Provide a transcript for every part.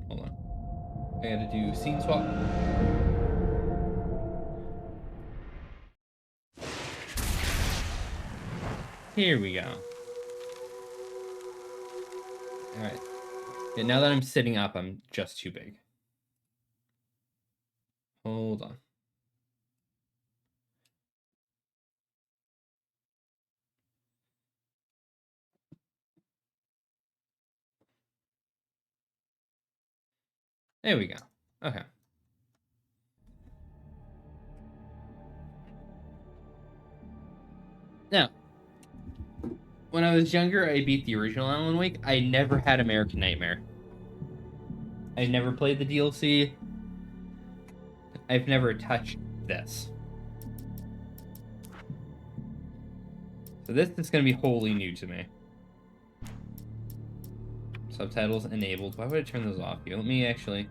Hold on. I gotta do scene swap. Here we go. Alright. Yeah, now that I'm sitting up, I'm just too big. Hold on. There we go. Okay. Now, when I was younger, I beat the original Alan Wake. I never had American Nightmare. I never played the DLC. I've never touched this. So this is going to be wholly new to me. Subtitles enabled. Why would I turn those off here? Let me actually...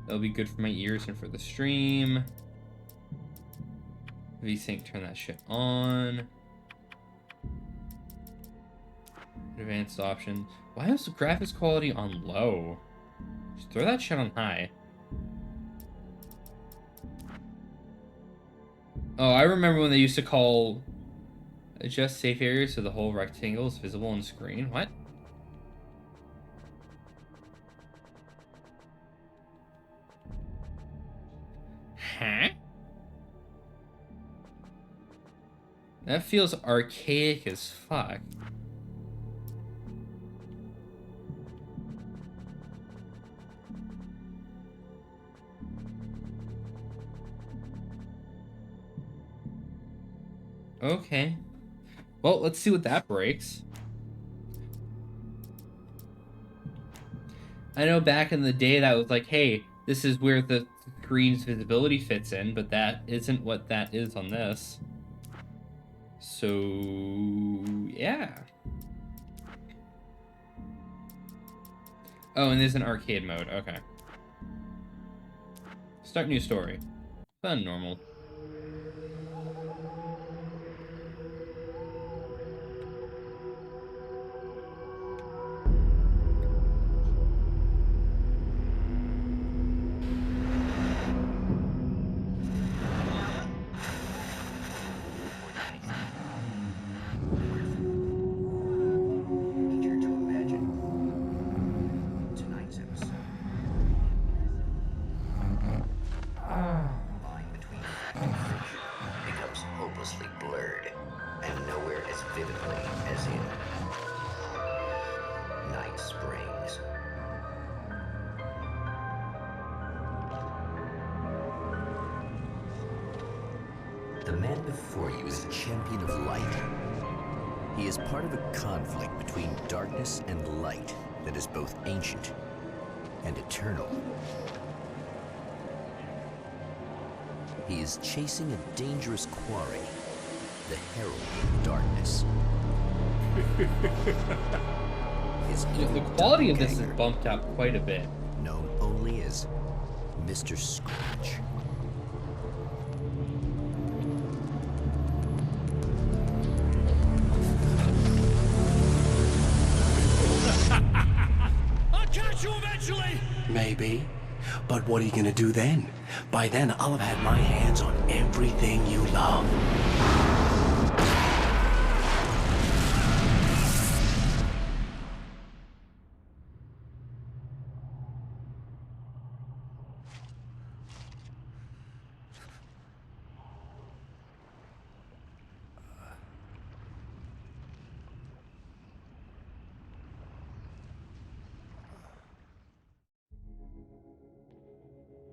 That'll be good for my ears and for the stream. VSync, turn that shit on. Advanced options. Why is the graphics quality on low? Just throw that shit on high. Oh, I remember when they used to call adjust safe areas so the whole rectangle is visible on screen. What? Huh? That feels archaic as fuck. Okay. Well, let's see what that breaks. I know back in the day that was like, hey, this is where the screen's visibility fits in, but that isn't what that is on this. So, yeah. Oh, and there's an arcade mode. Okay. Start new story. Fun, normal. The man before you is a champion of light. He is part of a conflict between darkness and light that is both ancient and eternal. He is chasing a dangerous quarry, the Herald of Darkness. The quality of this is bumped up quite a bit. Known only as Mr. Scratch. I'll catch you eventually! Maybe. But what are you gonna do then? By then, I'll have had my hands on everything you love.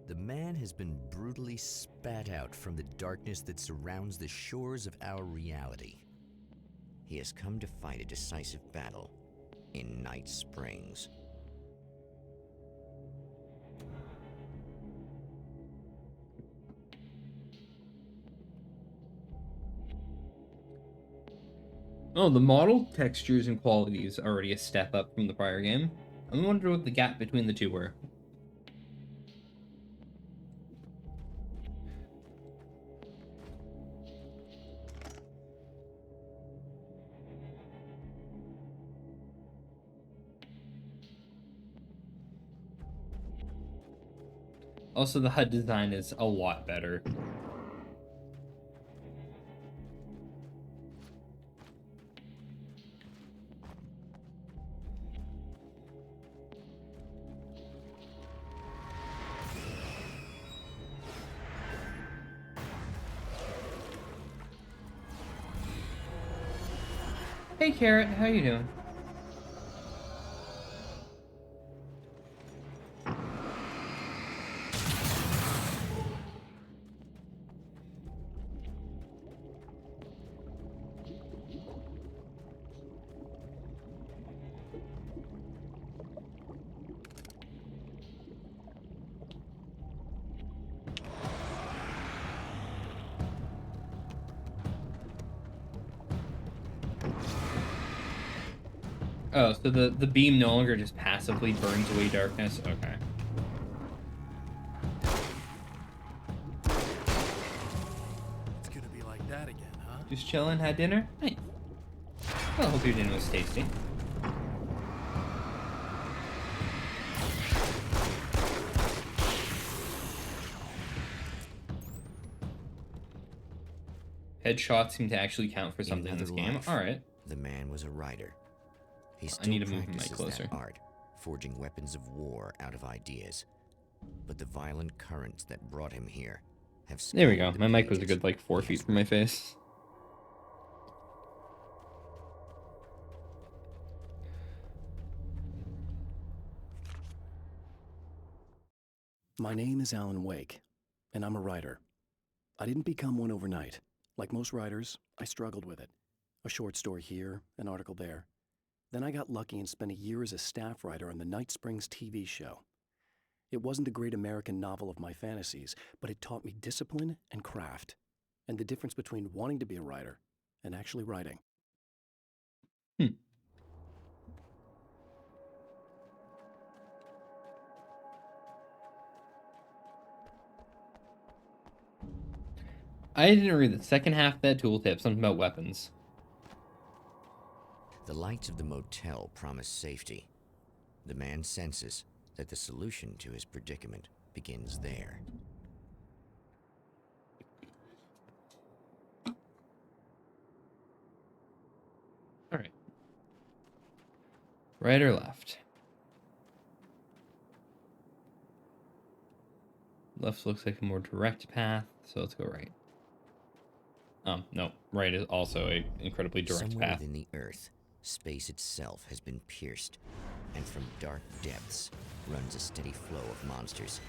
The man has been brutally spat out from the darkness that surrounds the shores of our reality. He has come to fight a decisive battle in Night Springs. Oh, the model textures and quality is already a step up from the prior game. I wonder what the gap between the two were. Also, the HUD design is a lot better. Hey, Carrot, how you doing? Oh, so the beam no longer just passively burns away darkness? Okay. It's gonna be like that again, huh? Just chilling, had dinner? Nice. Well, I hope your dinner was tasty. Headshots seem to actually count for something in this game. Alright. The man was a writer. He I still need to move the mic practices closer. that art, forging weapons of war out of ideas. But the violent currents that brought him here have There we scattered go. the My mic was a pages. good, like, 4 feet from my face. My name is Alan Wake, and I'm a writer. I didn't become one overnight. Like most writers, I struggled with it. A short story here, an article there. Then I got lucky and spent a year as a staff writer on the Night Springs TV show. It wasn't the great American novel of my fantasies, but it taught me discipline and craft, and the difference between wanting to be a writer and actually writing. I didn't read the second half of that tooltip, something about weapons. The lights of the motel promise safety. The man senses that the solution to his predicament begins there. Alright. Right or left? Left looks like a more direct path, so let's go right. No. Right is also a incredibly direct Somewhere path. within the earth, space itself has been pierced, and from dark depths runs a steady flow of monsters.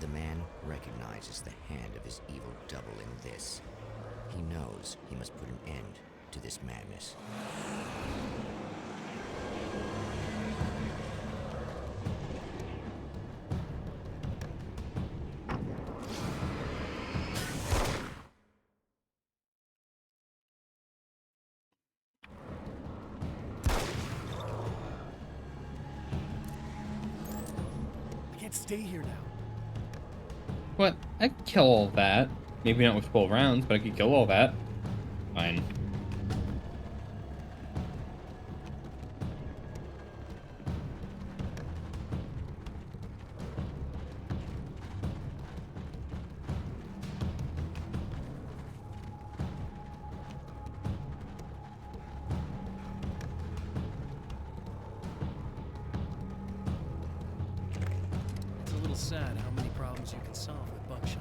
The man recognizes the hand of his evil double in this. He knows he must put an end to this madness. I can't stay here now. What? I could kill all that. Maybe not with 12 rounds, but I could kill all that. Fine. It's a little sad how many problems you can solve with buckshot.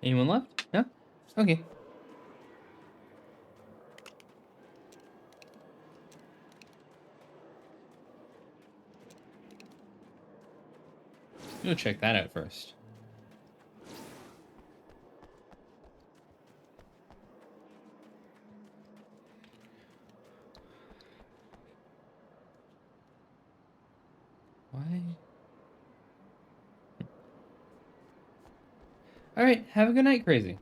Anyone left? No? Okay. Go check that out first. Why? All right, have a good night, crazy.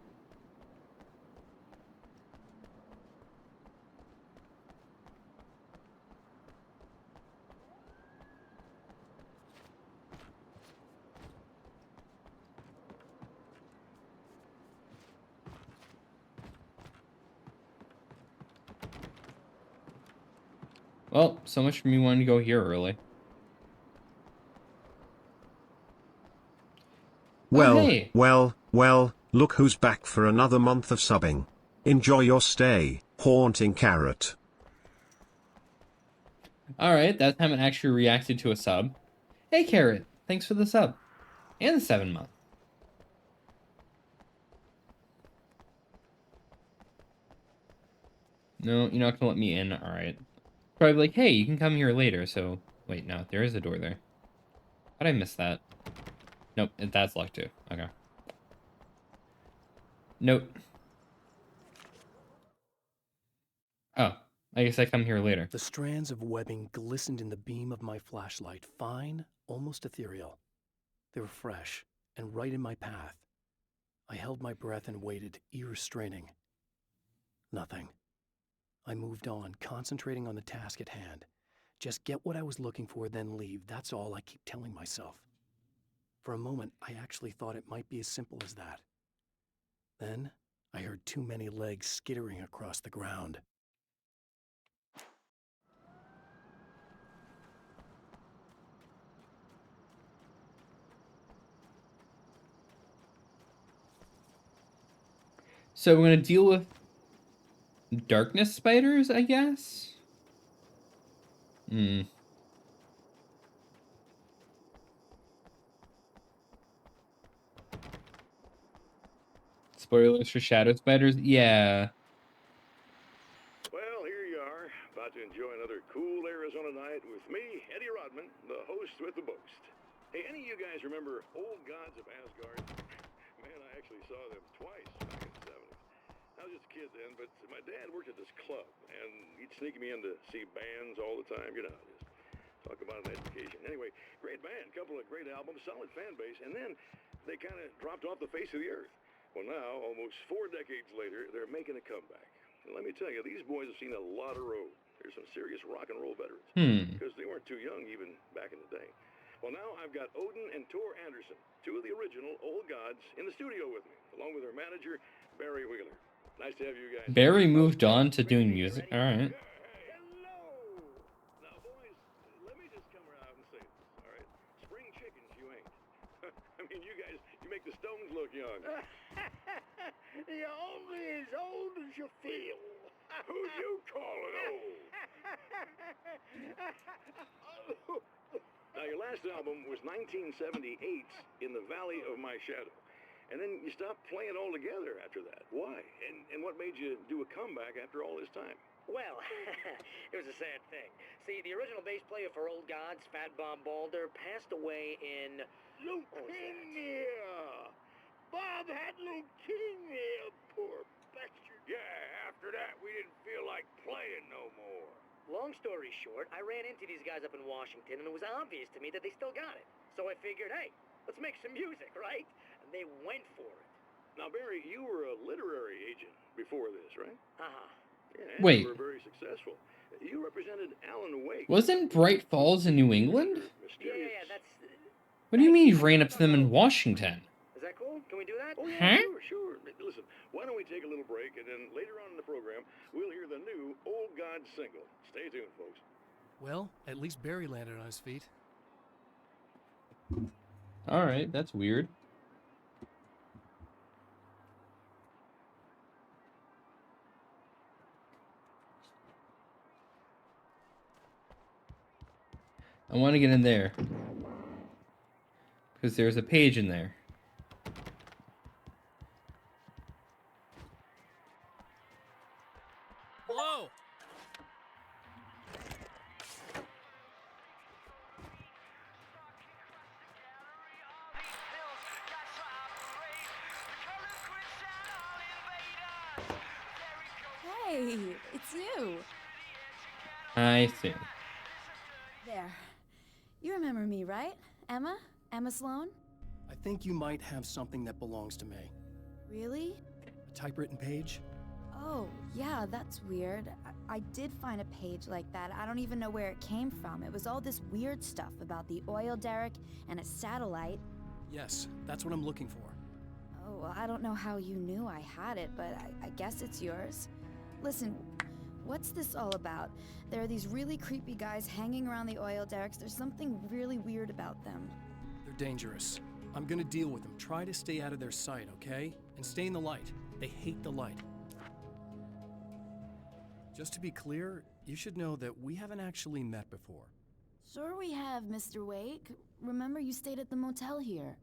Well, so much for me wanting to go here early. Well, oh, hey. well, look who's back for another month of subbing. Enjoy your stay, Haunting Carrot. All right, that time it actually reacted to a sub. Hey, Carrot, thanks for the sub. And the 7 month. No, you're not gonna let me in. All right. Probably like, hey, you can come here later. So, wait, no, there is a door there. How'd I miss that? Nope, that's locked too. Okay. Nope. Oh, I guess I come here later. The strands of webbing glistened in the beam of my flashlight, fine, almost ethereal. They were fresh and right in my path. I held my breath and waited, ears straining. Nothing. I moved on, concentrating on the task at hand. Just get what I was looking for, then leave. That's all I keep telling myself. For a moment, I actually thought it might be as simple as that. Then, I heard too many legs skittering across the ground. So we're gonna deal with darkness spiders, I guess? Spoilers for shadow spiders? Yeah. Well, here you are, about to enjoy another cool Arizona night with me, Eddie Rodman, the host with the boast. Hey, any of you guys remember Old Gods of Asgard? Man, I actually saw them twice back in the 70s. I was just a kid then, but my dad worked at this club, and he'd sneak me in to see bands all the time, you know, just talk about an education. Anyway, great band, couple of great albums, solid fan base, and then they kind of dropped off the face of the earth. Well, now, almost 4 decades later, they're making a comeback. And let me tell you, these boys have seen a lot of road. They're some serious rock and roll veterans. Because they weren't too young even back in the day. Well, now I've got Odin and Tor Anderson, two of the original Old Gods, in the studio with me, along with their manager, Barry Wheeler. Nice to have you guys. Barry moved on to doing music. All right. Hello! Now, boys, let me just come around and say this, all right? Spring chickens, you ain't. I mean, you guys, you make the Stones look young. You're only as old as you feel. Who you calling old? Now, your last album was 1978's In the Valley of My Shadow. And then you stopped playing altogether after that. Why? And what made you do a comeback after all this time? Well, it was a sad thing. See, the original bass player for Old Gods, Fat Bob Balder, passed away in... Leukemia! Bob had leukemia, poor bastard. Yeah, after that, we didn't feel like playing no more. Long story short, I ran into these guys up in Washington, and it was obvious to me that they still got it. So I figured, hey, let's make some music, right? And they went for it. Now, Barry, you were a literary agent before this, right? Uh-huh. Yeah, Wait. You were very successful. You represented Alan Wake. Wasn't Bright Falls in New England? Yeah, that's... What do you mean you ran up to them in Washington? Is that cool? Can we do that? Oh, yeah, Huh? sure. Listen, why don't we take a little break, and then later on in the program, we'll hear the new Old God single. Stay tuned, folks. Well, at least Barry landed on his feet. All right, that's weird. I want to get in there. Because there's a page in there. Hello! Hey, it's you. I see. There. You remember me, right? Emma? Emma Sloan? I think you might have something that belongs to me. Really? A typewritten page? Oh, yeah, that's weird. I did find a page like that. I don't even know where it came from. It was all this weird stuff about the oil derrick and a satellite. Yes, that's what I'm looking for. Oh, well, I don't know how you knew I had it, but I guess it's yours. Listen, what's this all about? There are these really creepy guys hanging around the oil derricks. There's something really weird about them. They're dangerous. I'm gonna deal with them. Try to stay out of their sight, okay? And stay in the light. They hate the light. Just to be clear, you should know that we haven't actually met before. Sure we have, Mr. Wake. Remember you stayed at the motel here.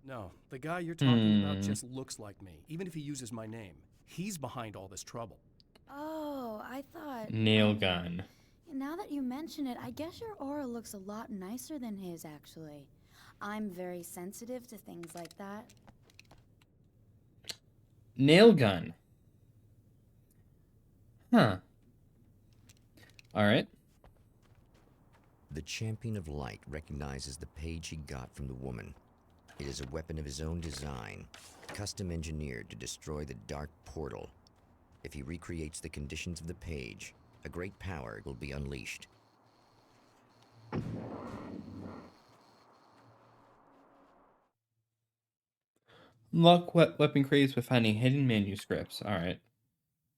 No, the guy you're talking about just looks like me, even if he uses my name. He's behind all this trouble. Oh, I thought... Nail gun. Now that you mention it, I guess your aura looks a lot nicer than his, actually. I'm very sensitive to things like that. Nail gun. Huh. Alright. The Champion of Light recognizes the page he got from the woman. It is a weapon of his own design, custom engineered to destroy the dark portal. If he recreates the conditions of the page, a great power will be unleashed. Unlock weapon crates with finding hidden manuscripts. Alright.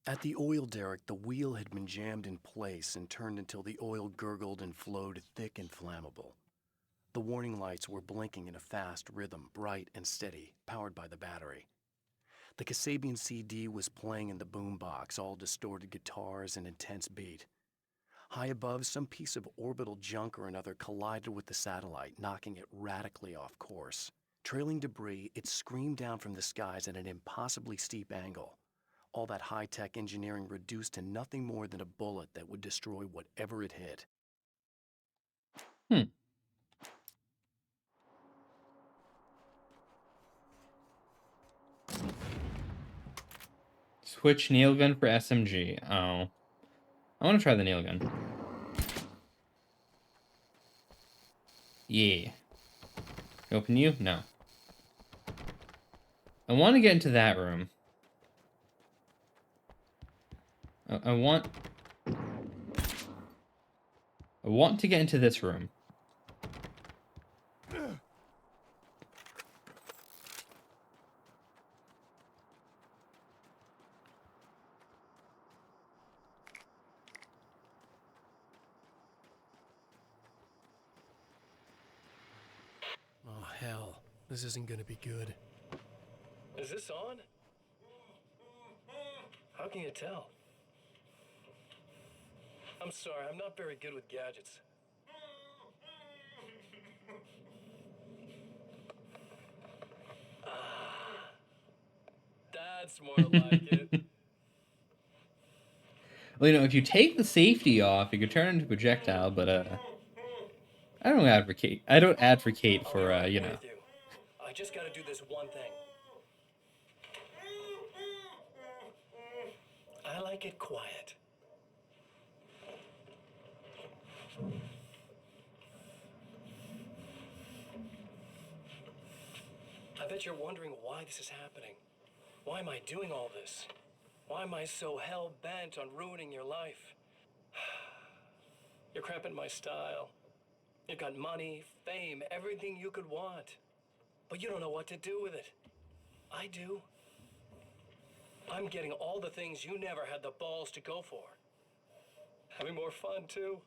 At the oil derrick, the wheel had been jammed in place and turned until the oil gurgled and flowed thick and flammable. The warning lights were blinking in a fast rhythm, bright and steady, powered by the battery. The Kasabian CD was playing in the boombox, all distorted guitars and intense beat. High above, some piece of orbital junk or another collided with the satellite, knocking it radically off course. Trailing debris, it screamed down from the skies at an impossibly steep angle. All that high-tech engineering reduced to nothing more than a bullet that would destroy whatever it hit. Switch nail gun for SMG. Oh. I want to try the nail gun. Yeah. Open you? No. I want to get into that room. I want to get into this room. Oh, hell. This isn't gonna be good. Is this on? How can you tell? I'm sorry, I'm not very good with gadgets. That's more like it. Well, if you take the safety off, you could turn into a projectile, but I don't advocate for With you. I just gotta do this one thing. I like it quiet. I bet you're wondering why this is happening. Why am I doing all this? Why am I so hell-bent on ruining your life? You're cramping my style. You've got money, fame, everything you could want. But you don't know what to do with it. I do. I'm getting all the things you never had the balls to go for. Having more fun, too.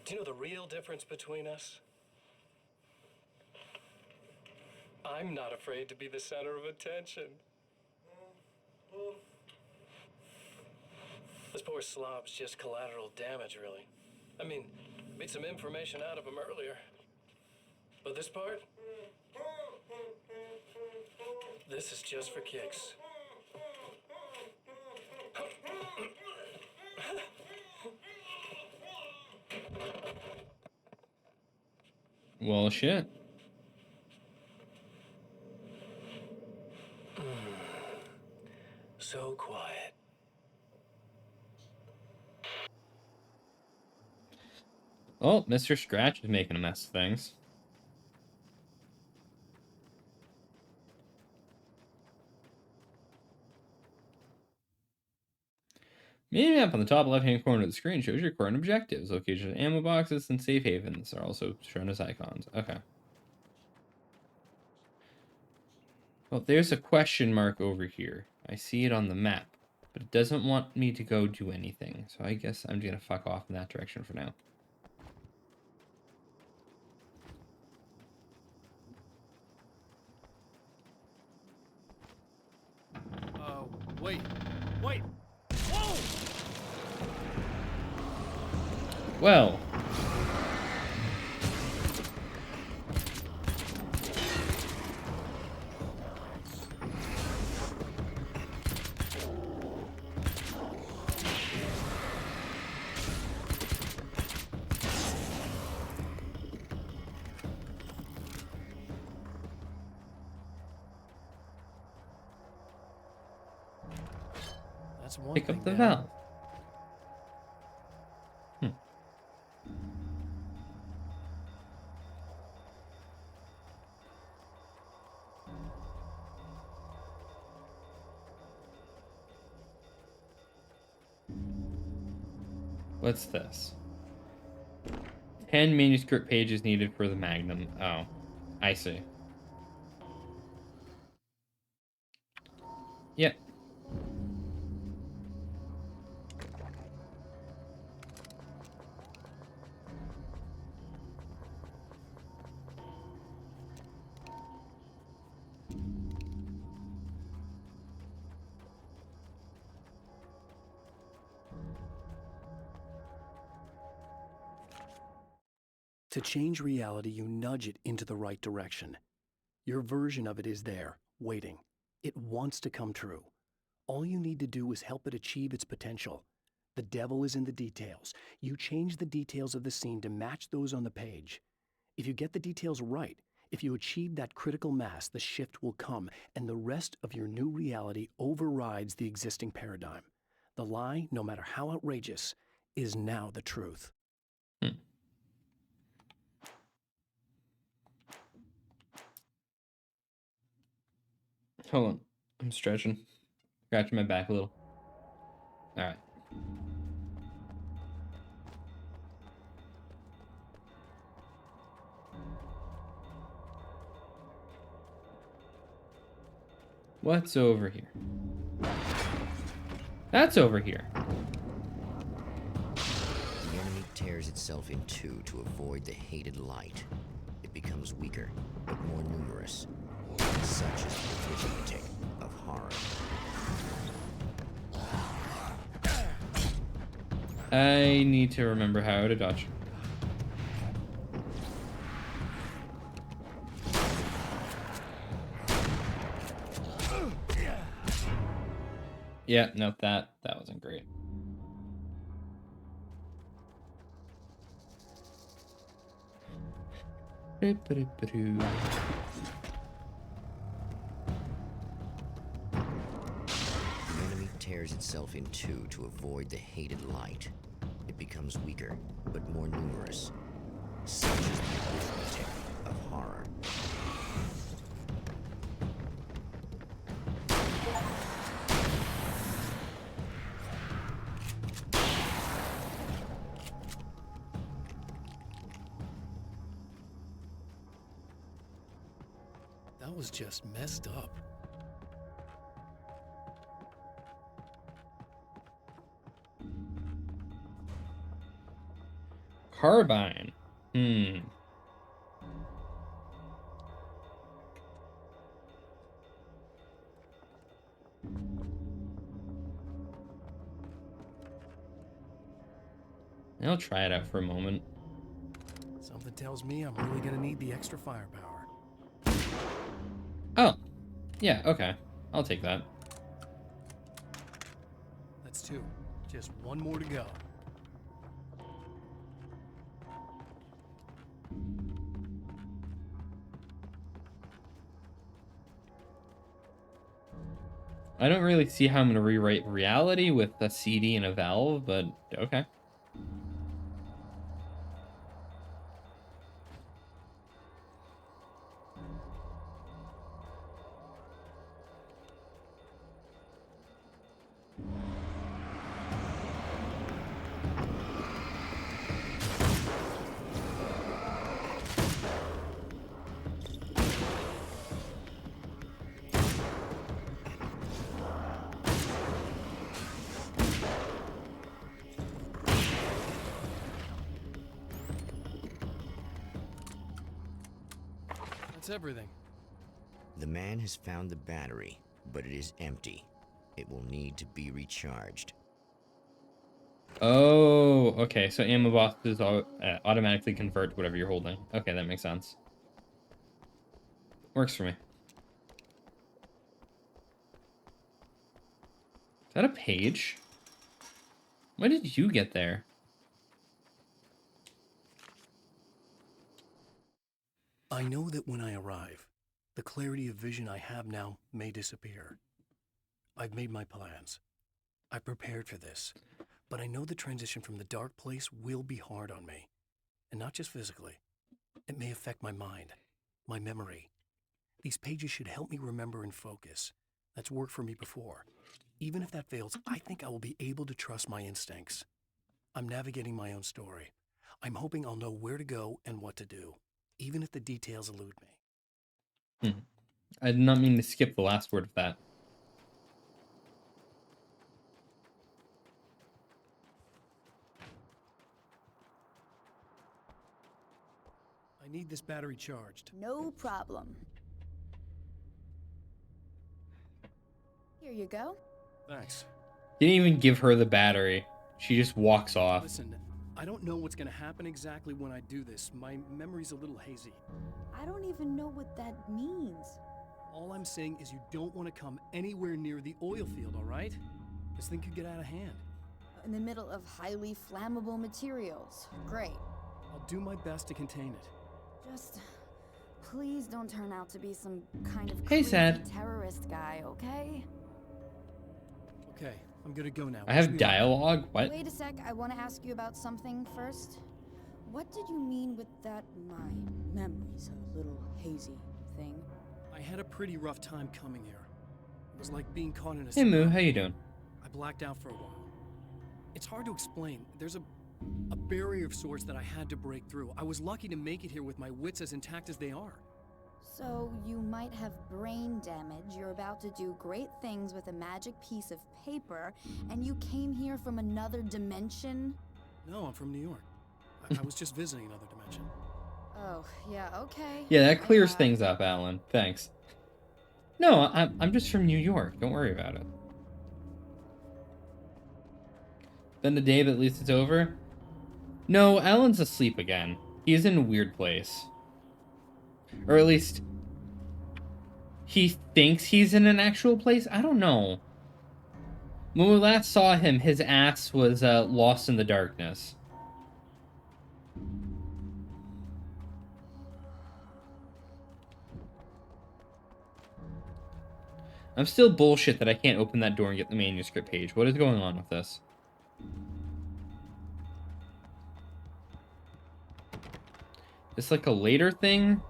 Do you know the real difference between us? I'm not afraid to be the center of attention. This poor slob's just collateral damage, really. I mean, made some information out of him earlier. But this part? This is just for kicks. well, shit. So quiet. Oh, Mr. Scratch is making a mess of things. Mini map on the top left-hand corner of the screen shows your current objectives. Locations of ammo boxes and safe havens are also shown as icons. Okay. Well, there's a question mark over here. I see it on the map, but it doesn't want me to go do anything. So I guess I'm gonna fuck off in that direction for now. Wait. Wait! Whoa! Well. That's one Pick thing up the down. valve. What's this? 10 manuscript pages needed for the Magnum. Oh, I see. Yep. To change reality, you nudge it into the right direction. Your version of it is there, waiting. It wants to come true. All you need to do is help it achieve its potential. The devil is in the details. You change the details of the scene to match those on the page. If you get the details right, if you achieve that critical mass, the shift will come, and the rest of your new reality overrides the existing paradigm. The lie, no matter how outrageous, is now the truth. Hold on. I'm stretching. Scratching my back a little. Alright. What's over here? That's over here. The enemy tears itself in two to avoid the hated light. It becomes weaker, but more numerous. Such is the arithmetic of horror. I need to remember how to dodge. Yeah, no, that wasn't great. The enemy tears itself in two to avoid the hated light. It becomes weaker, but more numerous. Such is the arithmetic of horror. That was just messed up. Carbine. I'll try it out for a moment. Something tells me I'm really gonna need the extra firepower. Oh. Yeah, okay. I'll take that. That's two. Just one more to go. I don't really see how I'm going to rewrite reality with a CD and a valve, but okay. everything. The man has found the battery, but it is empty. It will need to be recharged. Oh, okay. So ammo boxes automatically convert to whatever you're holding. Okay, that makes sense. Works for me. Is that a page? When did you get there? I know that when I arrive, the clarity of vision I have now may disappear. I've made my plans. I've prepared for this. But I know the transition from the dark place will be hard on me. And not just physically. It may affect my mind, my memory. These pages should help me remember and focus. That's worked for me before. Even if that fails, I think I will be able to trust my instincts. I'm navigating my own story. I'm hoping I'll know where to go and what to do, even if the details elude me. I did not mean to skip the last word of that. I need this battery charged. No problem. Here you go. Thanks. Didn't even give her the battery. She just walks off. Listen, I don't know what's gonna happen exactly when I do this. My memory's a little hazy. I don't even know what that means. All I'm saying is you don't want to come anywhere near the oil field, all right? This thing could get out of hand. In the middle of highly flammable materials. Great. I'll do my best to contain it. Just please don't turn out to be some kind of Hey, crazy Sad. terrorist guy, okay? Okay, I'm gonna go now. I have dialogue? What? Wait a sec, I want to ask you about something first. What did you mean with that my memory's a little hazy thing? I had a pretty rough time coming here. It was like being caught in a Hey, Moo, storm. how you doing? I blacked out for a while. It's hard to explain. There's a barrier of sorts that I had to break through. I was lucky to make it here with my wits as intact as they are. So you might have brain damage, you're about to do great things with a magic piece of paper, and you came here from another dimension? No, I'm from New York. I was just visiting another dimension. Oh, yeah, okay. Yeah, that clears Yeah. things up, Alan. Thanks. No, I'm just from New York. Don't worry about it. Then the day that at least it's over? No, Alan's asleep again. He's in a weird place. Or at least he thinks he's in an actual place? I don't know. When we last saw him, his ass was lost in the darkness. I'm still bullshit that I can't open that door and get the manuscript page. What is going on with this? It's like a later thing?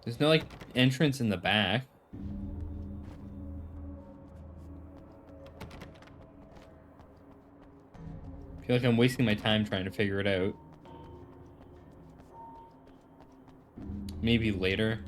There's no, like, entrance in the back. I feel like I'm wasting my time trying to figure it out. Maybe later.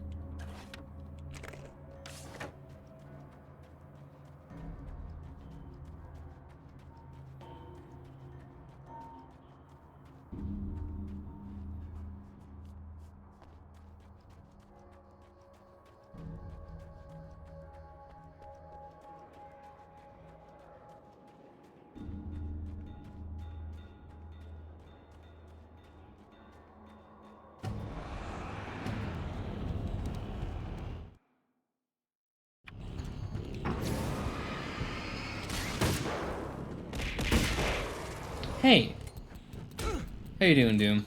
Hey. How you doing, Doom?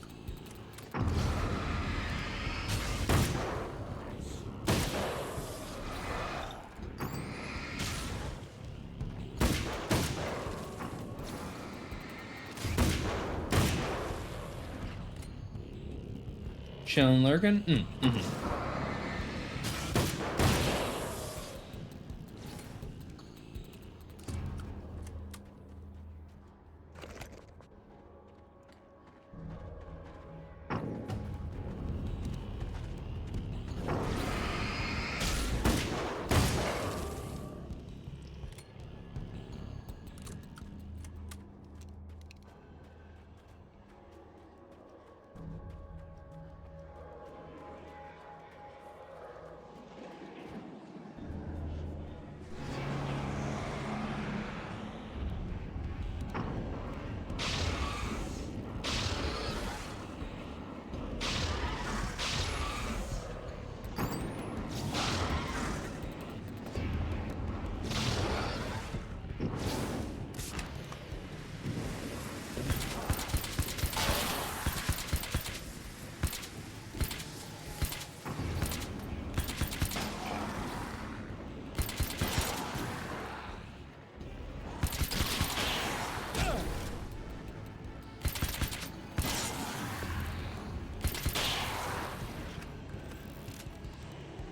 Chillin' lurkin'? Mm-hmm.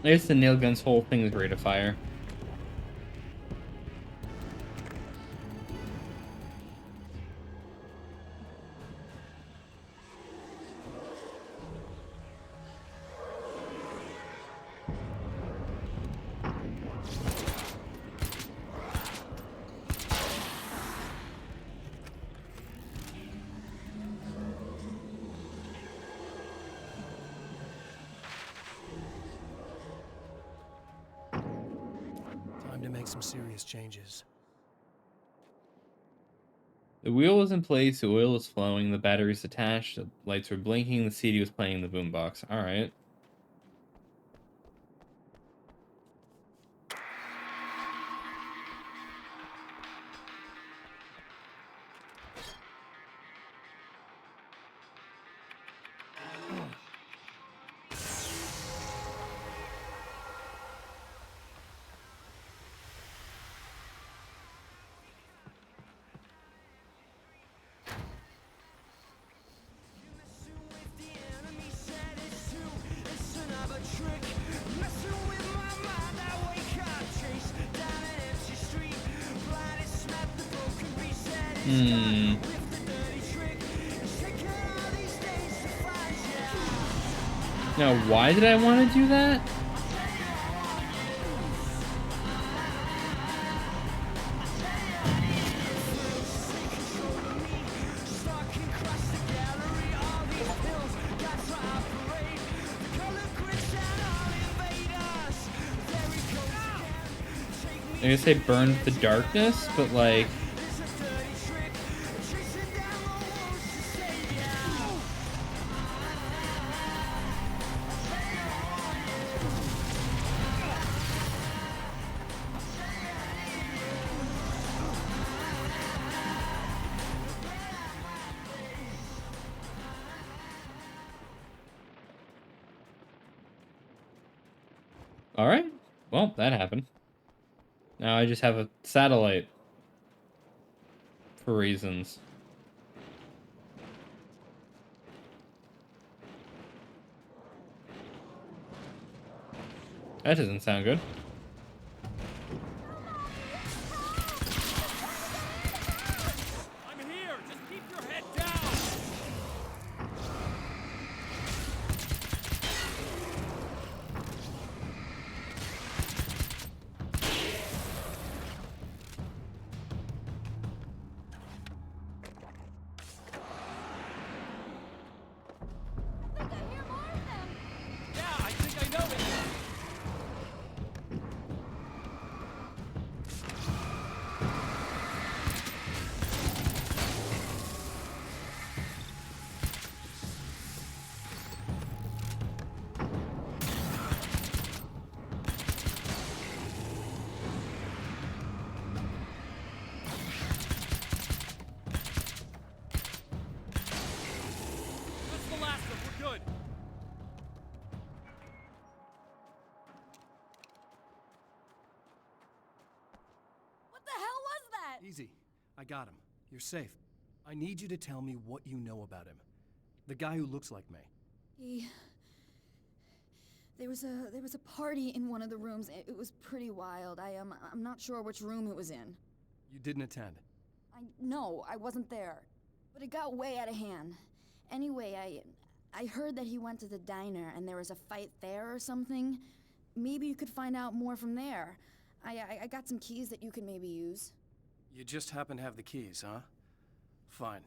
I guess the nail gun's whole thing is rate of fire. Time to make some serious changes. The wheel was in place, the oil was flowing, the batteries attached, the lights were blinking, the CD was playing in the boombox. Alright. Now, why did I want to do that? I guess I burned the darkness, but like... Alright. Well, that happened. Now I just have a satellite. For reasons. That doesn't sound good. I'm here! Just keep your head down! Yeah, I think I know it! That's the last of them. We're good. What the hell was that? Easy. I got him. You're safe. I need you to tell me what you know about him. The guy who looks like me. There was a party in one of the rooms. It was pretty wild. I'm not sure which room it was in. You didn't attend. No, I wasn't there. But it got way out of hand. Anyway, I heard that he went to the diner and there was a fight there or something. Maybe you could find out more from there. I got some keys that you could maybe use. You just happen to have the keys, huh? Fine.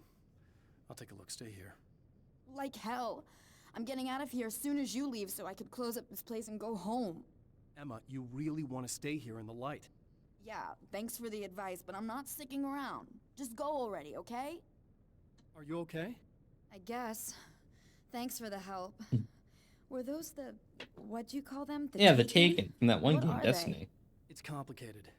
I'll take a look. Stay here. Like hell. I'm getting out of here as soon as you leave so I could close up this place and go home. Emma, you really want to stay here in the light. Yeah, thanks for the advice, but I'm not sticking around. Just go already, okay? Are you okay? I guess. Thanks for the help. Were those the... what'd you call them? Yeah, the Taken from that one What game, are Destiny. It's complicated.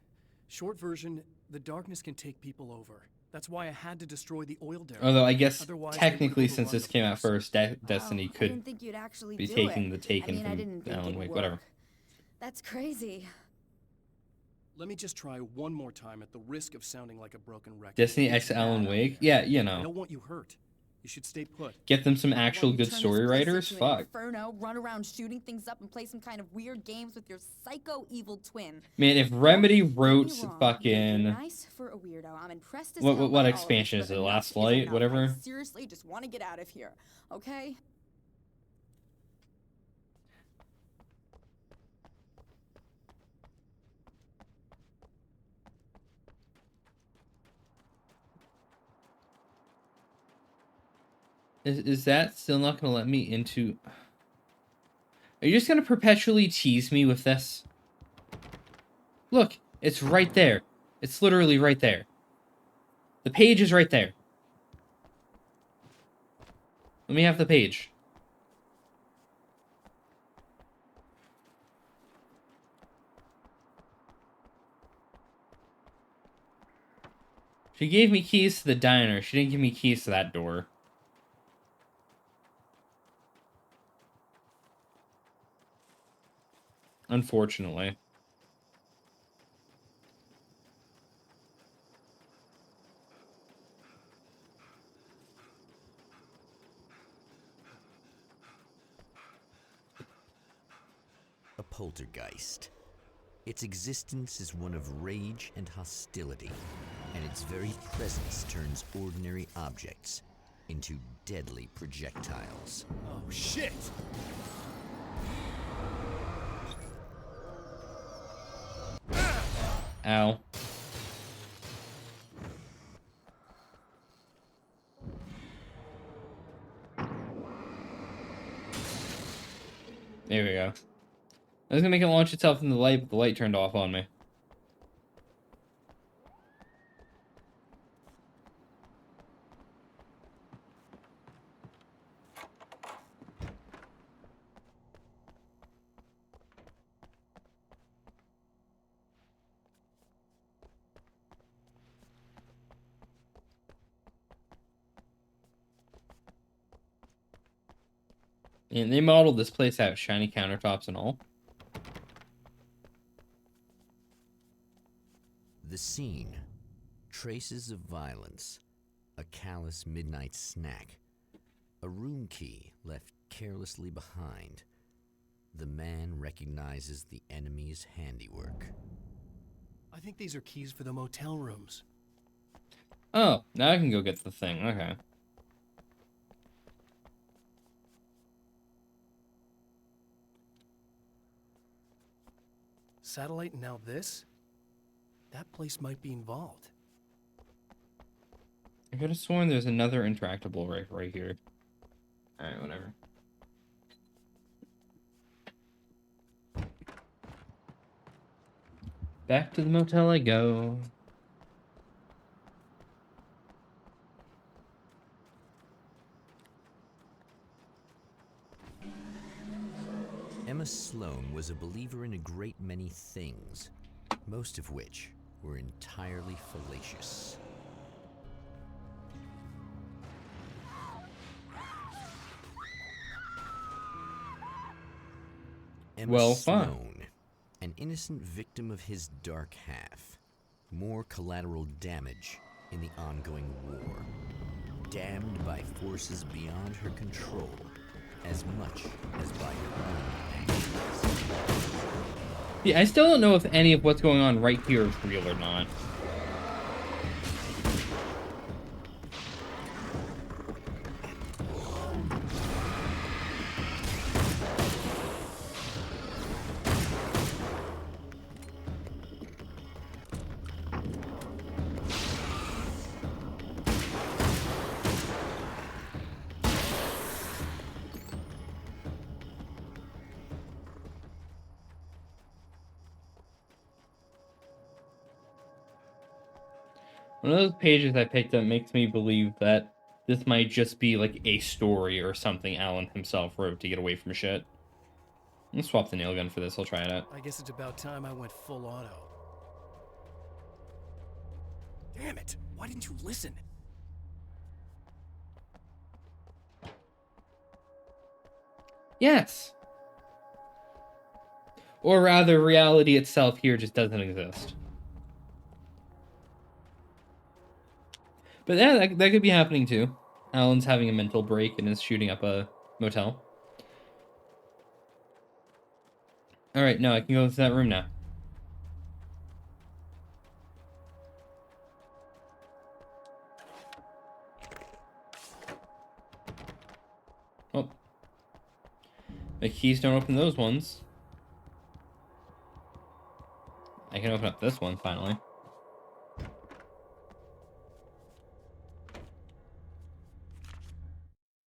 Short version, the darkness can take people over. That's why I had to destroy the oil derrick. Although I guess Otherwise, they technically, would since overrun this the came out place. first, Destiny I could didn't think you'd actually be do taking it. the Taken I mean, I from didn't think Alan it'd Wake, work. whatever. That's crazy. Let me just try one more time at the risk of sounding like a broken record. Destiny X Alan Wake? Yeah, you I know. don't want you hurt. You should stay put. Get them some actual While you good turn this story place writers? into an Fuck. Inferno, run around shooting things up and play some kind of weird games with your psycho evil twin. Man, if Don't Remedy get me wrote wrong, fucking... You're nice for a weirdo. I'm impressed as What hell by all of expansion this, is but it? enough Last is Light? enough. Whatever? I seriously just want to get out of here, okay? Is that still not gonna let me into... Are you just gonna perpetually tease me with this? Look, it's right there. It's literally right there. The page is right there. Let me have the page. She gave me keys to the diner. She didn't give me keys to that door. Unfortunately. A poltergeist. Its existence is one of rage and hostility, and its very presence turns ordinary objects into deadly projectiles. Oh, shit! Ow. There we go. I was gonna make it launch itself in the light, but the light turned off on me. And they modeled this place out, shiny countertops and all. The scene. Traces of violence. A callous midnight snack. A room key left carelessly behind. The man recognizes the enemy's handiwork. I think these are keys for the motel rooms. Oh, now I can go get the thing. Okay. Satellite and now this? That place might be involved. I could have sworn there's another interactable right here. Alright, whatever. Back to the motel I go. Emma Sloan was a believer in a great many things, most of which were entirely fallacious. Emma Well, Sloan, an innocent victim of his dark half. More collateral damage in the ongoing war. Damned by forces beyond her control, as much as by her own actions. Yeah, I still don't know if any of what's going on right here is real or not. One of those pages I picked up makes me believe that this might just be like a story or something Alan himself wrote to get away from shit. Let's swap the nail gun for this. I'll try it out. I guess it's about time I went full auto. Damn it! Why didn't you listen? Yes. Or rather, reality itself here just doesn't exist. But yeah, that could be happening too. Alan's having a mental break and is shooting up a motel. Alright, no, I can go into that room now. Oh. The keys don't open those ones. I can open up this one, finally.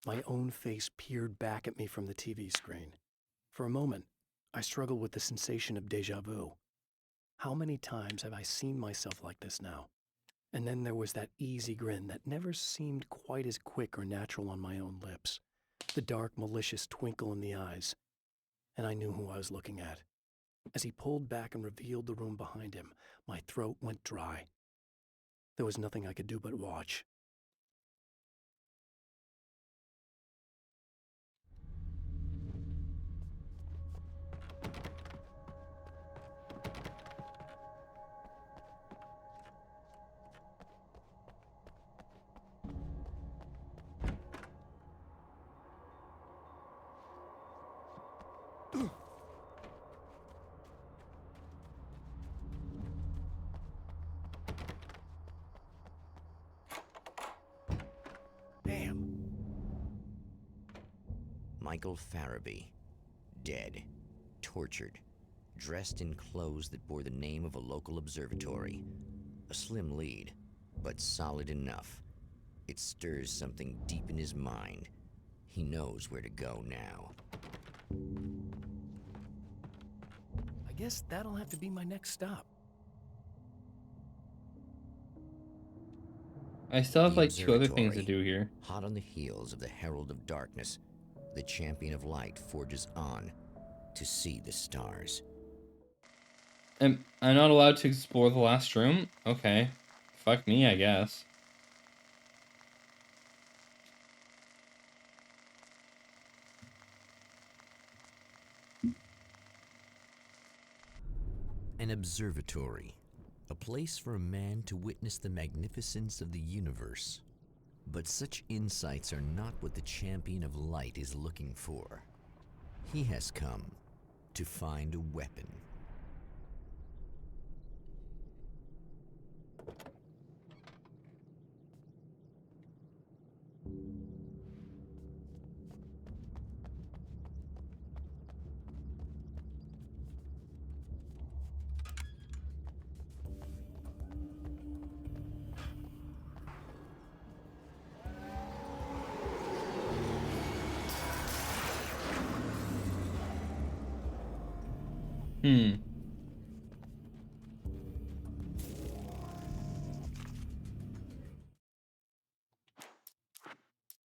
My own face peered back at me from the TV screen. For a moment, I struggled with the sensation of déjà vu. How many times have I seen myself like this now? And then there was that easy grin that never seemed quite as quick or natural on my own lips. The dark, malicious twinkle in the eyes. And I knew who I was looking at. As he pulled back and revealed the room behind him, my throat went dry. There was nothing I could do but watch. Damn. Michael Farabee, dead, tortured, dressed in clothes that bore the name of a local observatory. A slim lead, but solid enough. It stirs something deep in his mind. He knows where to go now. I guess that'll have to be my next stop. I still have The like 2 other things to observatory. do here. Hot on the heels of the Herald of Darkness, the Champion of Light forges on to see the stars. I'm not allowed to explore the last room? Okay. Fuck me, I guess. An observatory, a place for a man to witness the magnificence of the universe. But such insights are not what the Champion of Light is looking for. He has come to find a weapon.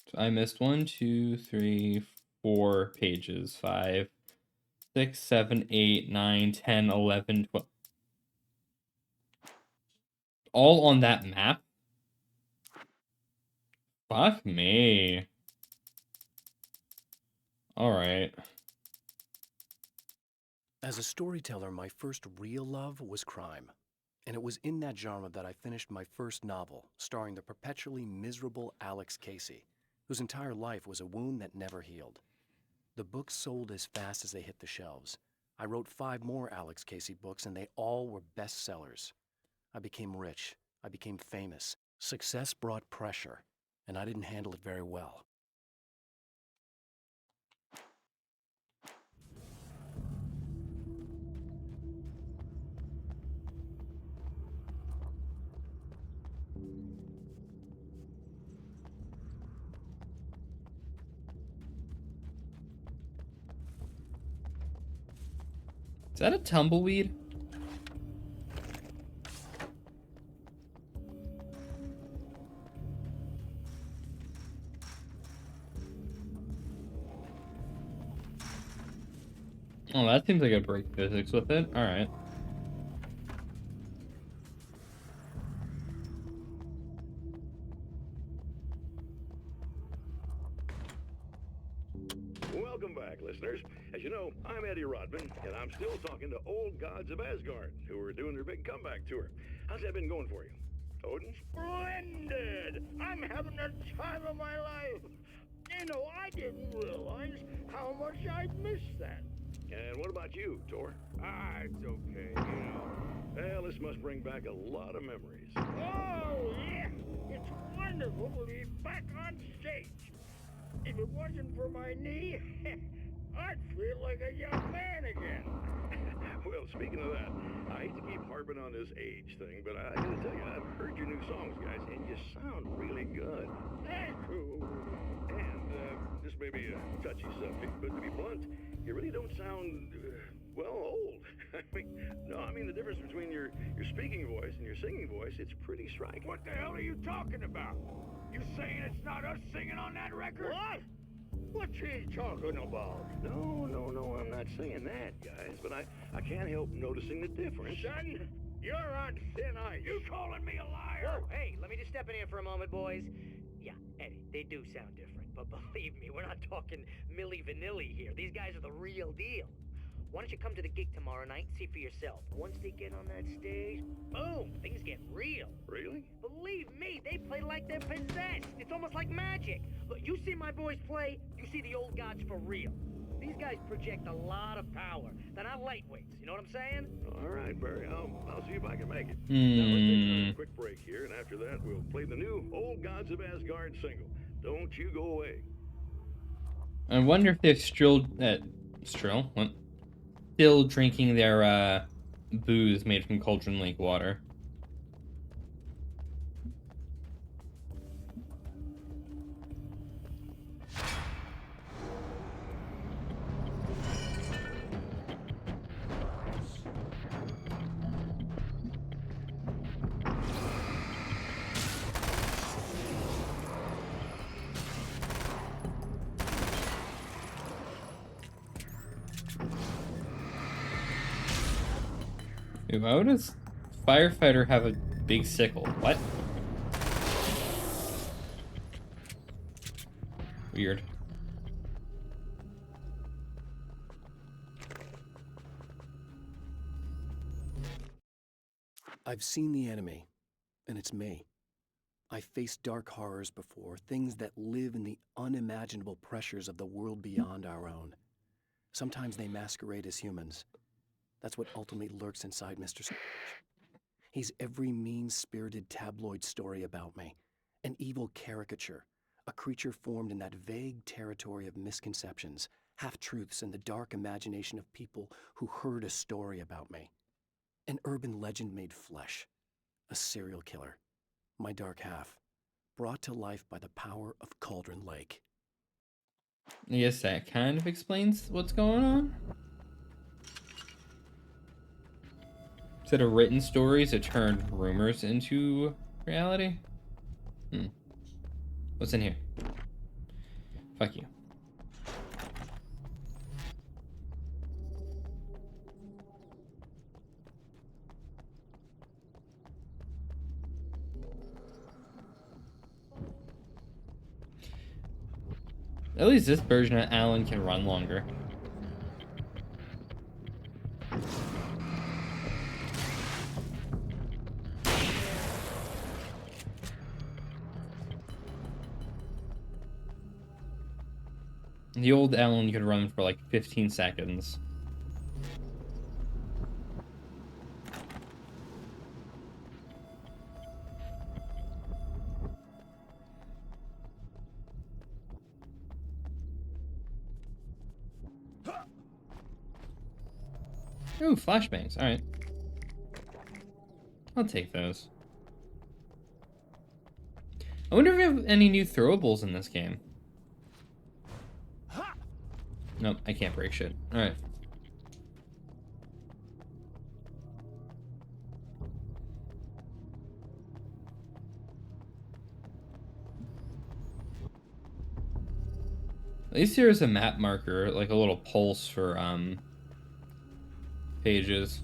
So I missed 1, 2, 3, 4 pages. 5, 6, 7, 8, 9, 10, 11, 12. All on that map? Fuck me. Alright. As a storyteller, my first real love was crime. And it was in that genre that I finished my first novel, starring the perpetually miserable Alex Casey, whose entire life was a wound that never healed. The books sold as fast as they hit the shelves. I wrote 5 more Alex Casey books, and they all were bestsellers. I became rich. I became famous. Success brought pressure, and I didn't handle it very well. Is that a tumbleweed? Oh, that seems like a break physics with it. Alright. Welcome back, listeners. As you know, I'm Eddie Rodman, and I'm still talking to old gods of Asgard, who are doing their big comeback tour. How's that been going for you? Odin? Splendid! I'm having the time of my life. You know, I didn't realize how much I'd missed that. And what about you, Tor? It's okay, you know. Well, this must bring back a lot of memories. Oh, yeah! It's wonderful to be back on stage. If it wasn't for my knee, I'd feel like a young man again. Well, speaking of that, I hate to keep harping on this age thing, but I gotta tell you, I've heard your new songs, guys, and you sound really good. Thank you. And this may be a touchy subject, but to be blunt, you really don't sound, well, old. I mean the difference between your speaking voice and your singing voice, it's pretty striking. What the hell are you talking about? You saying it's not us singing on that record? What? What's he talking about? No, I'm not saying that, guys, but I can't help noticing the difference. Son, you're on thin ice. You calling me a liar? Whoa, hey, let me just step in here for a moment, boys. Yeah, Eddie, they do sound different, but believe me, we're not talking Milli Vanilli here. These guys are the real deal. Why don't you come to the gig tomorrow night and see for yourself? Once they get on that stage, boom, things get real. Really? Believe me, they play like they're possessed. It's almost like magic. Look, you see my boys play, you see the old gods for real. These guys project a lot of power. They're not lightweights, you know what I'm saying? All right, Barry, I'll see if I can make it. Now, let's take another quick break here, and after that, we'll play the new Old Gods of Asgard single. Don't you go away. I wonder if they've still drinking their booze made from Cauldron Lake water. Dude, why would a firefighter have a big sickle? What? Weird. I've seen the enemy, and it's me. I've faced dark horrors before, things that live in the unimaginable pressures of the world beyond our own. Sometimes they masquerade as humans. That's what ultimately lurks inside Mr. Strange. He's every mean-spirited tabloid story about me, an evil caricature, a creature formed in that vague territory of misconceptions, half-truths, and the dark imagination of people who heard a story about me. An urban legend made flesh, a serial killer, my dark half, brought to life by the power of Cauldron Lake. I guess that kind of explains what's going on. Instead of written stories, it turned rumors into reality? What's in here? Fuck you. At least this version of Alan can run longer. The old Alan could run for like 15 seconds. Ooh, flashbangs. Alright. I'll take those. I wonder if we have any new throwables in this game. Nope, I can't break shit. Alright. At least there is a map marker, like a little pulse for, pages.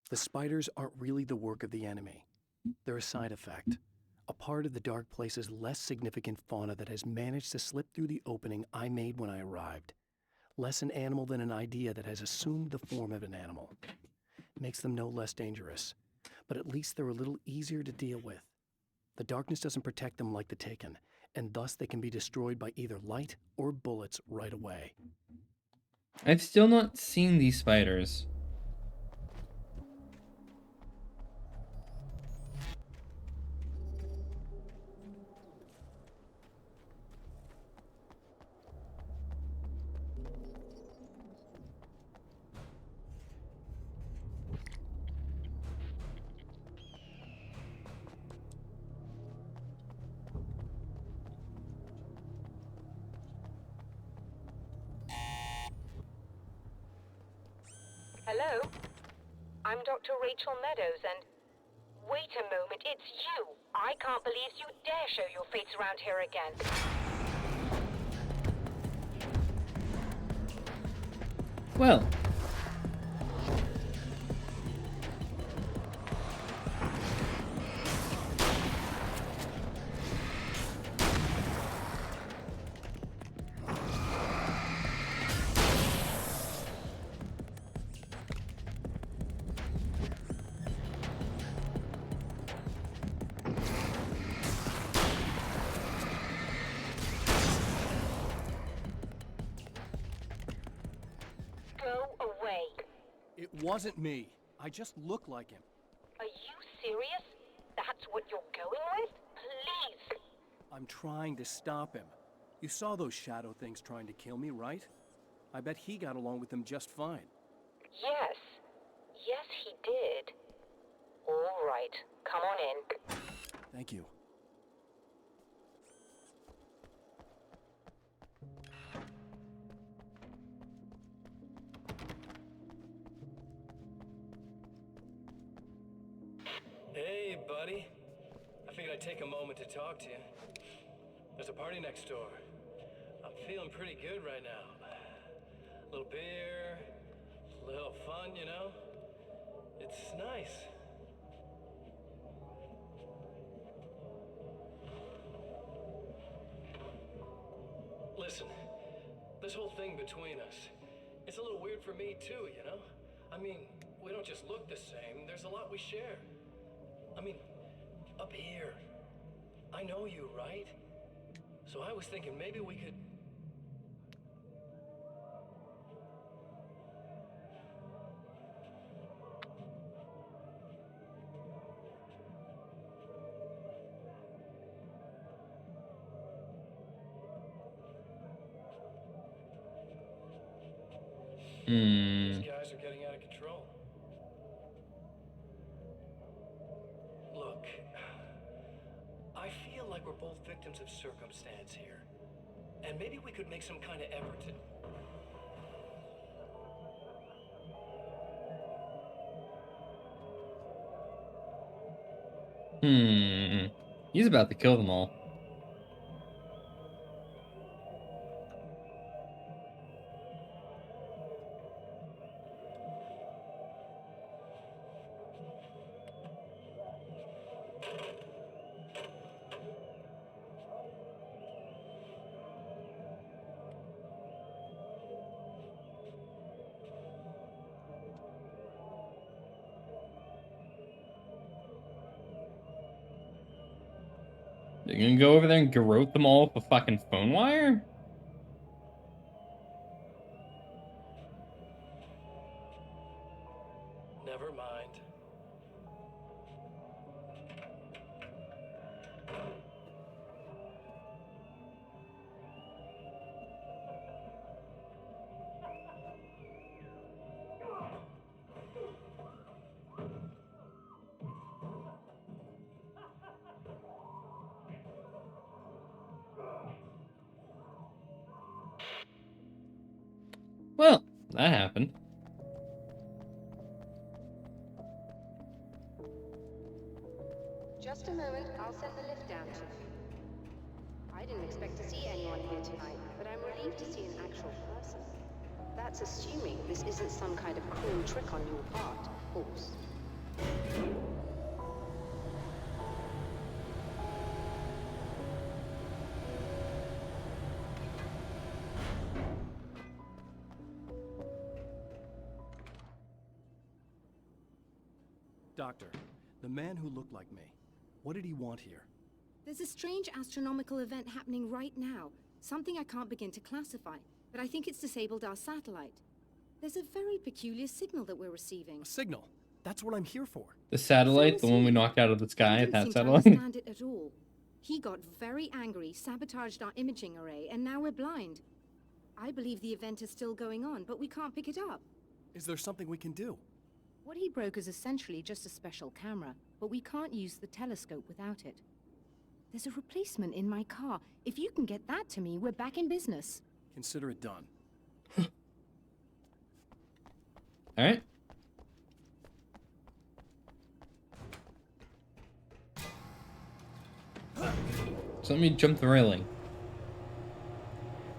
The spiders aren't really the work of the enemy. They're a side effect, a part of the dark place's less significant fauna that has managed to slip through the opening I made when I arrived. Less an animal than an idea that has assumed the form of an animal. Makes them no less dangerous, but at least they're a little easier to deal with. The darkness doesn't protect them like the Taken, and thus they can be destroyed by either light or bullets right away. I've still not seen these spiders. Hello? I'm Dr. Rachel Meadows, and... Wait a moment, it's you! I can't believe you dare show your face around here again. Well. Go away. It wasn't me. I just look like him. Are you serious? That's what you're going with? Please! I'm trying to stop him. You saw those shadow things trying to kill me, right? I bet he got along with them just fine. Yes. Yes, he did. All right. Come on in. Thank you. Hey, buddy. I figured I'd take a moment to talk to you. There's a party next door. I'm feeling pretty good right now. A little beer, a little fun, you know? It's nice. Listen, this whole thing between us, it's a little weird for me too, you know? I mean, we don't just look the same, there's a lot we share. I mean, up here, I know you, right? So I was thinking maybe we could... These guys are getting out of control. Look, I feel like we're both victims of circumstance here. And maybe we could make some kind of effort to... He's about to kill them all. They're gonna go over there and garrote them all with a fucking phone wire? Never mind. Well, that happened. Just a moment, I'll send the lift down to you. I didn't expect to see anyone here tonight, but I'm relieved to see an actual person. That's assuming this isn't some kind of cruel trick on your part, of course. Doctor, the man who looked like me, what did he want here? There's a strange astronomical event happening right now. Something I can't begin to classify, but I think it's disabled our satellite. There's a very peculiar signal that we're receiving. A signal? That's what I'm here for. The satellite, So the one we he. knocked out of the He sky, didn't that seem to satellite. understand it at all. He got very angry, sabotaged our imaging array, and now we're blind. I believe the event is still going on, but we can't pick it up. Is there something we can do? What he broke is essentially just a special camera, but we can't use the telescope without it. There's a replacement in my car. If you can get that to me, we're back in business. Consider it done. All right. So let me jump the railing.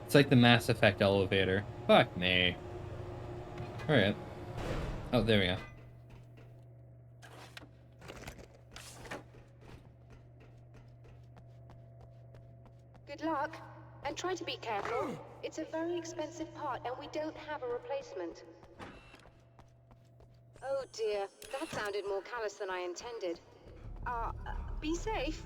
It's like the Mass Effect elevator. Fuck me. Alright. Oh, there we go. Good luck, and try to be careful. It's a very expensive part, and we don't have a replacement. Oh dear, that sounded more callous than I intended. Be safe.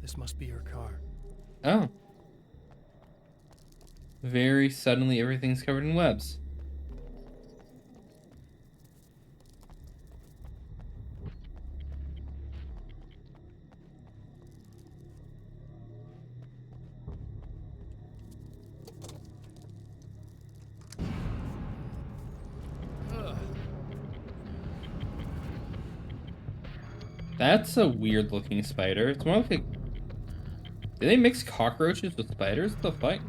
This must be her car. Oh. Very suddenly, everything's covered in webs. That's a weird looking spider. It's more like a... Did they mix cockroaches with spiders? What the fuck?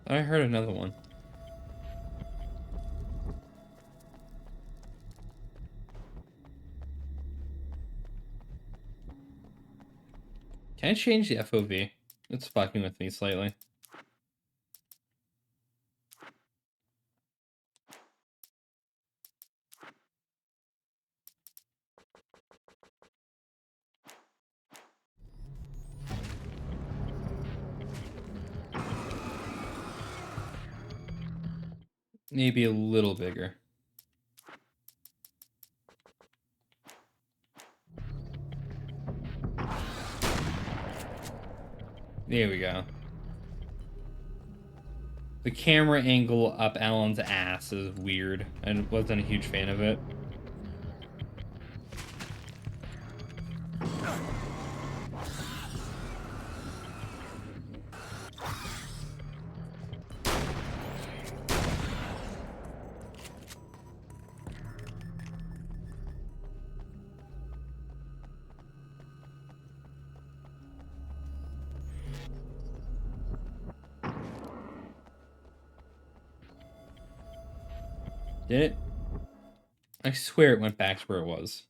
I heard another one. Can I change the FOV? It's fucking with me slightly. Maybe a little bigger. There we go. The camera angle up Alan's ass is weird. I wasn't a huge fan of it. Did it? I swear it went back to where it was.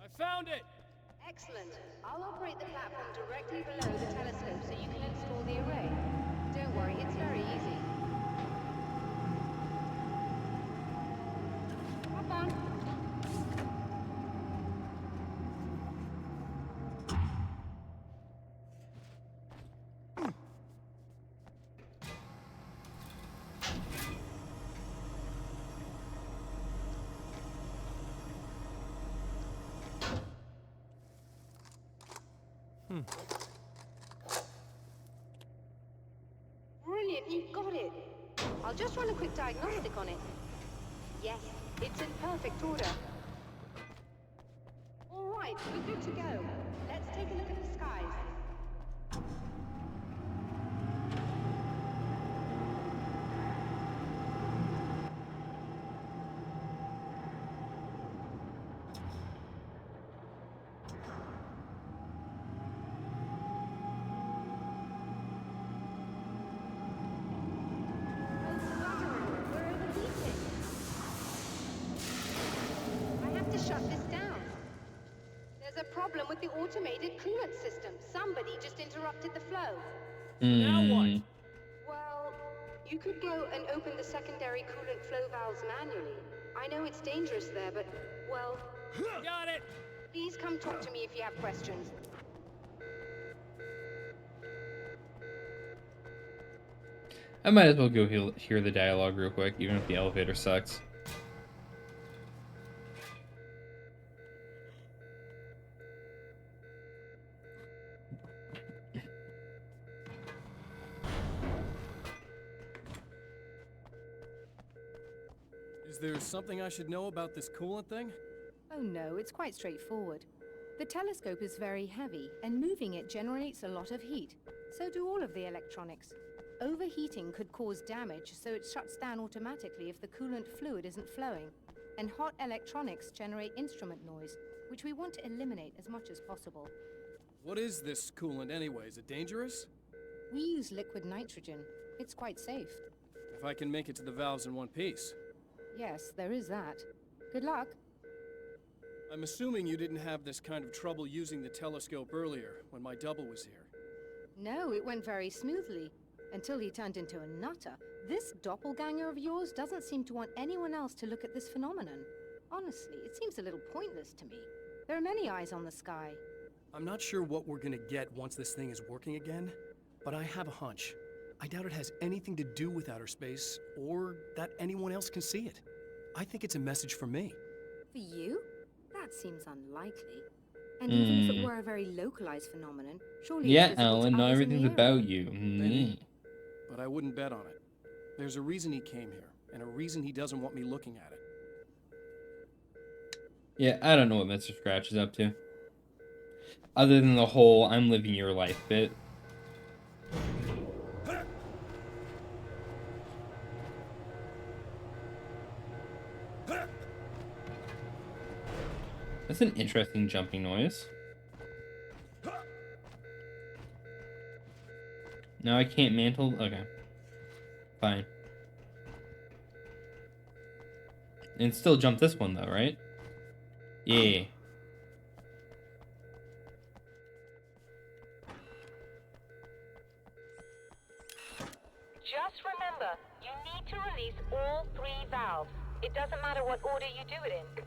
I found it! Excellent. I'll operate the platform directly below the telescope so you can install the array. Don't worry, it's very easy. Hop on. Brilliant, you I'll just run a quick diagnostic on it. Yes, it's in perfect order. All right, we're good to go. Let's take a look at the skies. I have to shut this down. There's a problem with the automated coolant system. Somebody just interrupted the flow. Now what? Well, you could go and open the secondary coolant flow valves manually. I know it's dangerous there, but, well... Got it! Please come talk to me if you have questions. I might as well go hear the dialogue real quick, even if the elevator sucks. Is there something I should know about this coolant thing? Oh no, it's quite straightforward. The telescope is very heavy, and moving it generates a lot of heat. So do all of the electronics. Overheating could cause damage, so it shuts down automatically if the coolant fluid isn't flowing. And hot electronics generate instrument noise, which we want to eliminate as much as possible. What is this coolant anyway? Is it dangerous? We use liquid nitrogen. It's quite safe. If I can make it to the valves in one piece. Yes, there is that. Good luck. I'm assuming you didn't have this kind of trouble using the telescope earlier, when my double was here. No, it went very smoothly. Until he turned into a nutter. This doppelganger of yours doesn't seem to want anyone else to look at this phenomenon. Honestly, it seems a little pointless to me. There are many eyes on the sky. I'm not sure what we're gonna get once this thing is working again, but I have a hunch. I doubt it has anything to do with outer space, or that anyone else can see it. I think it's a message for me. For you? That seems unlikely. And even if it were a very localized phenomenon, surely Yeah, it's visible to Alan, not others in everything's the area. about you. Maybe. But I wouldn't bet on it. There's a reason he came here, and a reason he doesn't want me looking at it. Yeah, I don't know what Mr. Scratch is up to. Other than the whole I'm living your life bit. That's an interesting jumping noise. No, I can't mantle. Okay. Fine. And still jump this one though, right? Yeah. Just remember, you need to release all 3 valves. It doesn't matter what order you do it in.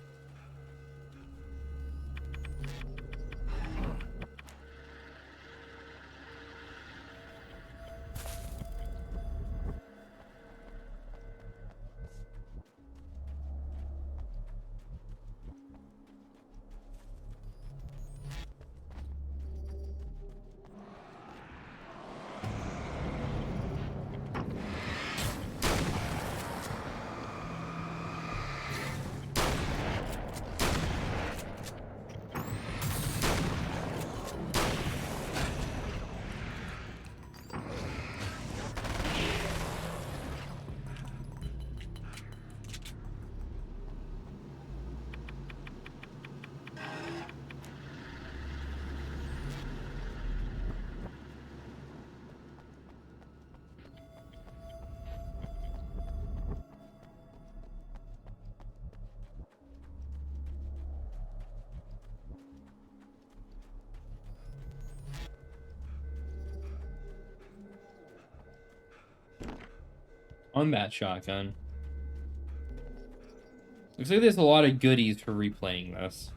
On that shotgun. Looks like there's a lot of goodies for replaying this.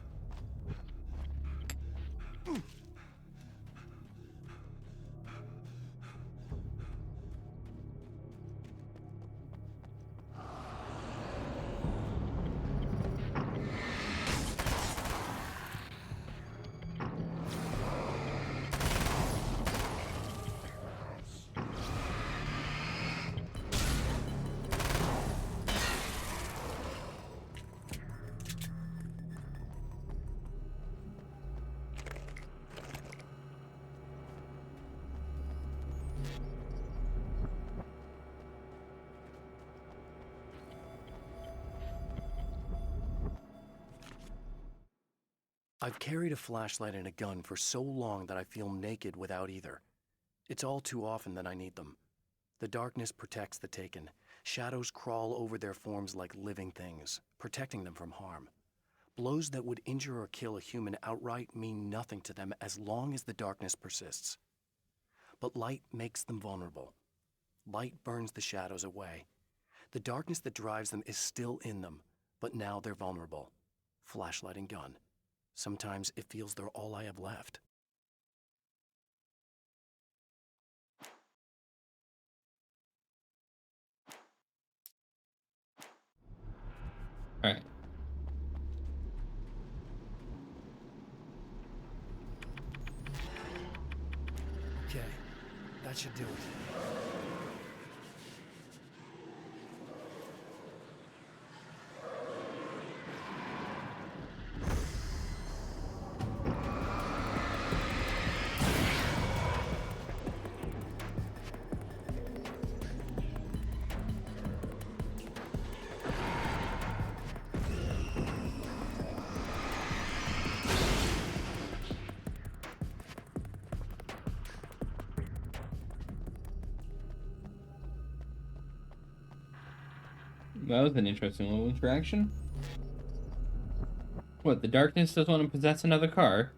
I've carried a flashlight and a gun for so long that I feel naked without either. It's all too often that I need them. The darkness protects the taken. Shadows crawl over their forms like living things, protecting them from harm. Blows that would injure or kill a human outright mean nothing to them as long as the darkness persists. But light makes them vulnerable. Light burns the shadows away. The darkness that drives them is still in them, but now they're vulnerable. Flashlight and gun. Sometimes it feels they're all I have left. All right. Okay, that should do it. That was an interesting little interaction. What, the darkness doesn't want to possess another car?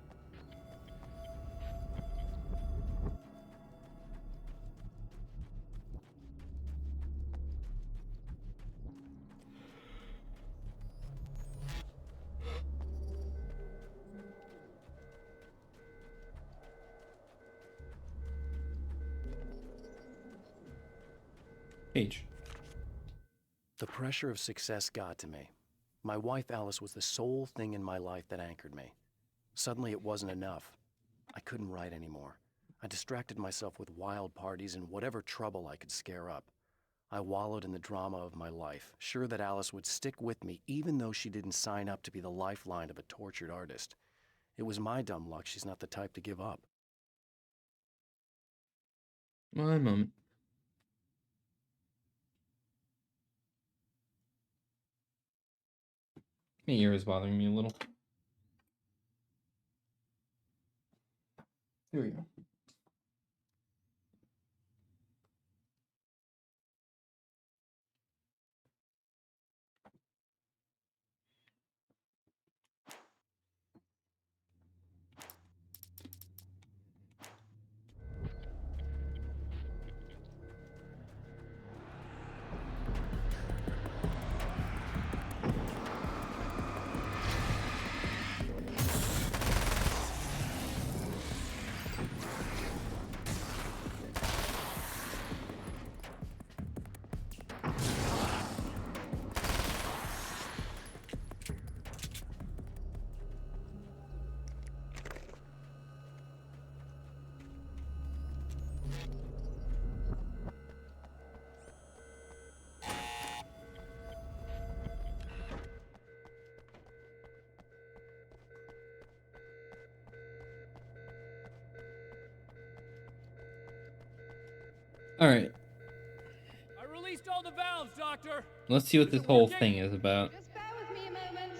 H. The pressure of success got to me. My wife Alice was the sole thing in my life that anchored me. Suddenly it wasn't enough. I couldn't write anymore. I distracted myself with wild parties and whatever trouble I could scare up. I wallowed in the drama of my life, sure that Alice would stick with me even though she didn't sign up to be the lifeline of a tortured artist. It was my dumb luck she's not the type to give up. One moment. My ear is bothering me a little. Here we go. All right. I released all the valves, Doctor. Let's see what this whole thing is about. Just bear with me a moment.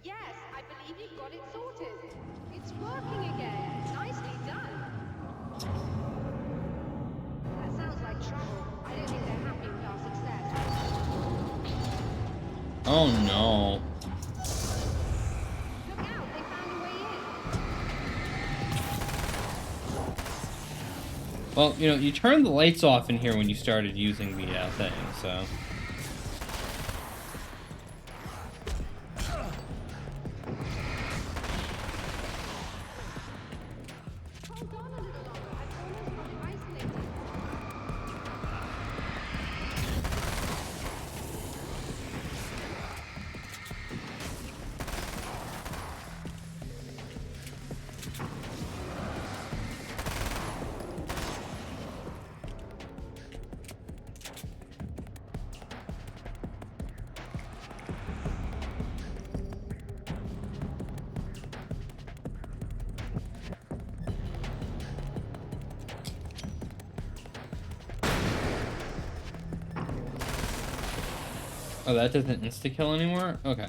Yes, I believe you've got it sorted. It's working again. Nicely done. That sounds like trouble. I don't think they're happy with our success. Oh no. Look out, they found a way in. Well, you know, you turned the lights off in here when you started using the thing, so. Hold on a little longer. I've almost got it isolated. Oh, that doesn't insta-kill anymore? Okay.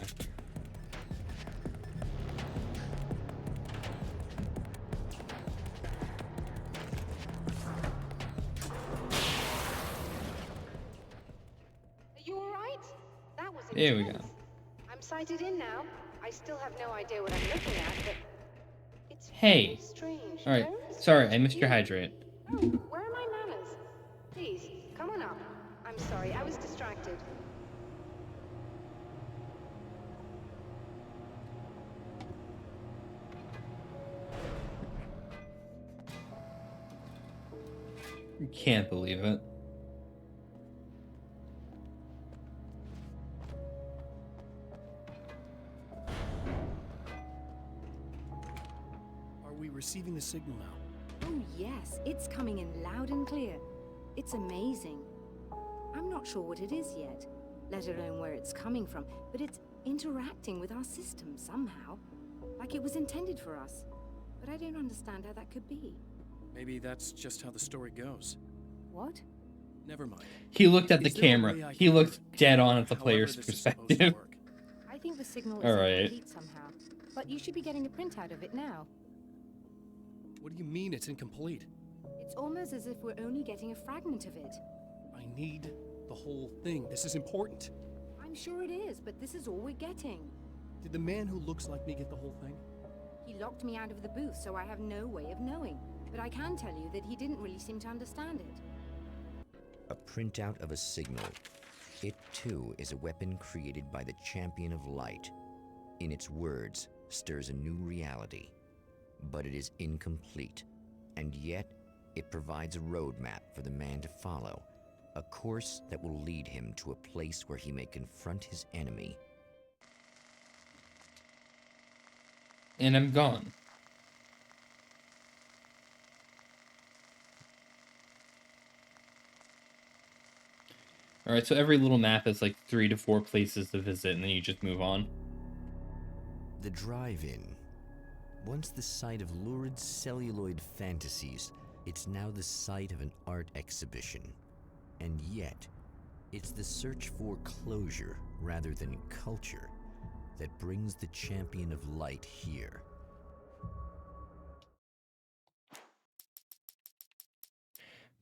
There we go. I'm sighted in now. I still have no idea what I'm looking at, but it's Hey. very strange. Alright. Very Sorry, I strange missed your indeed. hydrant. Oh, where are my manners? Please, come on up. I'm sorry, I was distracted. Can't believe it. Are we receiving the signal now? Oh yes, it's coming in loud and clear. It's amazing. I'm not sure what it is yet, let alone where it's coming from, but it's interacting with our system somehow. Like it was intended for us. But I don't understand how that could be. Maybe that's just how the story goes. What? Never mind. He looked at the Is there a camera. way I He can looked work? dead on at the However player's this is supposed to perspective. work. I think the signal All is right. incomplete somehow. But you should be getting a printout of it now. What do you mean it's incomplete? It's almost as if we're only getting a fragment of it. I need the whole thing. This is important. I'm sure it is, but this is all we're getting. Did the man who looks like me get the whole thing? He locked me out of the booth, so I have no way of knowing. But I can tell you that he didn't really seem to understand it. A printout of a signal. It too is a weapon created by the Champion of Light. In its words, stirs a new reality. But it is incomplete, and yet it provides a roadmap for the man to follow, a course that will lead him to a place where he may confront his enemy. And I'm gone. Alright, so every little map is like 3 to 4 places to visit, and then you just move on. The drive-in. Once the site of lurid celluloid fantasies, it's now the site of an art exhibition. And yet, it's the search for closure rather than culture that brings the Champion of Light here.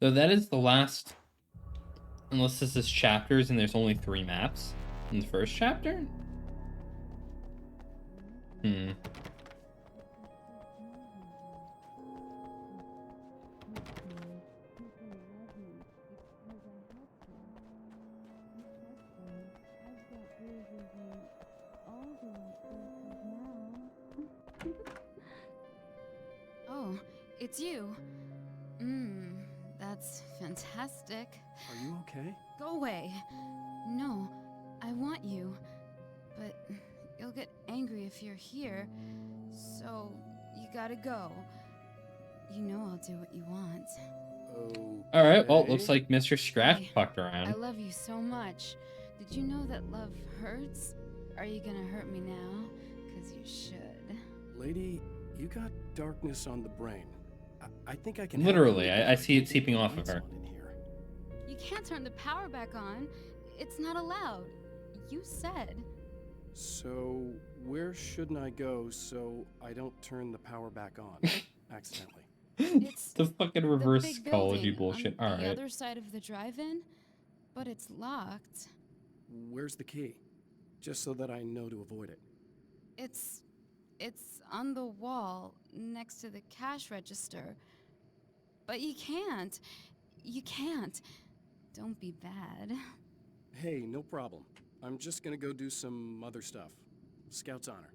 So that is the last... Unless this is chapters and there's only 3 maps in the first chapter? Oh, it's you. That's fantastic. Are you okay? Go away. No, I want you. But you'll get angry if you're here. So, you gotta go. You know I'll do what you want. Alright, well, it looks like Mr. Scratch Hey, fucked I around. love you so much. Did you know that love hurts? Are you gonna hurt me now? 'Cause you should. Lady, you got darkness on the brain. I think I can... Literally, I see it seeping off of her. You can't turn the power back on. It's not allowed. You said. So, where shouldn't I go so I don't turn the power back on accidentally? It's the fucking the reverse big psychology building bullshit. on the Alright. other side of the drive-in, but it's locked. Where's the key? Just so that I know to avoid it. It's on the wall next to the cash register. But you can't. You can't. Don't be bad. Hey, no problem. I'm just gonna go do some other stuff. Scout's honor.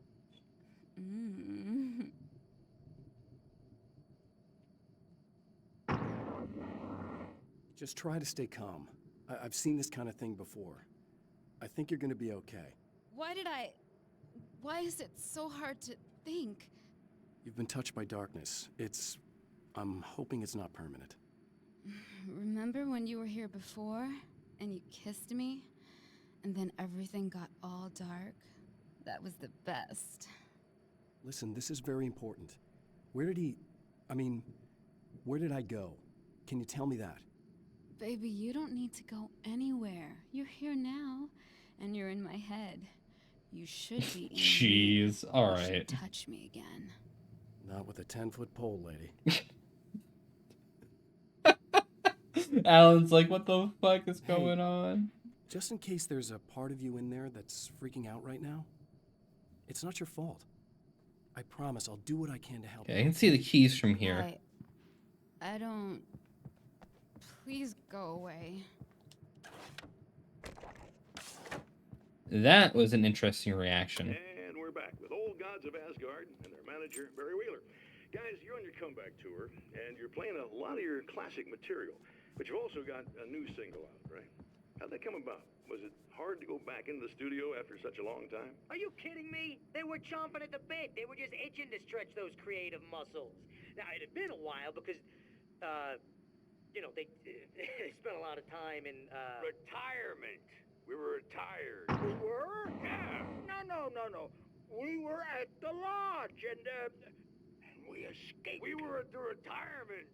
Just try to stay calm. I've seen this kind of thing before. I think you're gonna be okay. Why is it so hard to think? You've been touched by darkness. I'm hoping it's not permanent. Remember when you were here before and you kissed me? And then everything got all dark? That was the best. Listen, this is very important. Where did I go? Can you tell me that? Baby, you don't need to go anywhere. You're here now, and you're in my head. You should be in me. Jeez, You alright. should touch me again. Not with a 10-foot pole, lady. Alan's like, what the fuck is going on? Just in case there's a part of you in there that's freaking out right now, it's not your fault. I promise I'll do what I can to help Okay, I you. can see the keys from here. I don't... Please go away. That was an interesting reaction. And we're back with Old Gods of Asgard and their manager, Barry Wheeler. Guys, you're on your comeback tour, and you're playing a lot of your classic material, but you've also got a new single out, right? How'd that come about? Was it hard to go back into the studio after such a long time? Are you kidding me? They were chomping at the bit. They were just itching to stretch those creative muscles. Now, it had been a while because, you know, they spent a lot of time in, Retirement. We were retired. We were? Yeah. No. We were at the lodge, and we escaped. We were at the retirement,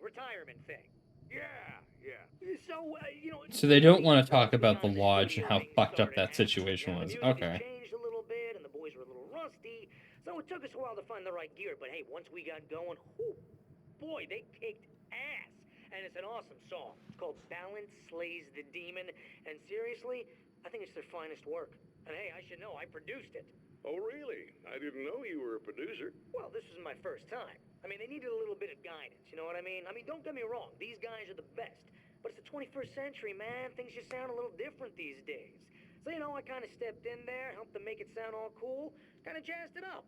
retirement thing. Yeah. So, you know... So they don't want to talk about the lodge and how fucked up that situation was. Okay. changed a little bit, and the boys were a little rusty, so it took us a while to find the right gear, but hey, once we got going, whew, boy, they kicked ass. And it's an awesome song. It's called Balance Slays the Demon, and seriously, I think it's their finest work. And hey, I should know, I produced it. Oh, really? I didn't know you were a producer. Well, this was my first time. I mean, they needed a little bit of guidance, you know what I mean? Don't get me wrong, these guys are the best. But it's the 21st century, man. Things just sound a little different these days. So, you know, I kind of stepped in there, helped them make it sound all cool, kind of jazzed it up.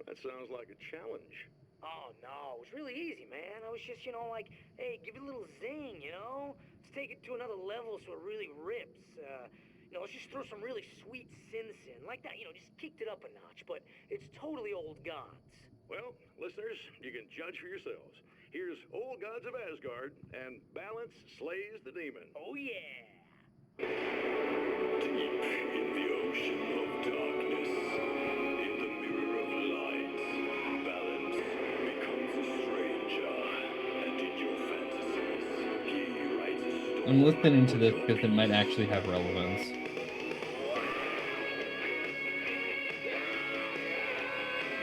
That sounds like a challenge. Oh, no, it was really easy, man. I was just, you know, like, hey, give it a little zing, you know? Let's take it to another level so it really rips. You know, let's just throw some really sweet synths in. Like that, you know, just kicked it up a notch, but it's totally Old Gods. Well, listeners, you can judge for yourselves. Here's Old Gods of Asgard and Balance Slays the Demon. Oh, yeah. Deep in the ocean of darkness, in the mirror of light, Balance becomes a stranger, and in your fantasies, he writes a story. I'm listening to this because it might actually have relevance.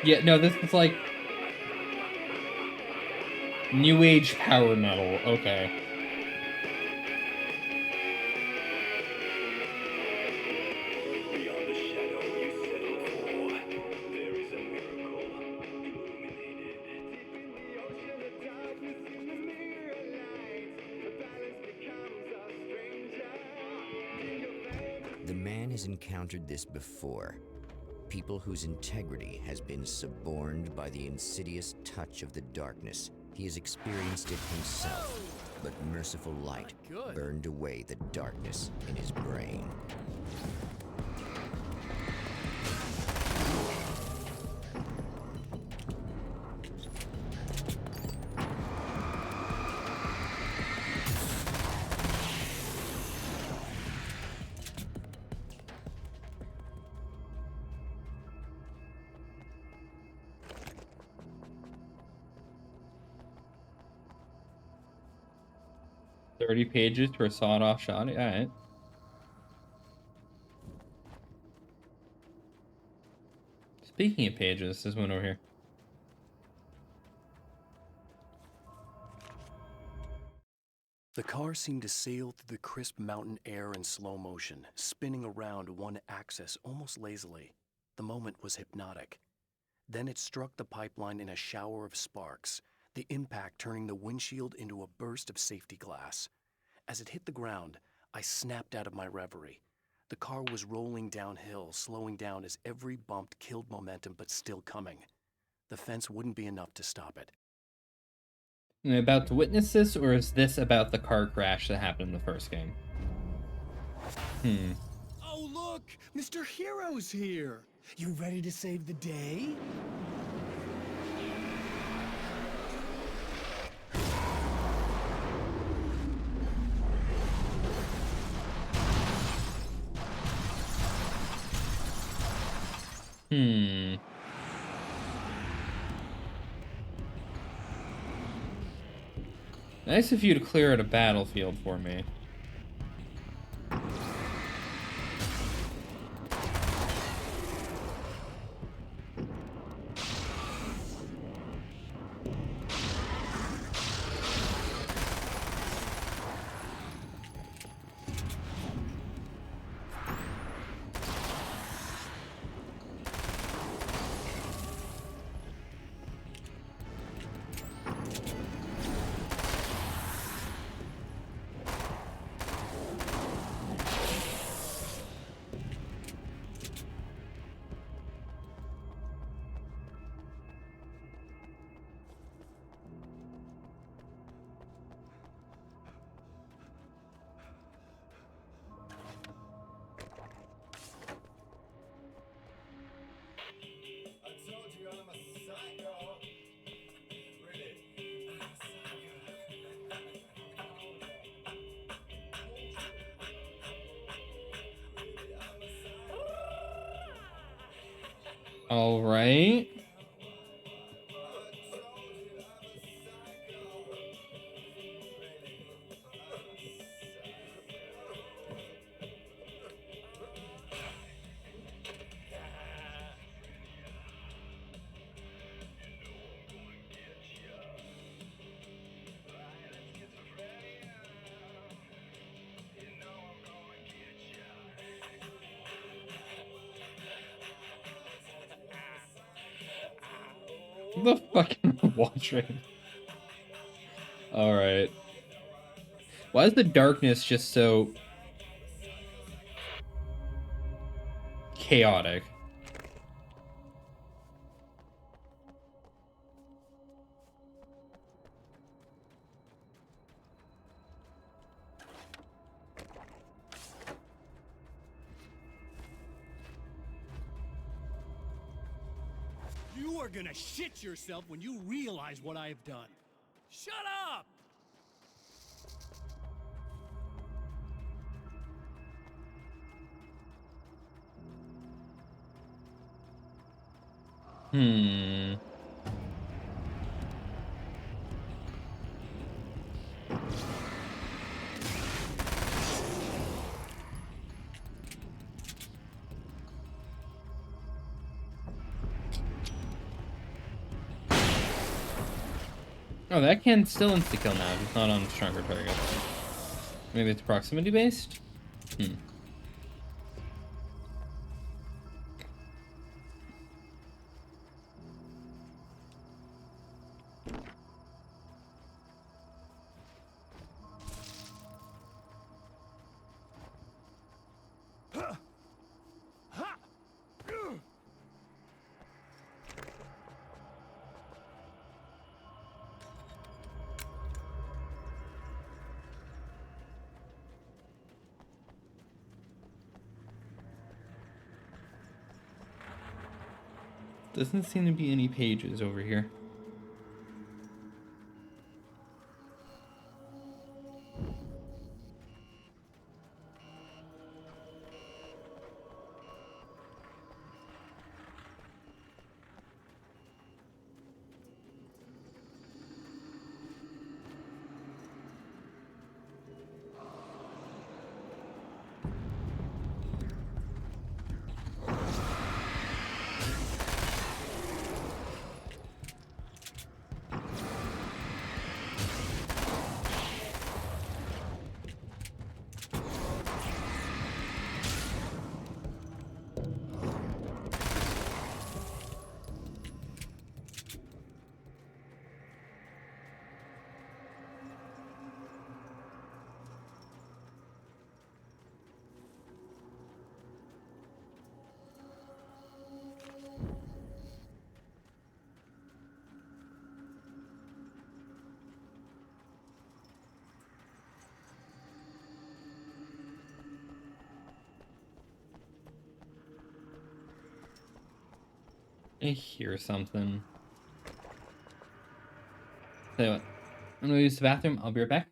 Yeah, no, this is like New Age power metal. Okay. Beyond the shadow you settle for, there is a miracle illuminated. Deep in the ocean of darkness, in the mirror light, Balance becomes a stranger. The man has encountered this before. People whose integrity has been suborned by the insidious touch of the darkness. He has experienced it himself, but merciful light burned away the darkness in his brain. $30 pages for a sawed-off shot. All right. Speaking of pages, there's one over here. The car seemed to sail through the crisp mountain air in slow motion, spinning around one axis almost lazily. The moment was hypnotic. Then it struck the pipeline in a shower of sparks, the impact turning the windshield into a burst of safety glass. As it hit the ground, I snapped out of my reverie. The car was rolling downhill, slowing down as every bump killed momentum but still coming. The fence wouldn't be enough to stop it. Am I about to witness this, or is this about the car crash that happened in the first game? Oh, look! Mr. Hero's here! You ready to save the day? Nice of you to clear out a battlefield for me. All right. The fucking watching. All right. Why is the darkness just so chaotic? You are gonna shit yourself when you realize what I have done. Shut up! Hmm. Oh, that can still insta-kill now. It's not on stronger targets. Maybe it's proximity based? Hmm. Doesn't seem to be any pages over here. I hear something. Tell you what, I'm gonna use the bathroom. I'll be right back.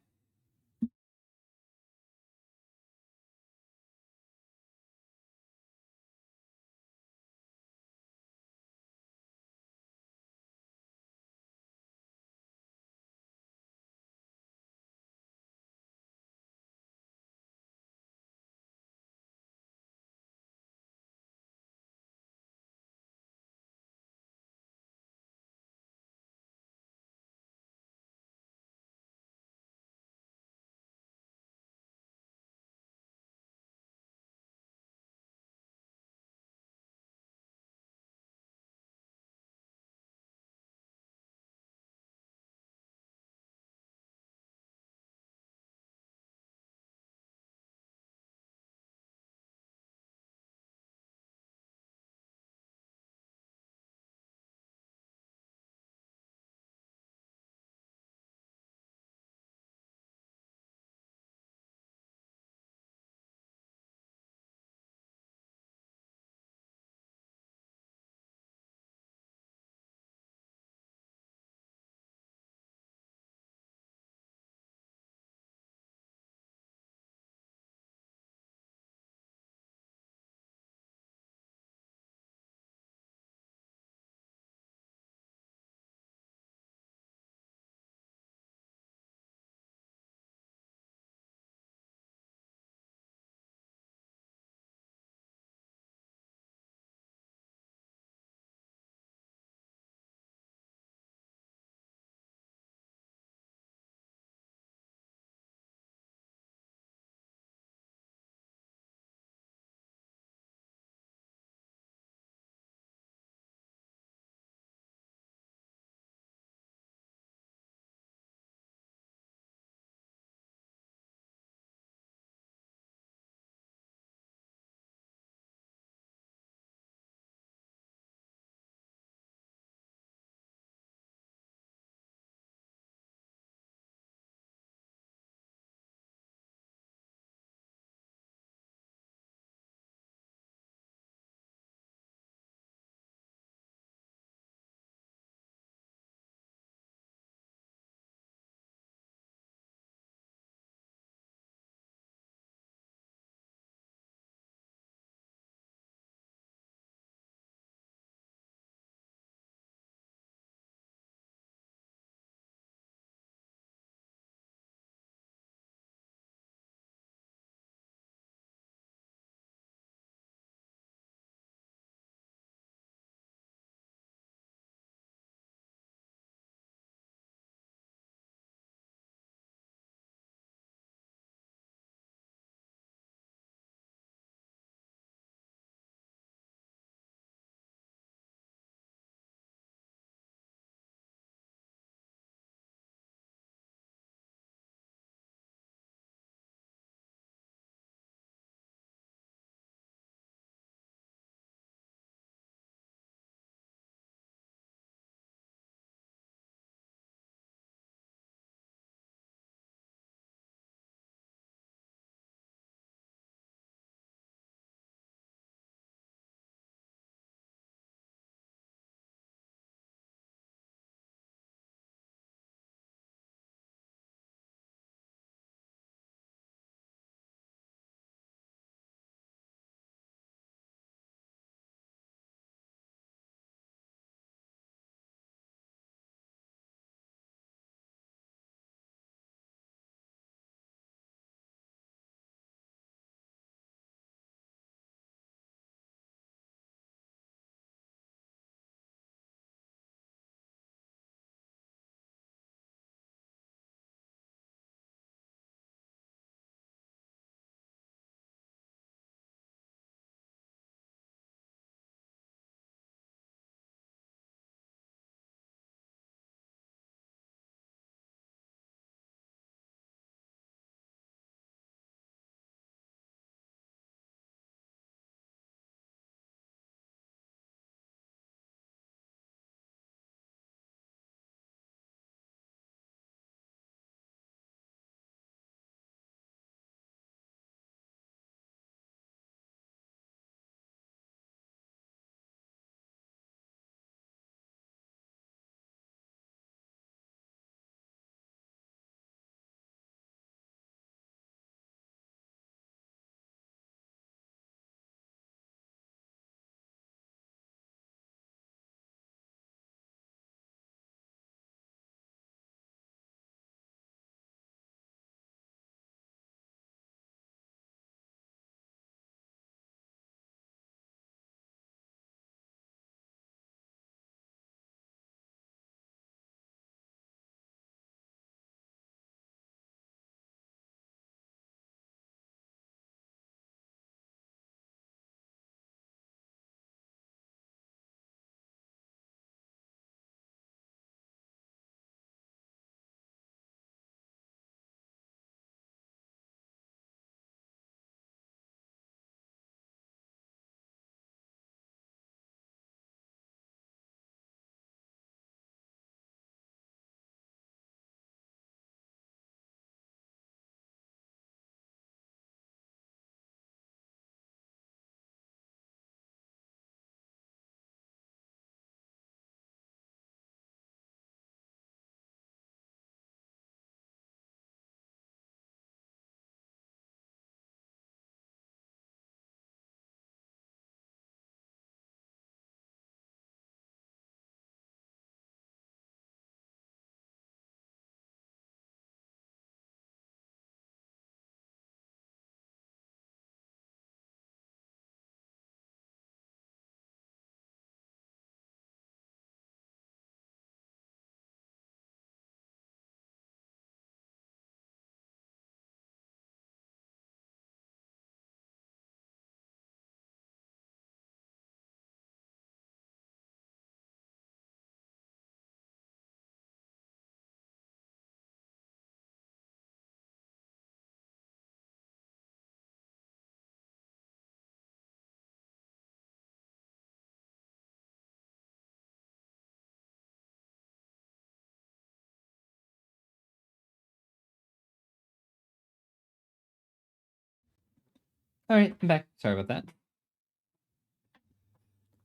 Alright, I'm back. Sorry about that.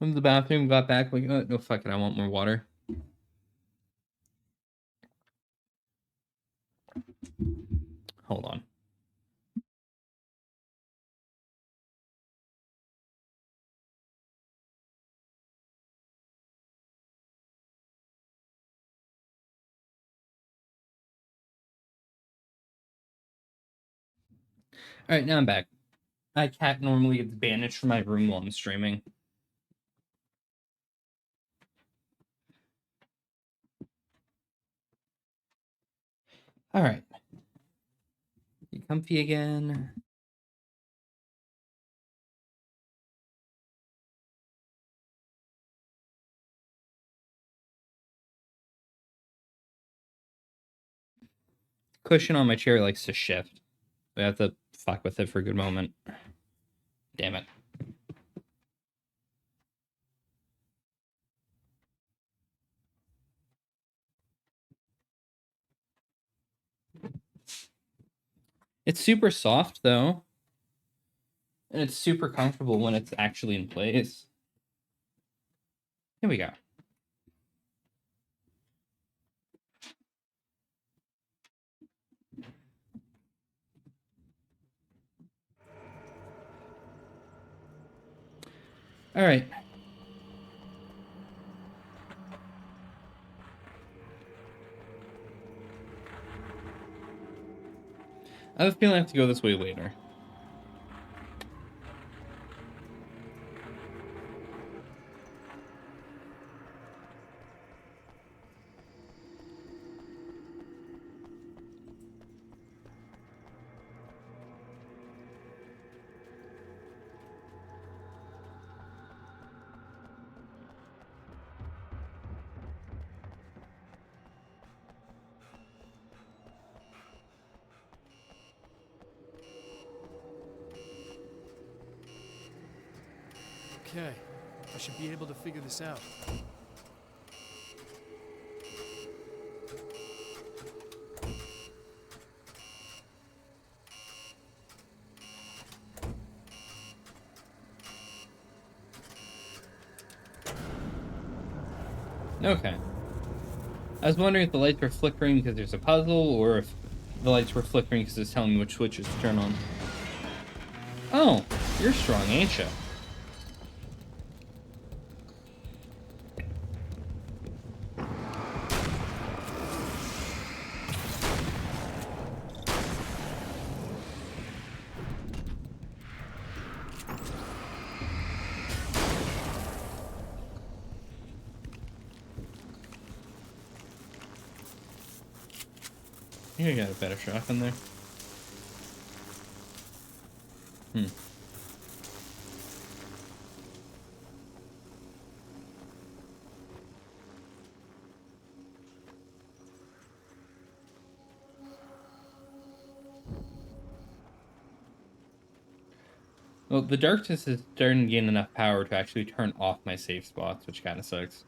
Went to the bathroom, got back, like, oh, no, fuck it, I want more water. Hold on. Alright, now I'm back. My cat normally gets banished from my room while I'm streaming. Alright. Get comfy again. Cushion on my chair likes to shift. We have to fuck with it for a good moment. Damn it. It's super soft, though. And it's super comfortable when it's actually in place. Here we go. Alright. I have a feeling I have to go this way later. Okay, I should be able to figure this out. Okay. I was wondering if the lights were flickering because there's a puzzle, or if the lights were flickering because it's telling me which switches to turn on. Oh, you're strong, ain't you? I think I got a better shotgun there. Well, the darkness is starting to gain enough power to actually turn off my safe spots, which kind of sucks.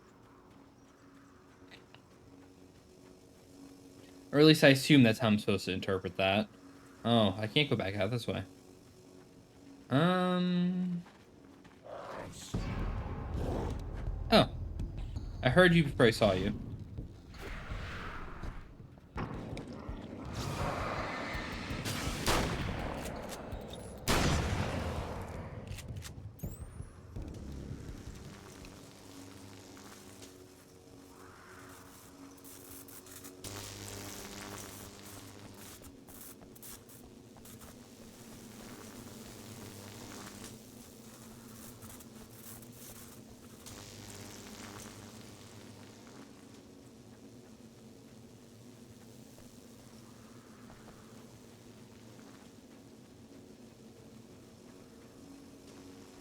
Or at least I assume that's how I'm supposed to interpret that. Oh, I can't go back out this way. Oh. I heard you before I saw you.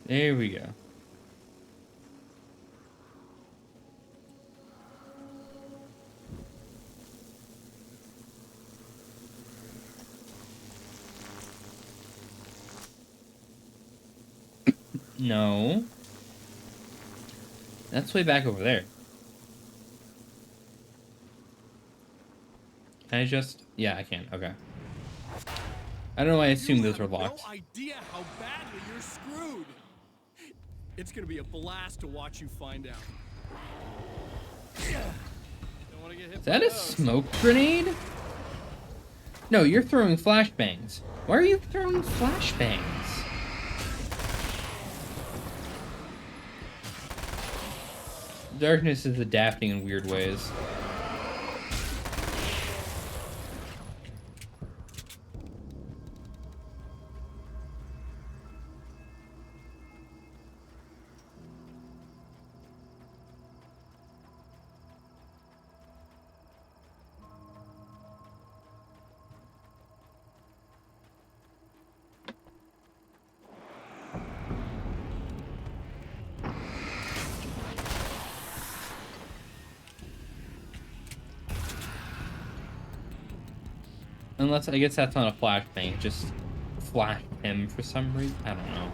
There we go. No. That's way back over there. Can I just... Yeah, I can. Okay. I don't know why I assumed those were You locked. have no idea how badly you're screwed. It's gonna be a blast to watch you find out. Don't wanna get hit Is that by a those. smoke grenade? No, you're throwing flashbangs. Why are you throwing flashbangs? Darkness is adapting in weird ways. Unless, I guess that's not a flashbang, just flashed him for some reason. I don't know.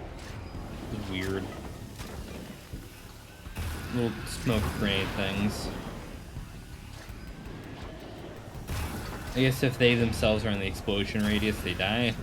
It's weird. Little smoke grenade things. I guess if they themselves are in the explosion radius, they die.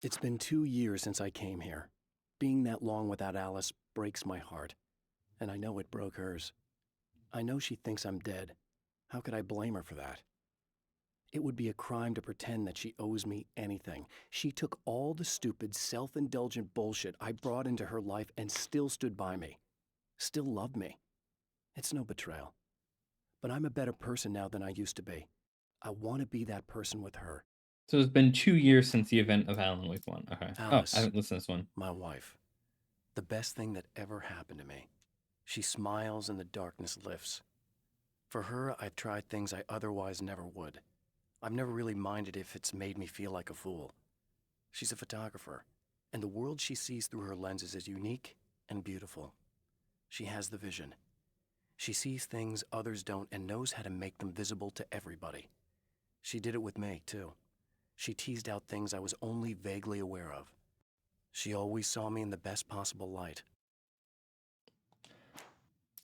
It's been 2 years since I came here. Being that long without Alice breaks my heart. And I know it broke hers. I know she thinks I'm dead. How could I blame her for that? It would be a crime to pretend that she owes me anything. She took all the stupid, self-indulgent bullshit I brought into her life and still stood by me. Still loved me. It's no betrayal. But I'm a better person now than I used to be. I want to be that person with her. So it's been 2 years since the event of Alan Wake 1. Okay. Alice, I haven't listened to this one. My wife. The best thing that ever happened to me. She smiles and the darkness lifts. For her, I've tried things I otherwise never would. I've never really minded if it's made me feel like a fool. She's a photographer, and the world she sees through her lenses is unique and beautiful. She has the vision. She sees things others don't and knows how to make them visible to everybody. She did it with me, too. She teased out things I was only vaguely aware of. She always saw me in the best possible light.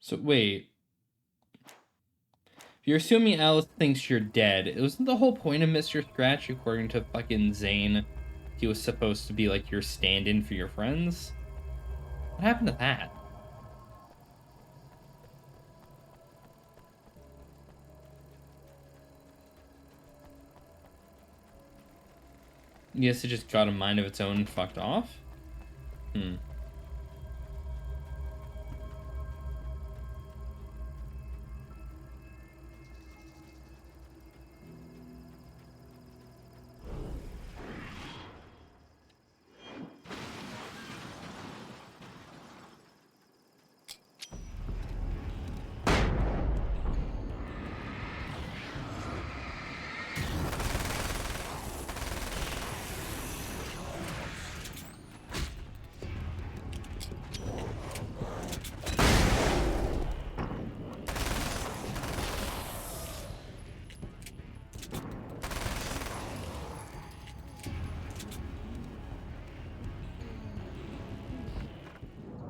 So, wait. If you're assuming Alice thinks you're dead, wasn't the whole point of Mr. Scratch, according to fucking Zane, he was supposed to be like your stand-in for your friends? What happened to that? Yes, it just got a mind of its own and fucked off?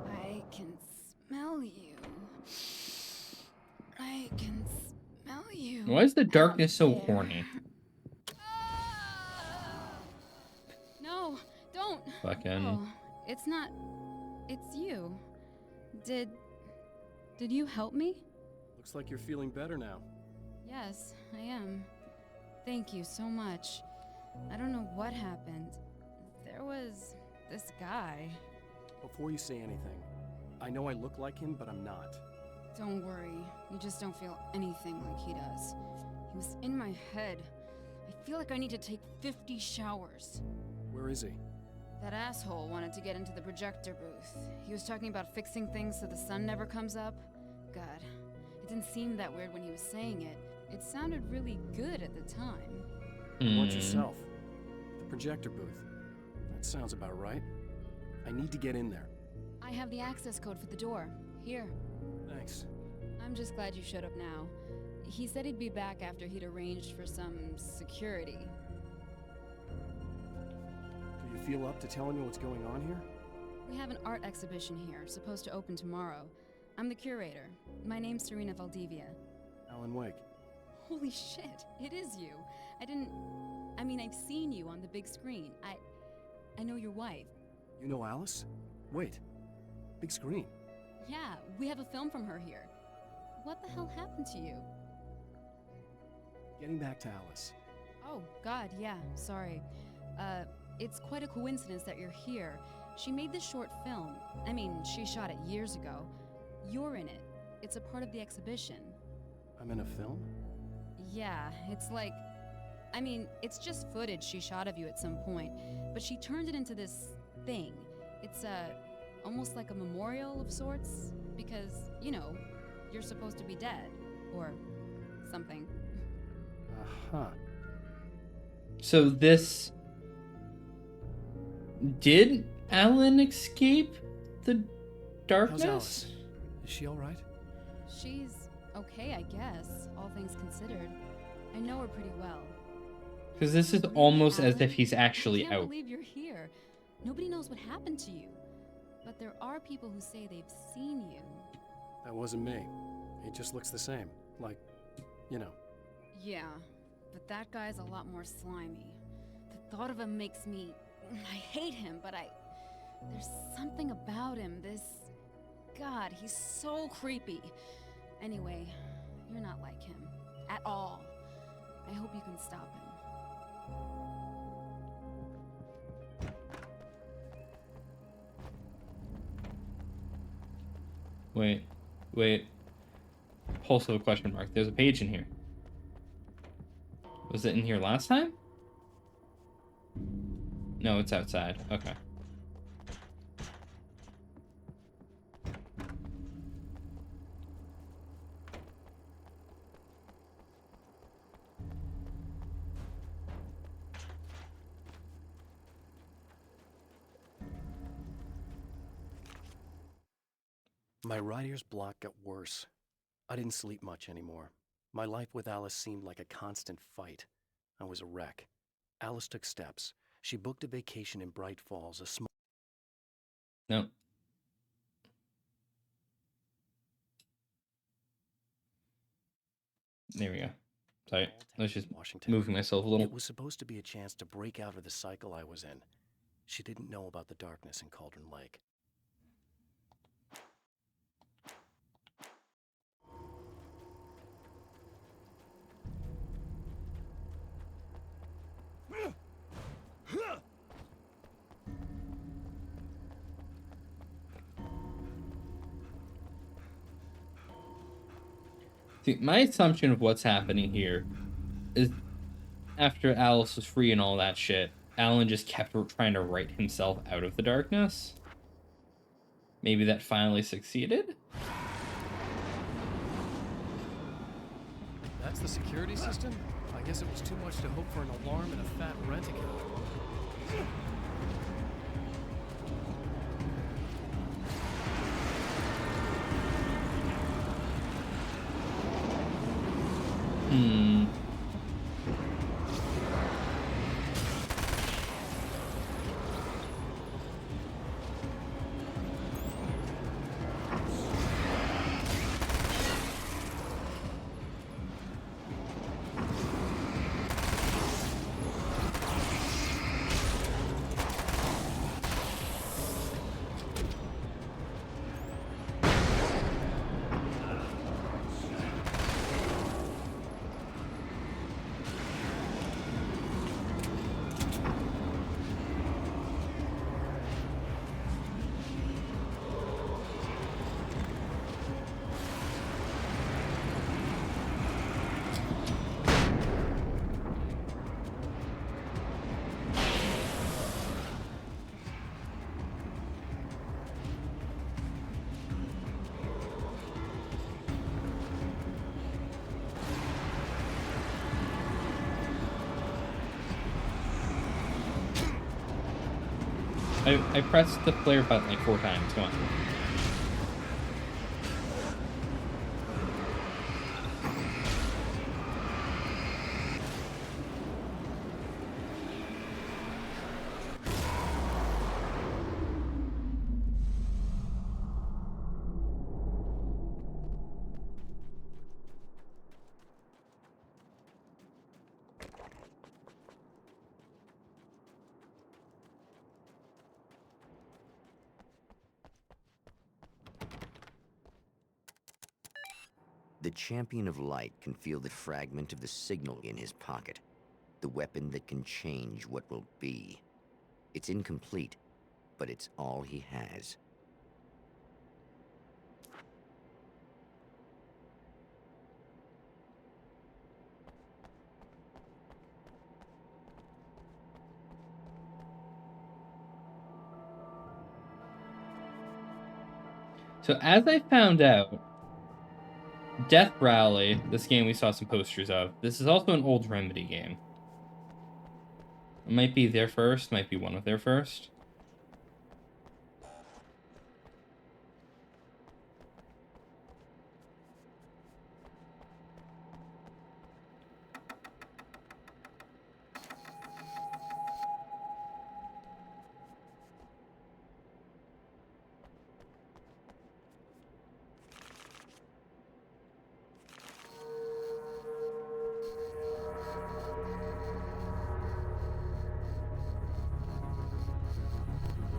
I can smell you. I can smell you. Why is the darkness so there. horny? No, don't. Fucking. Oh, it's not. It's you. Did you help me? Looks like you're feeling better now. Yes, I am. Thank you so much. I don't know what happened. There was this guy. Before you say anything, I know I look like him, but I'm not. Don't worry. You just don't feel anything like he does. He was in my head. I feel like I need to take 50 showers. Where is he? That asshole wanted to get into the projector booth. He was talking about fixing things so the sun never comes up. God. It didn't seem that weird when he was saying it. It sounded really good at the time. Watch yourself. The projector booth. That sounds about right. I need to get in there. I have the access code for the door. Here. Thanks. I'm just glad you showed up now. He said he'd be back after he'd arranged for some security. Do you feel up to telling me what's going on here? We have an art exhibition here, supposed to open tomorrow. I'm the curator. My name's Serena Valdivia. Alan Wake. Holy shit, it is you. I've seen you on the big screen. I know your wife. You know Alice? Wait. Big screen. Yeah, we have a film from her here. What the hell happened to you? Getting back to Alice. Oh, God, yeah, sorry. It's quite a coincidence that you're here. She made this short film. She shot it years ago. You're in it. It's a part of the exhibition. I'm in a film? Yeah, it's just footage she shot of you at some point, but she turned it into this thing. It's almost like a memorial of sorts, because, you're supposed to be dead, or something. Uh-huh. So this... Did Alan escape the darkness? How's Alice? Is she alright? She's okay, I guess, all things considered. I know her pretty well. Because this is almost as if he's I actually can't out. believe you're here. Nobody knows what happened to you. But there are people who say they've seen you. That wasn't me. He just looks the same. Like, Yeah, but that guy's a lot more slimy. The thought of him makes me... I hate him, but there's something about him, God, he's so creepy. Anyway, you're not like him. At all. I hope you can stop him. Wait. Pulse of a question mark. There's a page in here. Was it in here last time? No, it's outside. Okay. My writer's block got worse. I didn't sleep much anymore. My life with Alice seemed like a constant fight. I was a wreck. Alice took steps. She booked a vacation in Bright Falls, a small... No. There we go. Sorry, I was just moving myself a little. It was supposed to be a chance to break out of the cycle I was in. She didn't know about the darkness in Cauldron Lake. See, my assumption of what's happening here is after Alice was free and all that shit, Alan just kept trying to write himself out of the darkness. Maybe that finally succeeded? That's the security system? I guess it was too much to hope for an alarm and a fat rent-a-car. I pressed the flare button like 4 times. Come on. The Champion of Light can feel the fragment of the signal in his pocket. The weapon that can change what will be. It's incomplete, but it's all he has. So as I found out, Death Rally, this game we saw some posters of, this is also an old Remedy game. It might be their first, might be one of their first.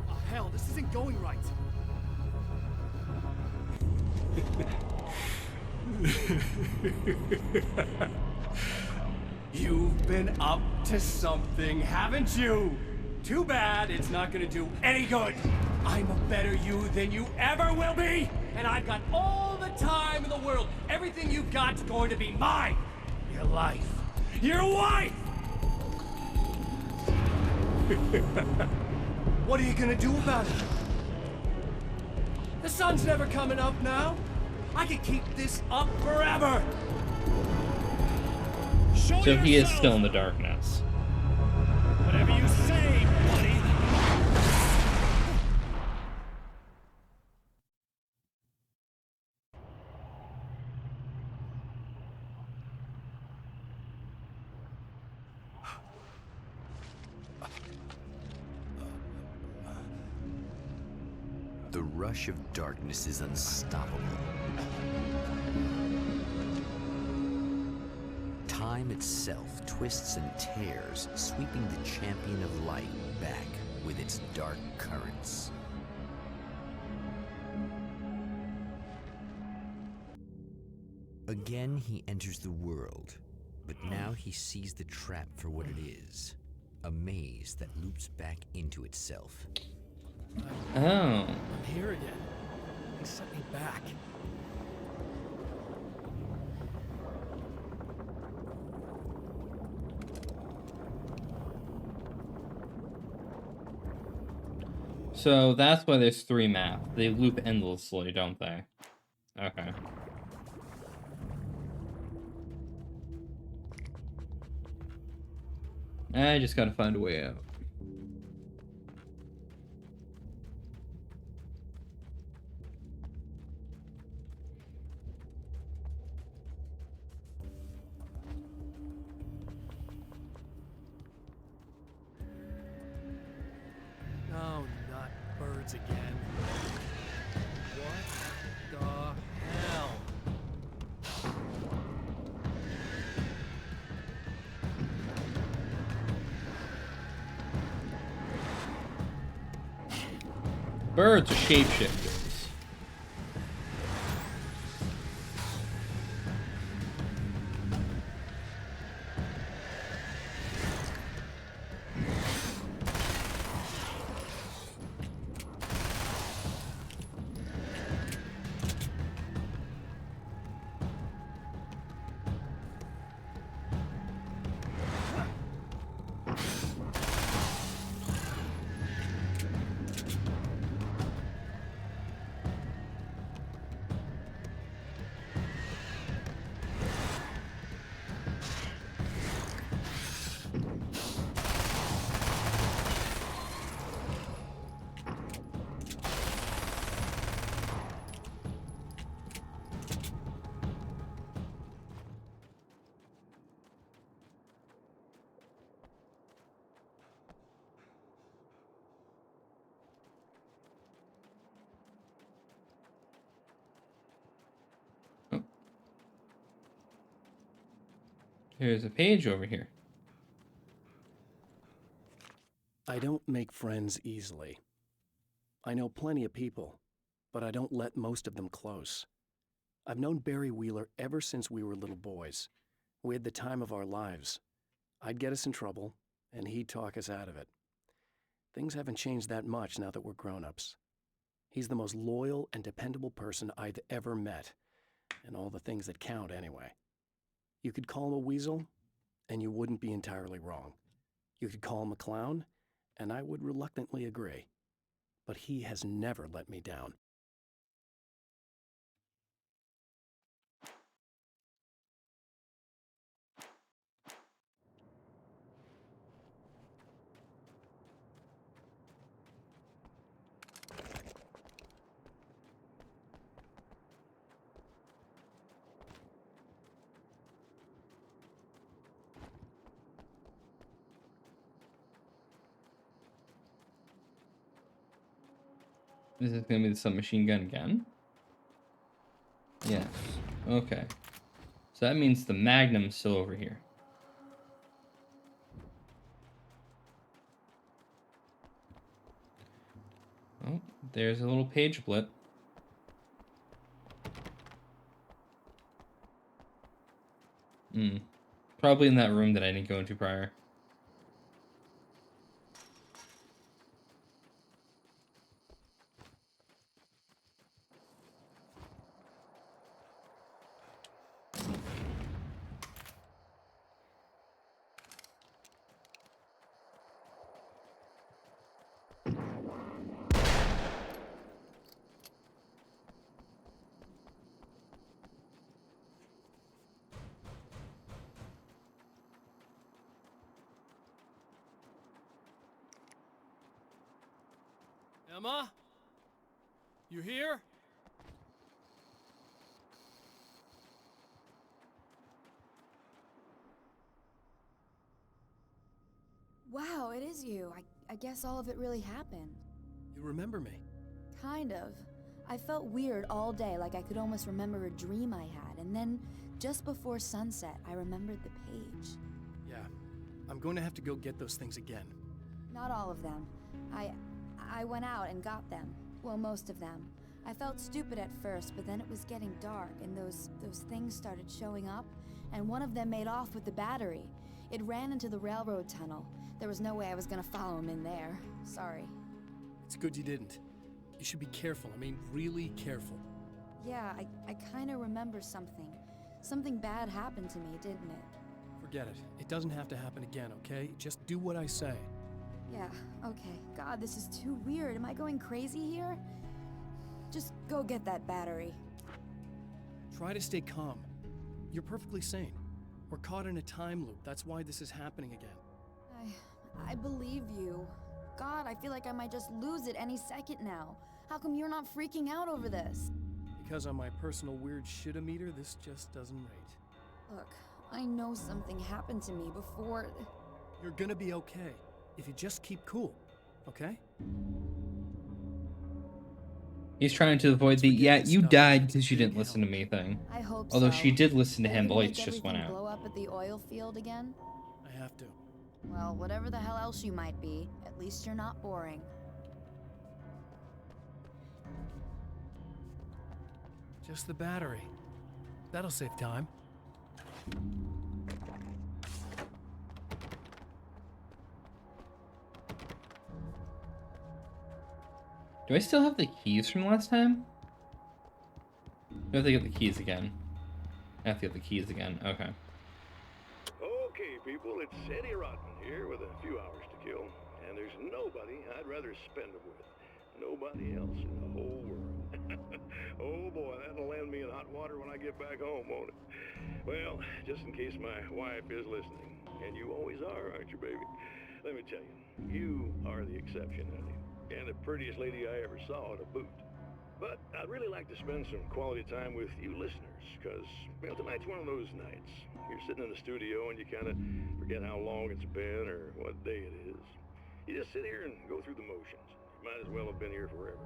Oh, hell, this isn't going right. You've been up to something, haven't you? Too bad it's not gonna do any good. I'm a better you than you ever will be, and I've got all the time in the world. Everything you've got's going to be mine. Your life. Your wife! What are you gonna do about it? The sun's never coming up now. I could keep this up forever. Show So he is yourself. still in the darkness. Whatever you say, buddy. The rush of darkness is unstoppable. Time itself twists and tears, sweeping the Champion of Light back with its dark currents. Again, he enters the world, but now he sees the trap for what it is. A maze that loops back into itself. Oh. I'm here again. They sent me back. So that's why there's 3 maps. They loop endlessly, don't they? Okay. I just gotta find a way out. No, not birds again. What the hell? Birds are shapeshifters. There's a page over here. I don't make friends easily. I know plenty of people, but I don't let most of them close. I've known Barry Wheeler ever since we were little boys. We had the time of our lives. I'd get us in trouble, and he'd talk us out of it. Things haven't changed that much now that we're grown-ups. He's the most loyal and dependable person I've ever met, and all the things that count anyway. You could call him a weasel, and you wouldn't be entirely wrong. You could call him a clown, and I would reluctantly agree. But he has never let me down. Is this gonna be the submachine gun again? Yes. Okay. So that means the Magnum's still over here. Oh, there's a little page blip. Probably in that room that I didn't go into prior. Emma? You here? Wow, it is you. I guess all of it really happened. You remember me? Kind of. I felt weird all day, like I could almost remember a dream I had, and then, just before sunset, I remembered the page. Yeah. I'm going to have to go get those things again. Not all of them. I went out and got them. Well, most of them. I felt stupid at first, but then it was getting dark, and those things started showing up, and one of them made off with the battery. It ran into the railroad tunnel. There was no way I was gonna follow him in there. Sorry. It's good you didn't. You should be careful. I mean, really careful. Yeah, I kinda remember something. Something bad happened to me, didn't it? Forget it. It doesn't have to happen again, okay? Just do what I say. Yeah, okay. God, this is too weird. Am I going crazy here? Just go get that battery. Try to stay calm. You're perfectly sane. We're caught in a time loop. That's why this is happening again. I believe you. God, I feel like I might just lose it any second now. How come you're not freaking out over this? Because on my personal weird shit-o-meter, this just doesn't rate. Look, I know something happened to me before... You're gonna be okay, if you just keep cool, okay? He's trying to avoid the, yeah, you died because you didn't listen to me thing. I hope Although so. she did listen to Are him, you the gonna lights make just went everything out. blow up at the oil field again? I have to. Well, whatever the hell else you might be, at least you're not boring. Just the battery. That'll save time. Do I still have the keys from last time? Do I have to get the keys again? I have to get the keys again. Okay. Okay, people, it's Eddie Rodman here with a few hours to kill, and there's nobody I'd rather spend them with. Nobody else in the whole world. Oh boy, that'll land me in hot water when I get back home, won't it? Well, just in case my wife is listening, and you always are, aren't you, baby? Let me tell you, you are the exception, honey, and the prettiest lady I ever saw to boot. But I'd really like to spend some quality time with you listeners, because, well, tonight's one of those nights. You're sitting in the studio and you kind of forget how long it's been or what day it is. You just sit here and go through the motions. You might as well have been here forever.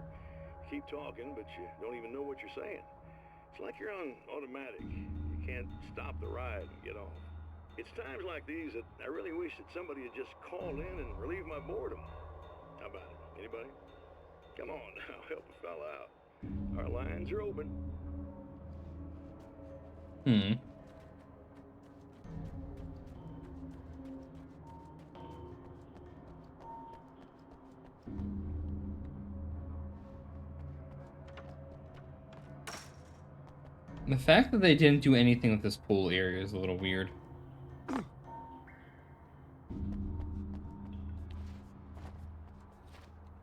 You keep talking, but you don't even know what you're saying. It's like you're on automatic. You can't stop the ride and get off. It's times like these that I really wish that somebody would just call in and relieve my boredom. How about it? Anybody? Come on now, help a fella out. Our lines are open. The fact that they didn't do anything with this pool area is a little weird.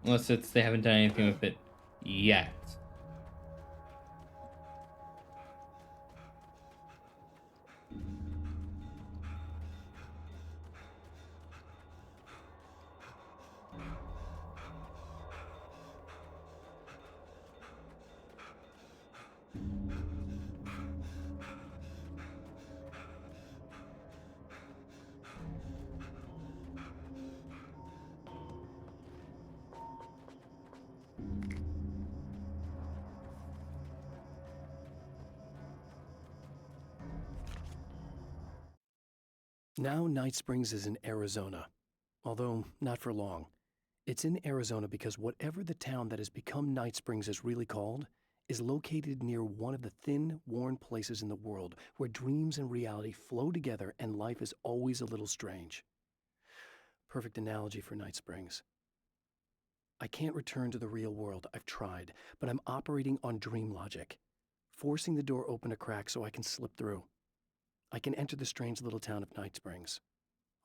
Unless they haven't done anything with it yet. Now Night Springs is in Arizona, although not for long. It's in Arizona because whatever the town that has become Night Springs is really called is located near one of the thin, worn places in the world where dreams and reality flow together and life is always a little strange. Perfect analogy for Night Springs. I can't return to the real world, I've tried, but I'm operating on dream logic, forcing the door open a crack so I can slip through. I can enter the strange little town of Night Springs.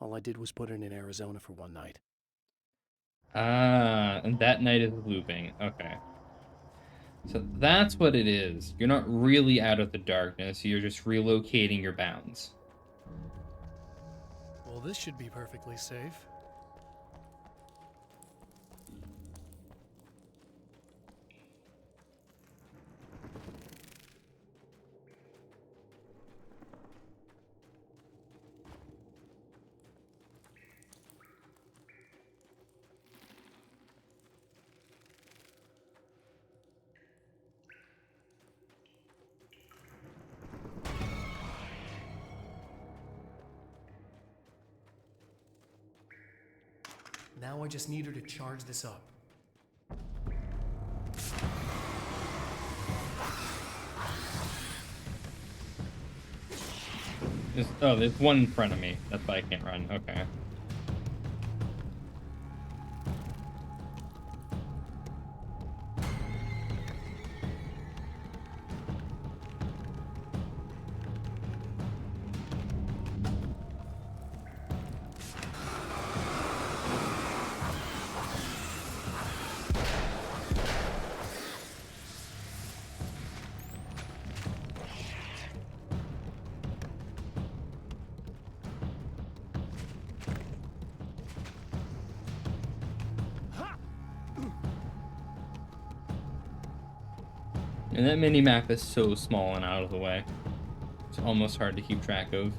All I did was put it in Arizona for one night. Ah, and that night is looping. Okay. So that's what it is. You're not really out of the darkness, you're just relocating your bounds. Well, this should be perfectly safe. Now I just need her to charge this up. There's one in front of me. That's why I can't run. Okay. And that mini-map is so small and out of the way. It's almost hard to keep track of.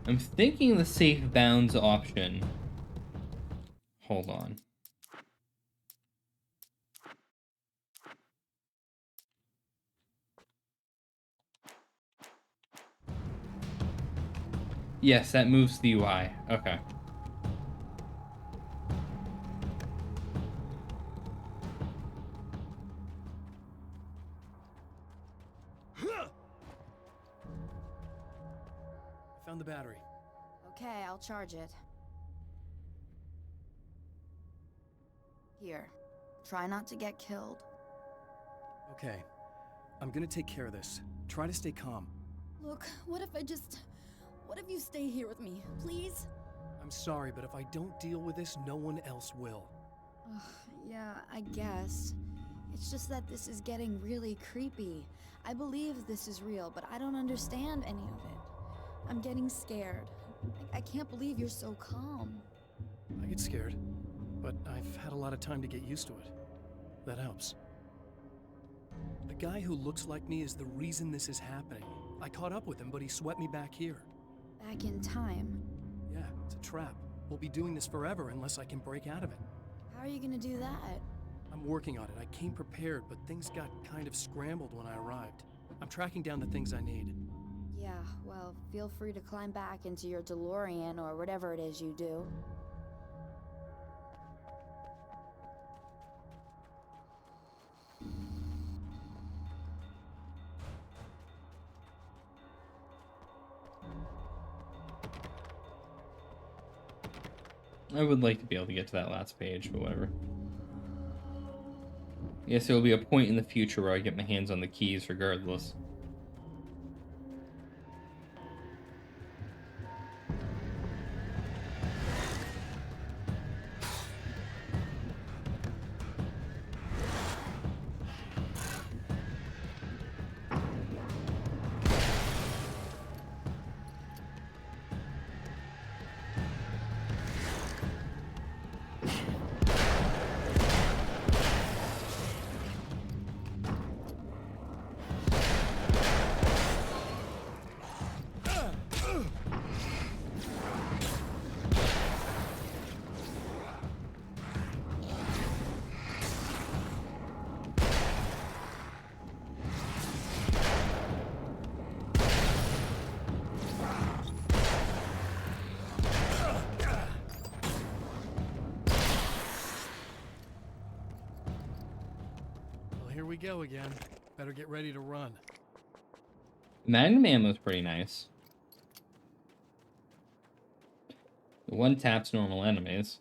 I'm thinking the safe bounds option. Hold on. Yes, that moves the UI. Okay. I found the battery. Okay, I'll charge it. Here. Try not to get killed. Okay. I'm gonna take care of this. Try to stay calm. Look, what if you stay here with me, please? I'm sorry, but if I don't deal with this, no one else will. Yeah, I guess. It's just that this is getting really creepy. I believe this is real, but I don't understand any of it. I'm getting scared. I can't believe you're so calm. I get scared, but I've had a lot of time to get used to it. That helps. The guy who looks like me is the reason this is happening. I caught up with him, but he swept me back here. Back in time? Yeah, it's a trap. We'll be doing this forever unless I can break out of it. How are you gonna do that? I'm working on it. I came prepared, but things got kind of scrambled when I arrived. I'm tracking down the things I need. Yeah, well, feel free to climb back into your DeLorean or whatever it is you do. I would like to be able to get to that last page, but whatever. Yes, there will be a point in the future where I get my hands on the keys regardless. Here we go again. Better get ready to run. Magnum ammo is pretty nice. The one taps normal enemies.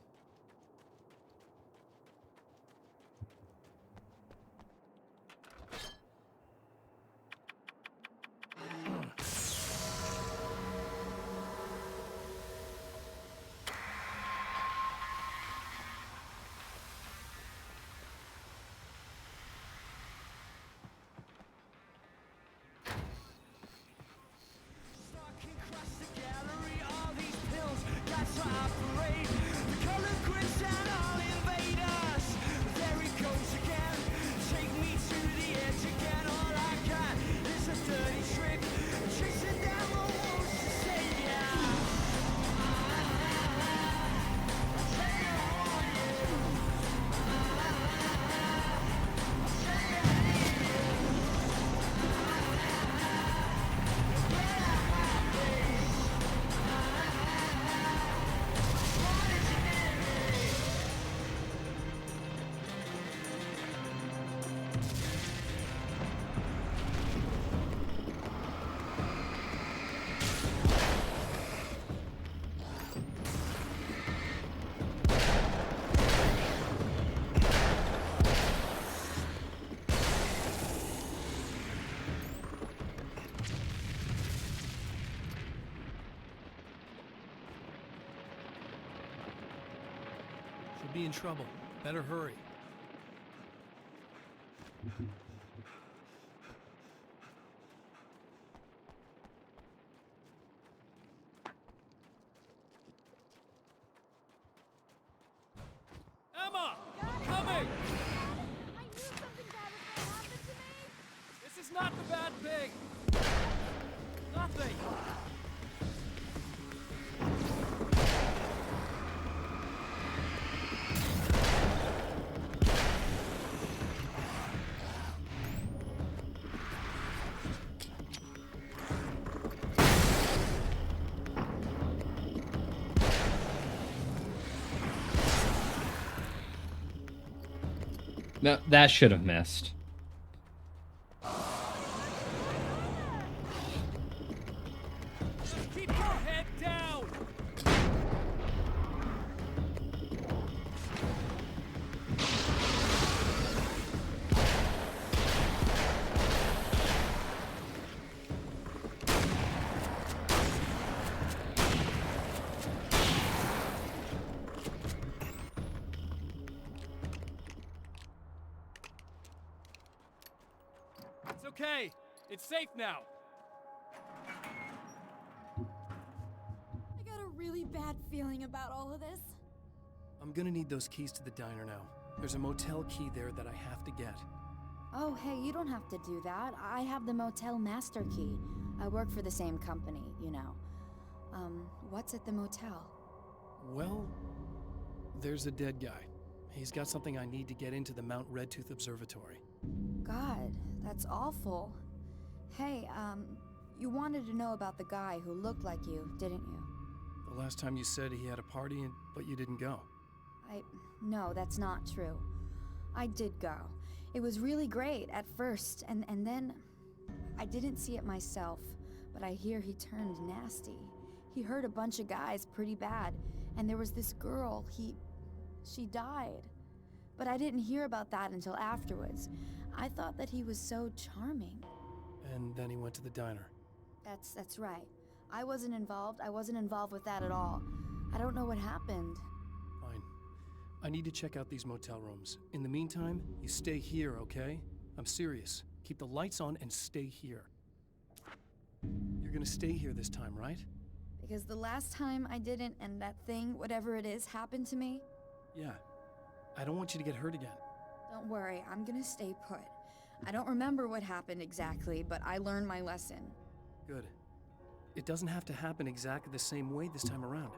Should be in trouble. Better hurry. Emma! I'm coming! I knew something bad was gonna happen to me! This is not the bad pig! Nothing! No, that should have missed. Keep your head down! It's okay. It's safe now. I got a really bad feeling about all of this. I'm gonna need those keys to the diner now. There's a motel key there that I have to get. Oh, hey, you don't have to do that. I have the motel master key. I work for the same company, you know. What's at the motel? Well, there's a dead guy. He's got something I need to get into the Mount Redtooth Observatory. God, that's awful. Hey, you wanted to know about the guy who looked like you, didn't you? The last time you said he had a party, but you didn't go. No, that's not true. I did go. It was really great at first, and then I didn't see it myself, but I hear he turned nasty. He hurt a bunch of guys pretty bad, and there was this girl, she died. But I didn't hear about that until afterwards. I thought that he was so charming. And then he went to the diner. That's right. I wasn't involved with that at all. I don't know what happened. Fine. I need to check out these motel rooms. In the meantime, you stay here, okay? I'm serious. Keep the lights on and stay here. You're gonna stay here this time, right? Because the last time I didn't, and that thing, whatever it is, happened to me. Yeah. I don't want you to get hurt again. Don't worry, I'm gonna stay put. I don't remember what happened exactly, but I learned my lesson. Good. It doesn't have to happen exactly the same way this time around.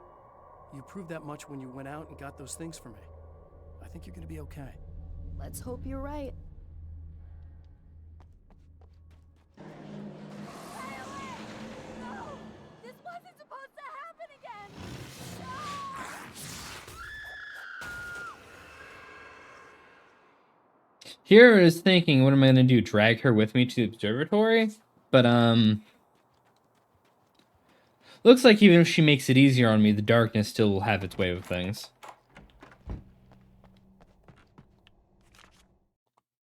You proved that much when you went out and got those things for me. I think you're gonna be okay. Let's hope you're right. No! This wasn't supposed to happen again! Here I was thinking, what am I gonna do? Drag her with me to the observatory? But looks like even if she makes it easier on me, the darkness still will have its way with things.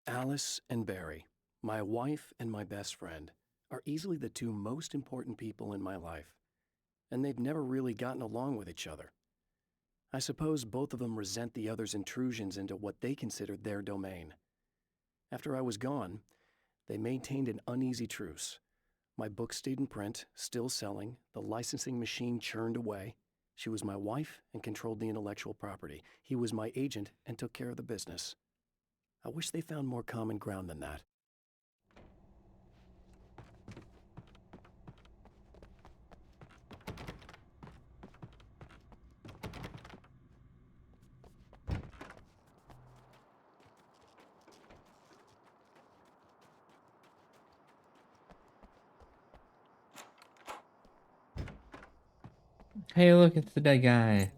Alice and Barry, my wife and my best friend, are easily the two most important people in my life, and they've never really gotten along with each other. I suppose both of them resent the other's intrusions into what they considered their domain. After I was gone, they maintained an uneasy truce. My book stayed in print, still selling, the licensing machine churned away. She was my wife and controlled the intellectual property. He was my agent and took care of the business. I wish they found more common ground than that. Hey, look, it's the dead guy.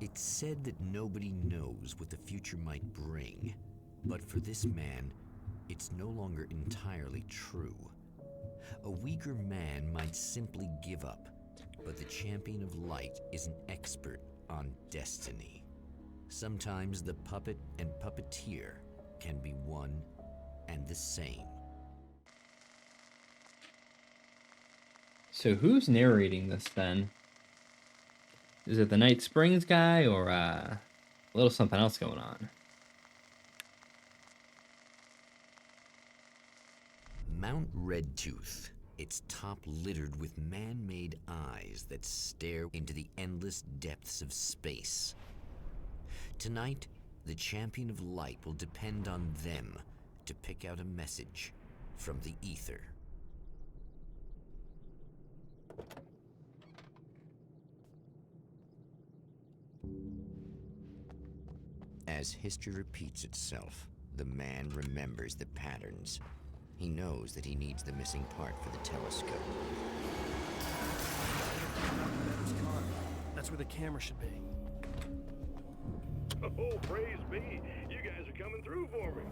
It's said that nobody knows what the future might bring, but for this man, it's no longer entirely true. A weaker man might simply give up, but the champion of light is an expert on destiny. Sometimes the puppet and puppeteer can be one and the same. So who's narrating this then? Is it the Night Springs guy or a little something else going on? Mount Redtooth, its top littered with man-made eyes that stare into the endless depths of space. Tonight, the champion of light will depend on them to pick out a message from the ether. As history repeats itself, the man remembers the patterns. He knows that he needs the missing part for the telescope. That's where the camera should be. Oh, praise be. You guys are coming through for me.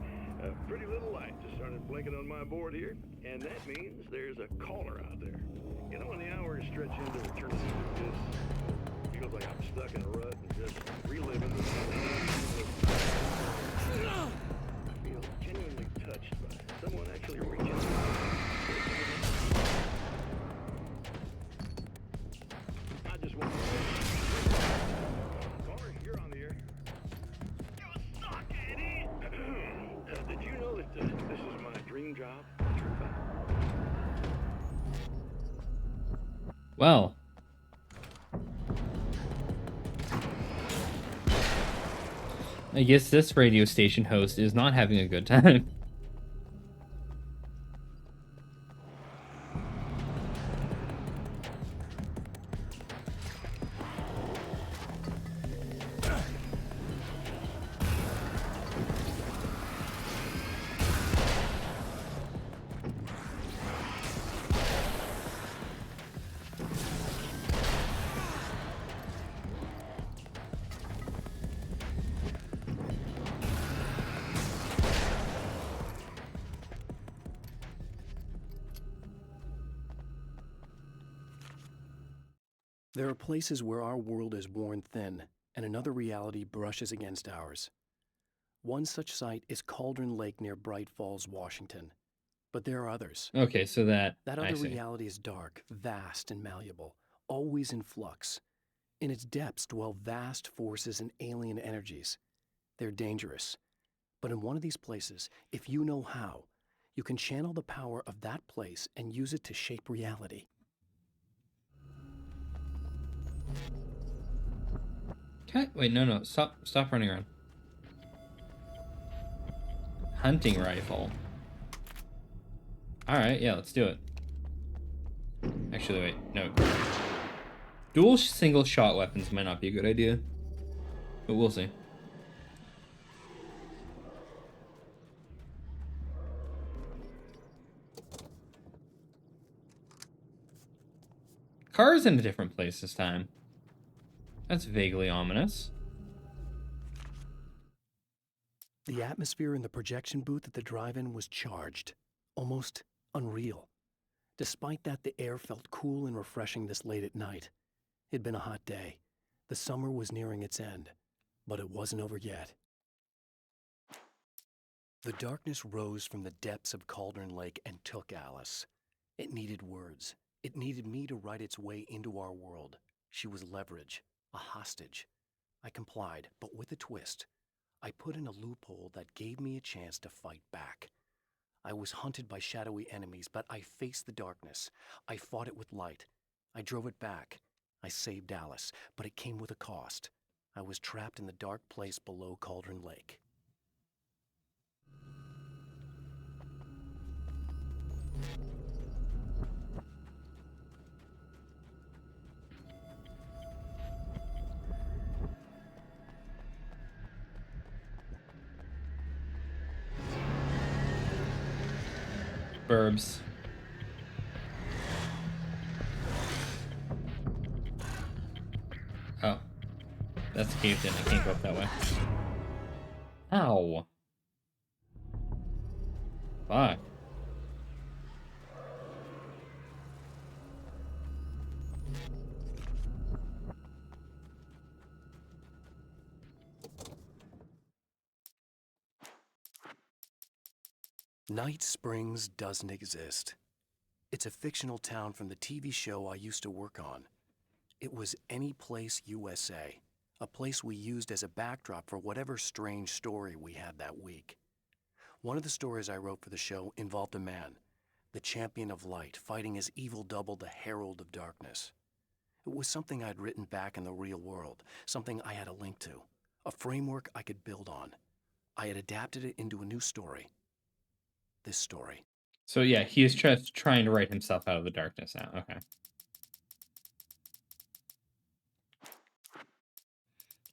A pretty little light just started blinking on my board here, and that means there's a caller out there. You know, when the hours stretch into eternity like this, it feels like I'm stuck in a rut and just reliving the I feel genuinely touched by someone actually reaching out. I just want to say, caller, you're on the air. You suck, Eddie! Did you know that this is my dream job? True fact. Well. I guess this radio station host is not having a good time. There are places where our world is worn thin and another reality brushes against ours. One such site is Cauldron Lake near Bright Falls, Washington. But there are others. Okay, so that That I other see. reality is dark, vast, and malleable, always in flux. In its depths dwell vast forces and alien energies. They're dangerous. But in one of these places, if you know how, you can channel the power of that place and use it to shape reality. Okay, wait, no, stop running around. Hunting rifle. Alright, yeah, let's do it. Actually, wait, no. Dual single shot weapons might not be a good idea. But we'll see. Car's in a different place this time. That's vaguely ominous. The atmosphere in the projection booth at the drive-in was charged, almost unreal. Despite that, the air felt cool and refreshing this late at night. It'd been a hot day. The summer was nearing its end, but it wasn't over yet. The darkness rose from the depths of Cauldron Lake and took Alice. It needed words. It needed me to write its way into our world. She was leverage, a hostage. I complied, but with a twist. I put in a loophole that gave me a chance to fight back. I was hunted by shadowy enemies, but I faced the darkness. I fought it with light. I drove it back. I saved Alice, but it came with a cost. I was trapped in the dark place below Cauldron Lake. Burbs. Oh. That's caved in. I can't go up that way. Ow. Fuck. Night Springs doesn't exist. It's a fictional town from the TV show I used to work on. It was Any Place USA, a place we used as a backdrop for whatever strange story we had that week. One of the stories I wrote for the show involved a man, the champion of light, fighting his evil double, the Herald of Darkness. It was something I'd written back in the real world, something I had a link to, a framework I could build on. I had adapted it into a new story. This story. So yeah, he is just trying to write himself out of the darkness now. Okay.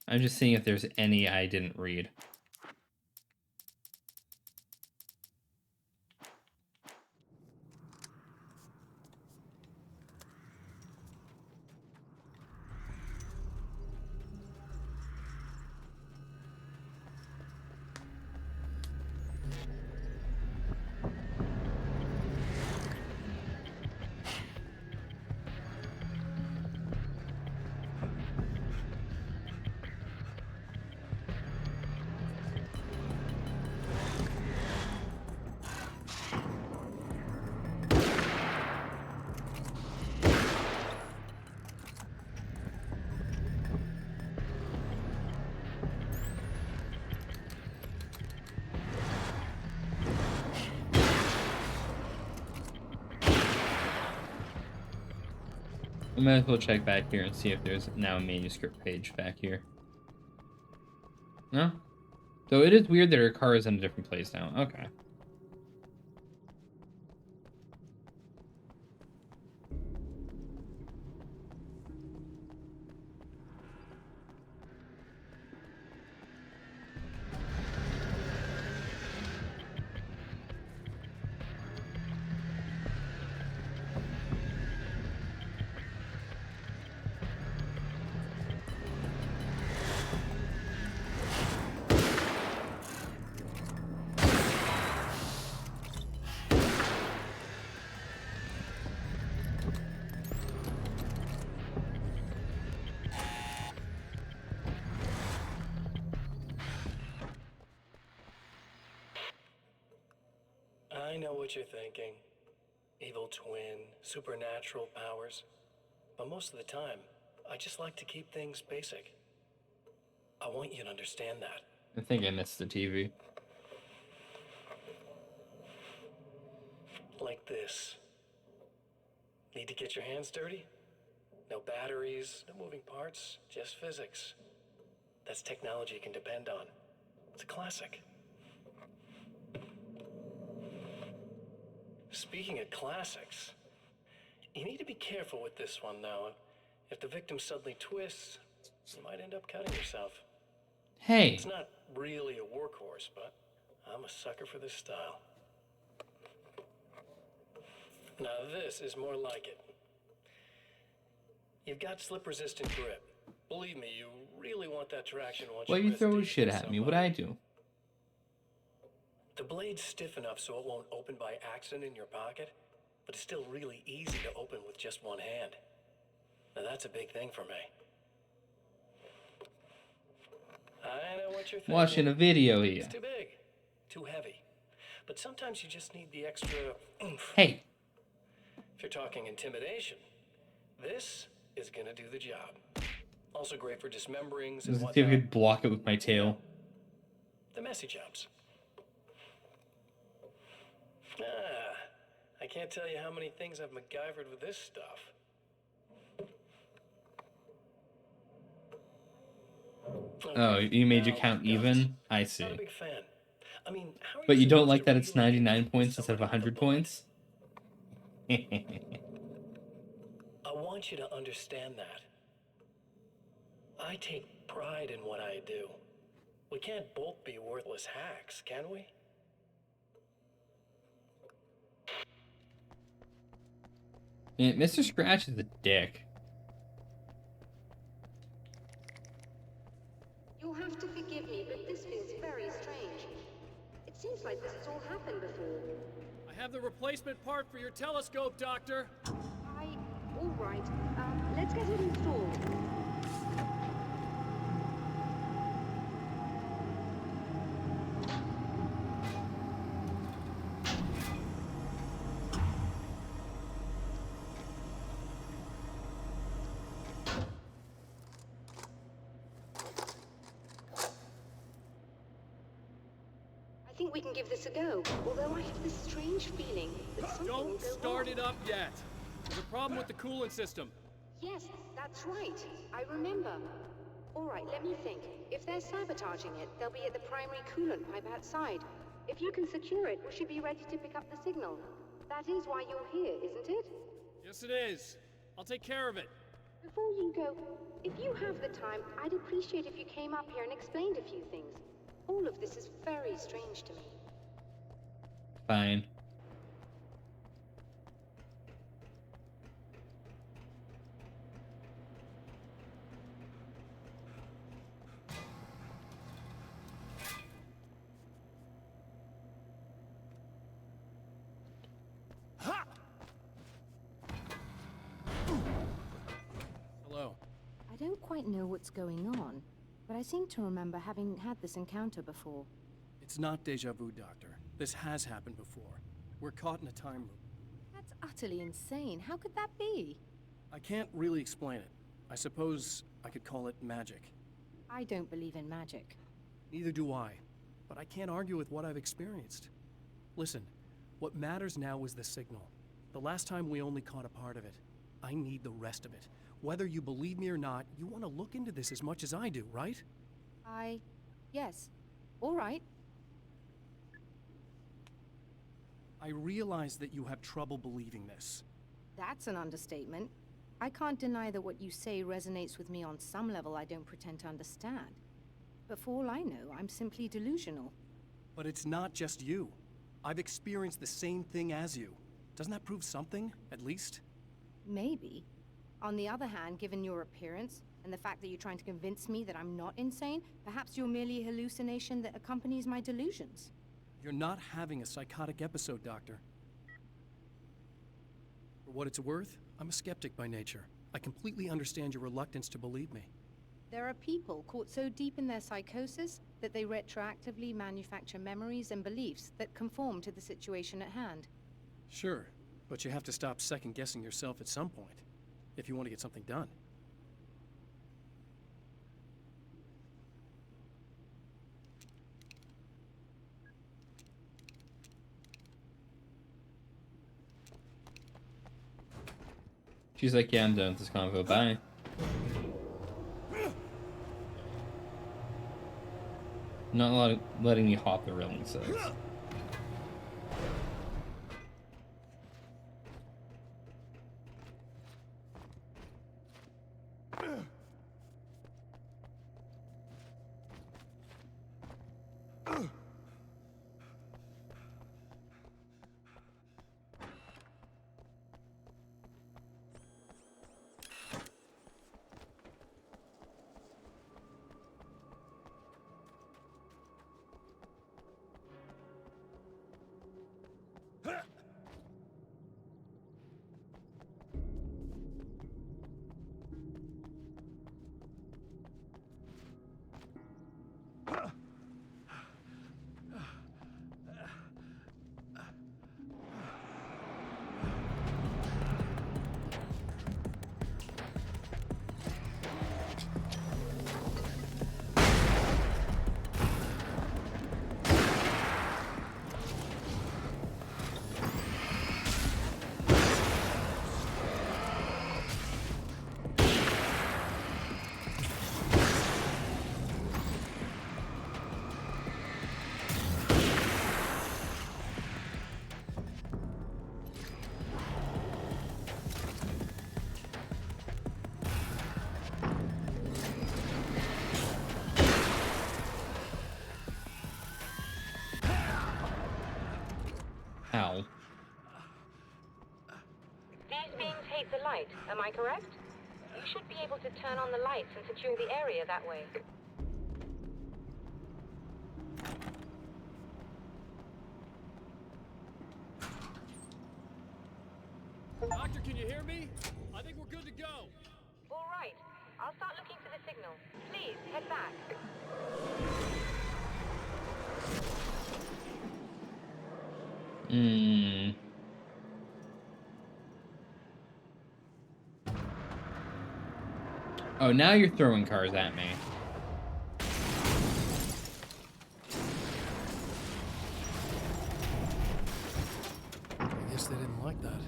I'm just seeing if there's any I didn't read. I might as well check back here and see if there's now a manuscript page back here. No? So it is weird that her car is in a different place now. Okay. know what you're thinking. Evil twin, supernatural powers. But most of the time, I just like to keep things basic. I want you to understand that. I think I missed the TV. Like this. Need to get your hands dirty? No batteries, no moving parts, just physics. That's technology you can depend on. It's a classic. Speaking of classics, you need to be careful with this one, though. If the victim suddenly twists, you might end up cutting yourself. Hey. It's not really a workhorse, but I'm a sucker for this style. Now this is more like it. You've got slip-resistant grip. Believe me, you really want that traction once Why you wrist throw deep shit in at me? somebody. What'd I do? The blade's stiff enough so it won't open by accident in your pocket, but it's still really easy to open with just one hand. Now that's a big thing for me. I know what you're thinking. Watching a video here. It's too big, too heavy. But sometimes you just need the extra oomph. Hey. If you're talking intimidation, this is gonna do the job. Also great for dismemberings and Let's see if I whatnot. could block it with my tail. The messy jobs. I can't tell you how many things I've MacGyvered with this stuff. Oh, you made your now count guns. even? I see. Not a big fan. I mean, how are But you don't supposed like to that it's really 99 convince points instead of somebody 100 with a bullet? points? I want you to understand that. I take pride in what I do. We can't both be worthless hacks, can we? Yeah, Mr. Scratch is a dick. You'll have to forgive me, but this feels very strange. It seems like this has all happened before. I have the replacement part for your telescope, Doctor. All right. Let's get it installed. I think we can give this a go, although I have this strange feeling that something will Don't go start wrong. it up yet. There's a problem with the coolant system. Yes, that's right. I remember. All right, let me think. If they're sabotaging it, they'll be at the primary coolant pipe outside. If you can secure it, we should be ready to pick up the signal. That is why you're here, isn't it? Yes, it is. I'll take care of it. Before you go, if you have the time, I'd appreciate if you came up here and explained a few things. All of this is very strange to me. Fine. Hello. I don't quite know what's going on, but I seem to remember having had this encounter before. It's not deja vu, Doctor. This has happened before. We're caught in a time loop. That's utterly insane. How could that be? I can't really explain it. I suppose I could call it magic. I don't believe in magic. Neither do I, but I can't argue with what I've experienced. Listen, what matters now is the signal. The last time we only caught a part of it. I need the rest of it. Whether you believe me or not, you want to look into this as much as I do, right? Yes. All right. I realize that you have trouble believing this. That's an understatement. I can't deny that what you say resonates with me on some level I don't pretend to understand. But for all I know, I'm simply delusional. But it's not just you. I've experienced the same thing as you. Doesn't that prove something, at least? Maybe. On the other hand, given your appearance, and the fact that you're trying to convince me that I'm not insane, perhaps you're merely a hallucination that accompanies my delusions. You're not having a psychotic episode, Doctor. For what it's worth, I'm a skeptic by nature. I completely understand your reluctance to believe me. There are people caught so deep in their psychosis that they retroactively manufacture memories and beliefs that conform to the situation at hand. Sure, but you have to stop second-guessing yourself at some point, if you want to get something done. She's like, yeah, I'm done with this convo. Bye. Not letting me hop the railing says. Ow. These beings hate the light, am I correct? You should be able to turn on the lights and secure the area that way. Doctor, can you hear me? I think we're good to go. All right. I'll start looking for the signal. Please, head back. Oh, now you're throwing cars at me. I guess they didn't like that.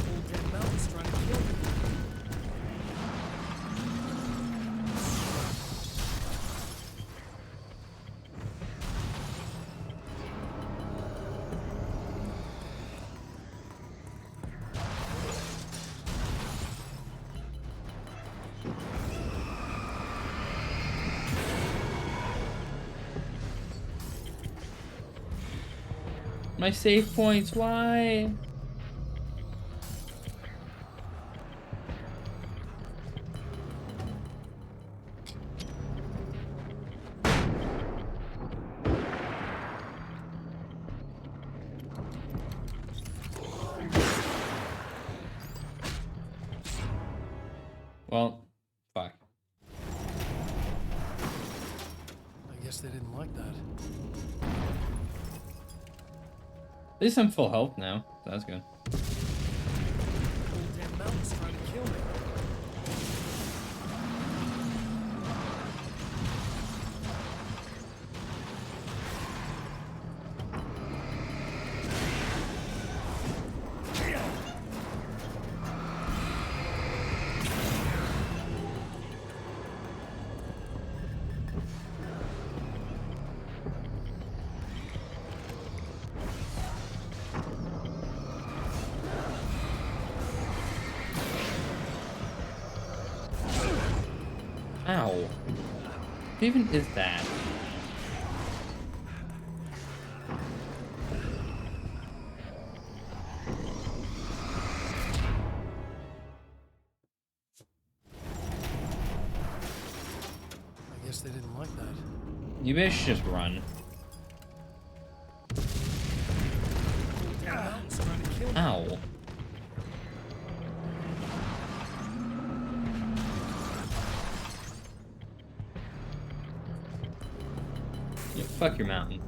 Old damn mountain's trying to kill me. My save points, why? Well, fuck. I guess they didn't like that. At least I'm full health now. So that's good. Old damn mountain's trying to kill me. Ow. What even is that? I guess they didn't like that. You maybe should just run. Old damn mountain's trying to kill me. Ow. Yeah, fuck your mountain.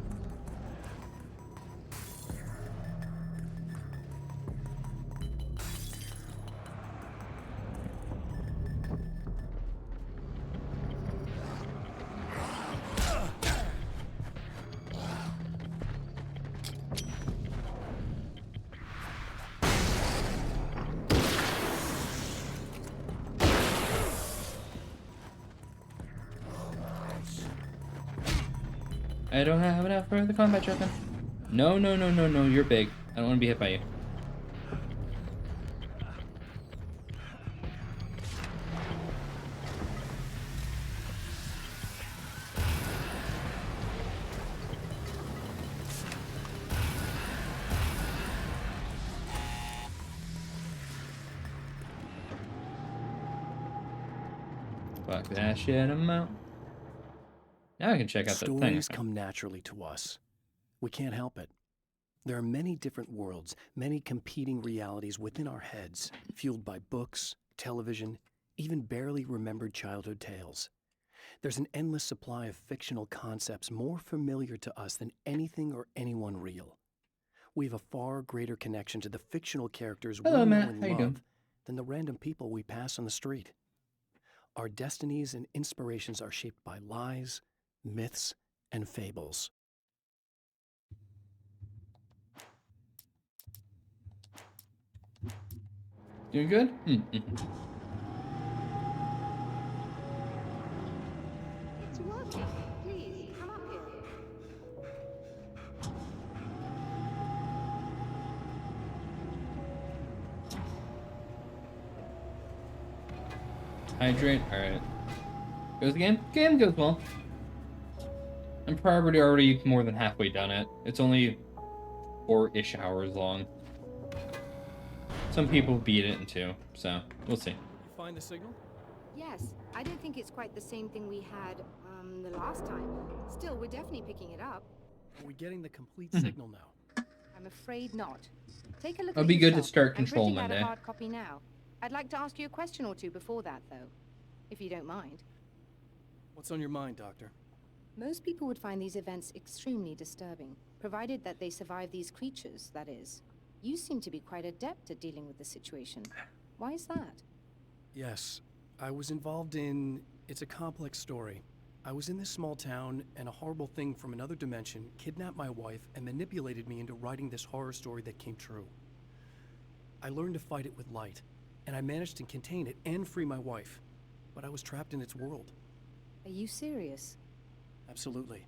I don't have enough for the combat shotgun. No, no, no, no, no, you're big. I don't want to be hit by you. Fuck that shit, I'm out. Now I can check out the thing. Stories come naturally to us. We can't help it. There are many different worlds, many competing realities within our heads, fueled by books, television, even barely remembered childhood tales. There's an endless supply of fictional concepts more familiar to us than anything or anyone real. We have a far greater connection to the fictional characters we know Matt. and How you love doing? than the random people we pass on the street. Our destinies and inspirations are shaped by lies, myths, and fables. Doing good? It's working. Please, come up here. Hydrate. Alright. Goes the game? Game goes well. I'm probably already more than halfway done it. It's only 4-ish hours long. Some people beat it in 2, so we'll see. You find the signal? Yes, I don't think it's quite the same thing we had, the last time. Still, we're definitely picking it up. Are we getting the complete signal now? I'm afraid not. Take a look It'll at be good to yourself. start I'm Control printing out Monday. a hard copy now. I'd like to ask you a question or two before that, though, if you don't mind. What's on your mind, Doctor? Most people would find these events extremely disturbing, provided that they survive these creatures, that is. You seem to be quite adept at dealing with the situation. Why is that? Yes, I was involved in... It's a complex story. I was in this small town, and a horrible thing from another dimension kidnapped my wife and manipulated me into writing this horror story that came true. I learned to fight it with light, and I managed to contain it and free my wife. But I was trapped in its world. Are you serious? Absolutely.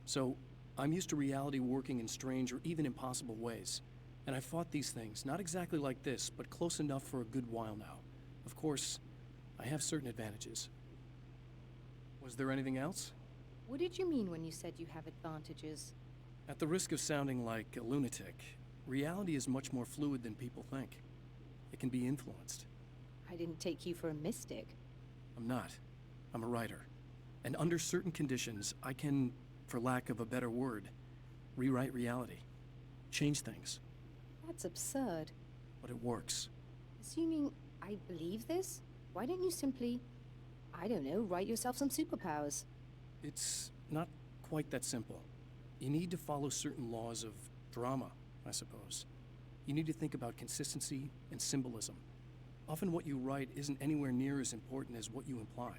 So, I'm used to reality working in strange or even impossible ways. And I fought these things, not exactly like this, but close enough for a good while now. Of course, I have certain advantages. Was there anything else? What did you mean when you said you have advantages? At the risk of sounding like a lunatic, reality is much more fluid than people think. It can be influenced. I didn't take you for a mystic. I'm not. I'm a writer. And under certain conditions, I can, for lack of a better word, rewrite reality. Change things. That's absurd. But it works. Assuming I believe this, why don't you simply, I don't know, write yourself some superpowers? It's not quite that simple. You need to follow certain laws of drama, I suppose. You need to think about consistency and symbolism. Often what you write isn't anywhere near as important as what you imply.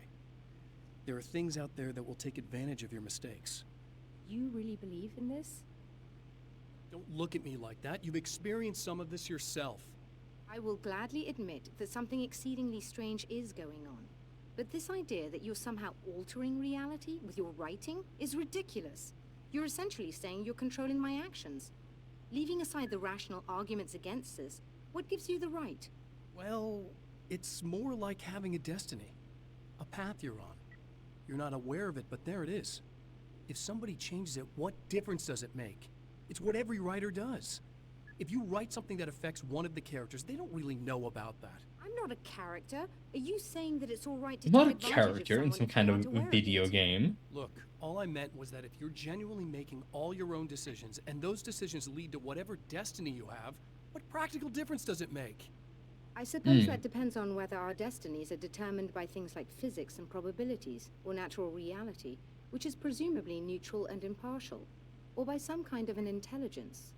There are things out there that will take advantage of your mistakes. You really believe in this? Don't look at me like that. You've experienced some of this yourself. I will gladly admit that something exceedingly strange is going on. But this idea that you're somehow altering reality with your writing is ridiculous. You're essentially saying you're controlling my actions. Leaving aside the rational arguments against this, what gives you the right? Well, it's more like having a destiny. A path you're on. You're not aware of it, but there it is. If somebody changes it, what difference does it make? It's what every writer does. If you write something that affects one of the characters, they don't really know about that. I'm not a character. Are you saying that it's all right to I'm not a take advantage character of in someone some if kind they of aren't aware video it? game. Look, all I meant was that if you're genuinely making all your own decisions, and those decisions lead to whatever destiny you have, What practical difference does it make? I suppose that depends on whether our destinies are determined by things like physics and probabilities, or natural reality, which is presumably neutral and impartial, or by some kind of an intelligence.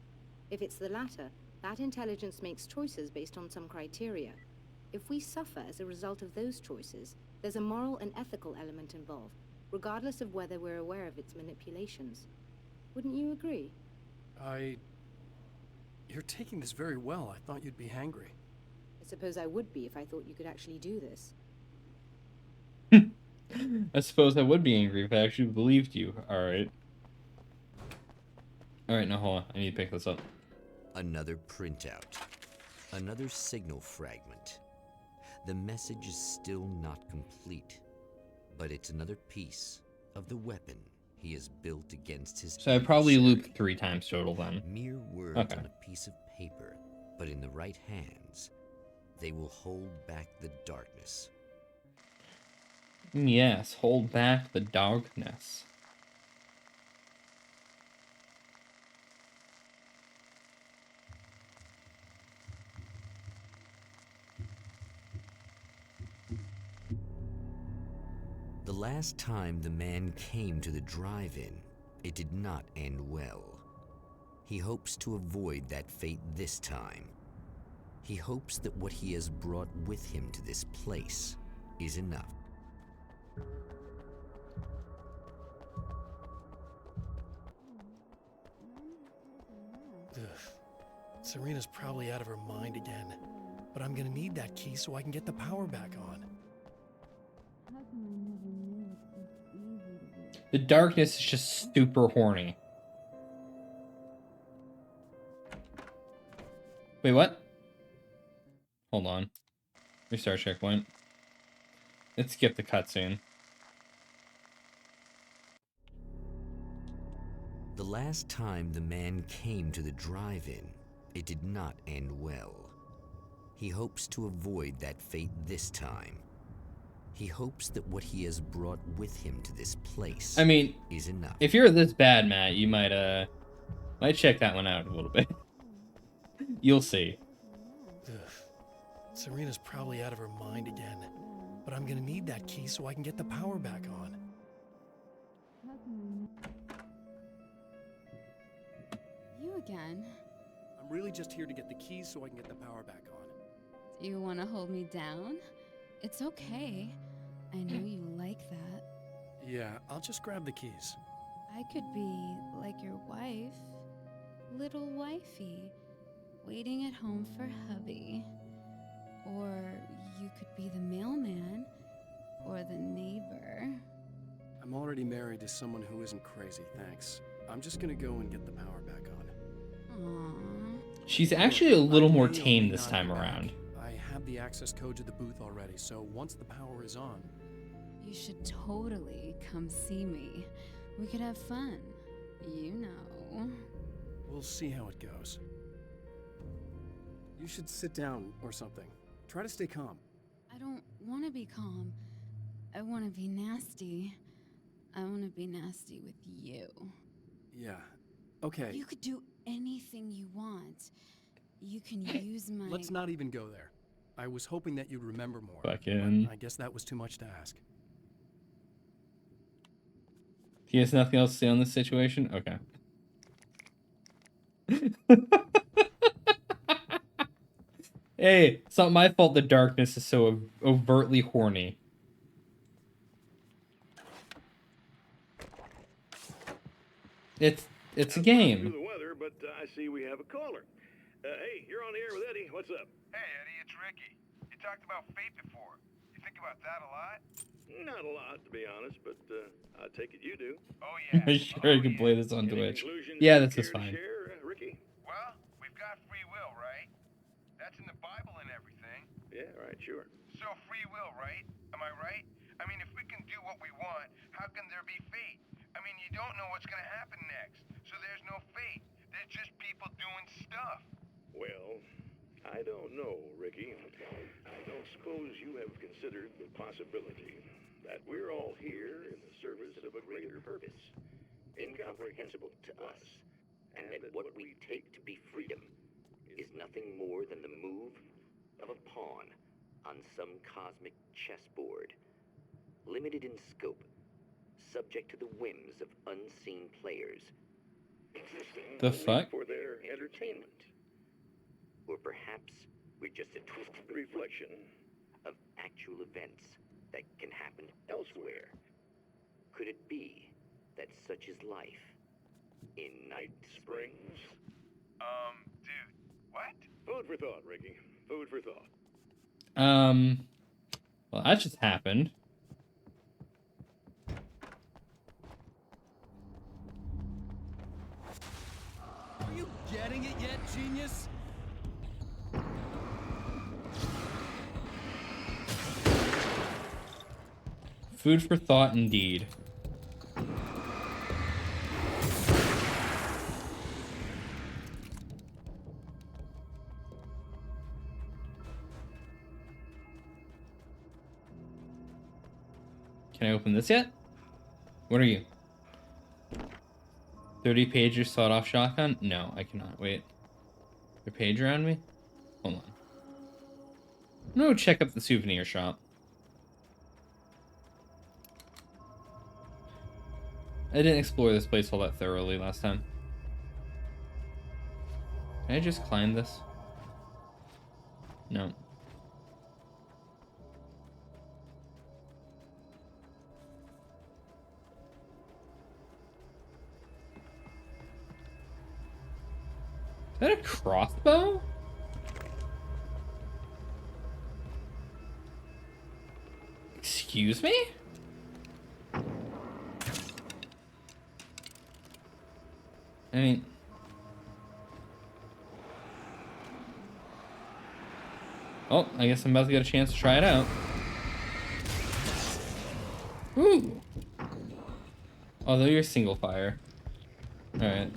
If it's the latter, that intelligence makes choices based on some criteria. If we suffer as a result of those choices, there's a moral and ethical element involved, regardless of whether we're aware of its manipulations. Wouldn't you agree? You're taking this very well. I thought you'd be hangry. I suppose I would be if I thought you could actually do this. I suppose I would be angry if I actually believed you. Alright. Alright, now hold on. I need to pick this up. Another printout. Another signal fragment. The message is still not complete, but it's another piece of the weapon he has built against his So I probably adversary. looped 3 times total then. Mere words Okay. on a piece of paper, but in the right hands, they will hold back the darkness. Yes, hold back the darkness. The last time the man came to the drive-in, it did not end well. He hopes to avoid that fate this time. He hopes that what he has brought with him to this place is enough. Ugh. Serena's probably out of her mind again. But I'm gonna need that key so I can get the power back on. The darkness is just super horny. Wait, what? Hold on. Restart checkpoint. Let's skip the cutscene. The last time the man came to the drive-in, it did not end well. He hopes to avoid that fate this time. He hopes that what he has brought with him to this place I mean, is enough. if you're this bad, Matt, you might check that one out a little bit. You'll see. Ugh. Serena's probably out of her mind again. But I'm gonna need that key so I can get the power back on. You again? I'm really just here to get the keys so I can get the power back on. Do you want to hold me down? It's okay. I know you like that. Yeah, I'll just grab the keys. I could be like your wife, little wifey, waiting at home for hubby. Or you could be the mailman, or the neighbor. I'm already married to someone who isn't crazy, thanks. I'm just gonna go and get the power back on. Aww. She's actually a little more I may or tame may this not time be back. around. I have the access code to the booth already, so once the power is on... You should totally come see me. We could have fun. You know. We'll see how it goes. You should sit down or something. Try to stay calm. I don't want to be calm. I want to be nasty. I want to be nasty with you. Yeah. Okay. You could do anything you want. You can use my... Let's not even go there. I was hoping that you'd remember more. Fucking... but I guess that was too much to ask. He has nothing else to say on this situation? Okay. Hey, it's not my fault the darkness is so overtly horny. It's a game. Through the weather, but I see we have a caller. Hey, you're on the air with Eddie. What's up? Hey, Eddie, it's Ricky. You talked about fate before. You think about that a lot? Not a lot, to be honest, but I take it you do. Oh, yeah. I'm sure I can play this on Any Twitch. conclusions Yeah, you this is care to fine. share, Ricky? Well, we've got free will, right? That's in the Bible and everything. Yeah, right, sure. So free will, right? Am I right? I mean, if we can do what we want, how can there be fate? I mean, you don't know what's going to happen next, so there's no fate. There's just people doing stuff. Well, I don't know, Ricky. I don't suppose you have considered the possibility that we're all here in the service of a greater purpose, incomprehensible to us, and that what we take to be freedom is nothing more than the move of a pawn on some cosmic chessboard, limited in scope, subject to the whims of unseen players. The fuck? For their entertainment. Or perhaps we're just a twisted reflection of actual events that can happen elsewhere. Could it be that such is life in Night Springs? Dude, what? Food for thought, Ricky. Food for thought. Well, that just happened. Are you getting it yet, genius? Food for thought, indeed. Can I open this yet? What are you? 30 pager sawed-off shotgun? No, I cannot. Wait. Your page around me? Hold on. I'm gonna go check up the souvenir shop. I didn't explore this place all that thoroughly last time. Can I just climb this? No. Is that a crossbow? Excuse me? I mean... Oh, I guess I'm about to get a chance to try it out. Ooh! Although you're single fire. Alright.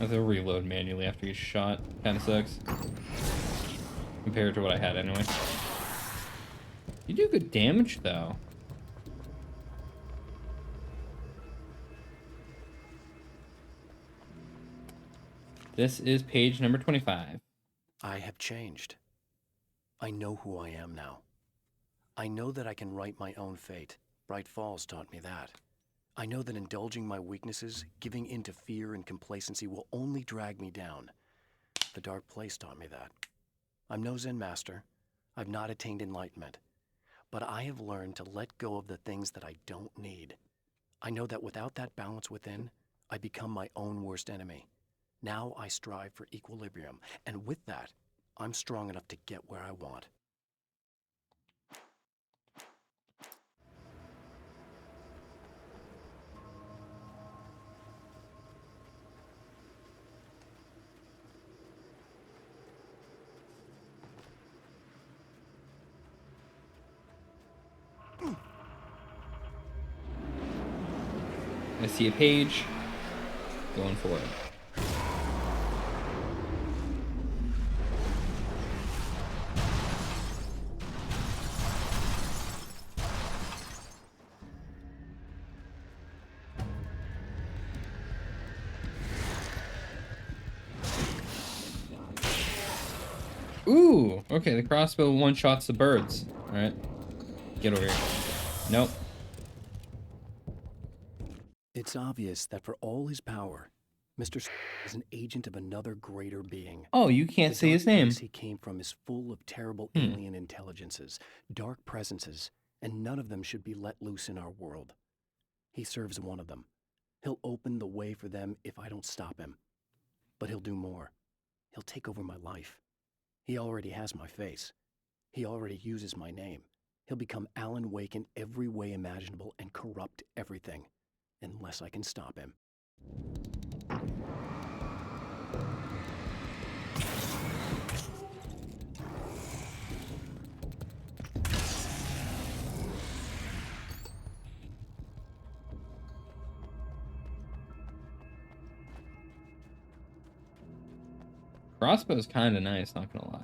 I have to reload manually after each shot. Kinda sucks. Compared to what I had anyway. You do good damage, though. This is page number 25. I have changed. I know who I am now. I know that I can write my own fate. Bright Falls taught me that. I know that indulging my weaknesses, giving in to fear and complacency will only drag me down. The Dark Place taught me that. I'm no Zen master. I've not attained enlightenment. But I have learned to let go of the things that I don't need. I know that without that balance within, I become my own worst enemy. Now I strive for equilibrium, and with that, I'm strong enough to get where I want. I see a page. Going for it. Ooh, okay, the crossbow one-shots the birds. Alright. Get over here. Nope. It's obvious that for all his power, Mr. is an agent of another greater being. Oh, you can't say his name. The dark place he came from is full of terrible alien intelligences, dark presences, and none of them should be let loose in our world. He serves one of them. He'll open the way for them if I don't stop him. But he'll do more. He'll take over my life. He already has my face. He already uses my name. He'll become Alan Wake in every way imaginable and corrupt everything. Unless I can stop him. Crossbow's kind of nice, not gonna lie.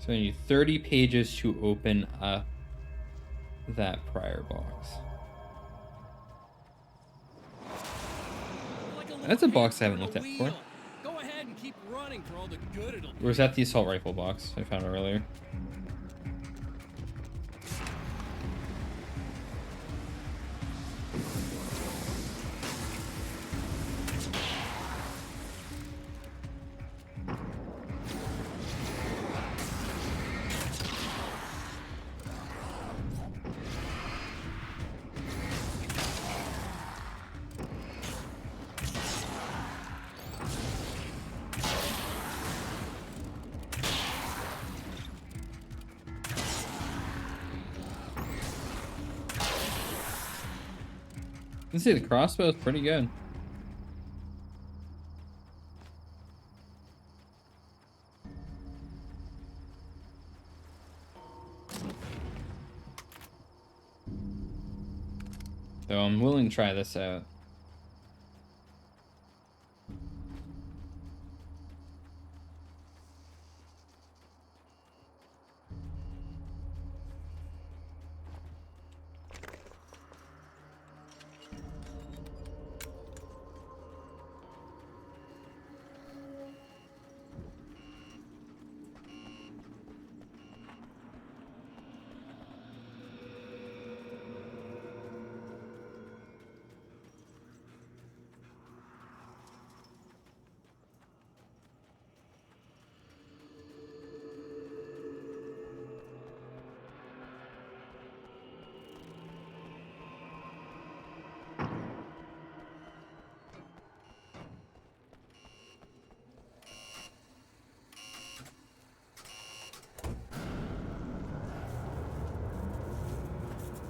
So I need 30 pages to open up that prior box. That's a box I haven't looked at before. Go ahead and keep running for all the good it'll do. Or was that the assault rifle box I found earlier? You can see the crossbow is pretty good. So I'm willing to try this out.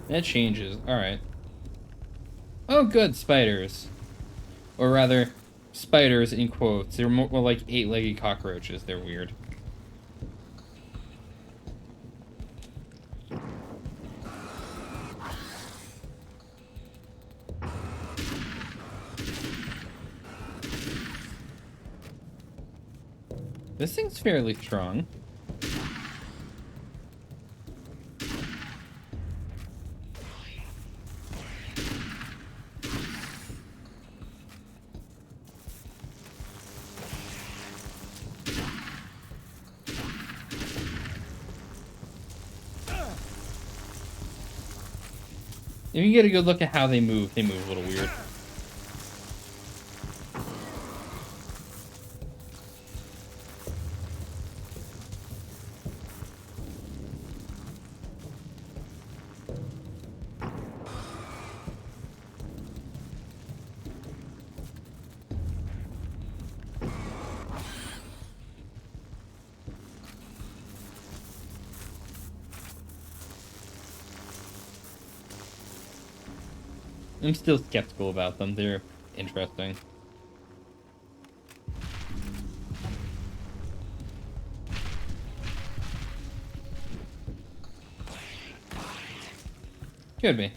That changes. Alright. Oh, good, spiders. Or rather, spiders in quotes. They're more like 8-legged cockroaches. They're weird. This thing's fairly strong. If you get a good look at how they move a little weird. I'm still skeptical about them. They're interesting. Could be.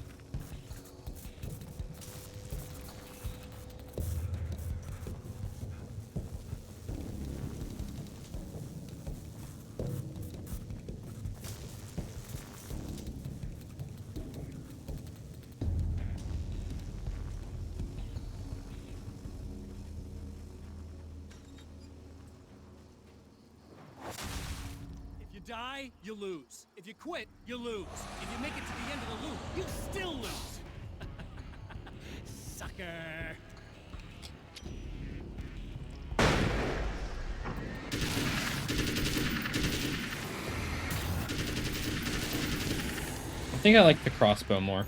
If you die, you lose. If you quit, you lose. If you make it to the end of the loop, you still lose. Sucker. I think I like the crossbow more.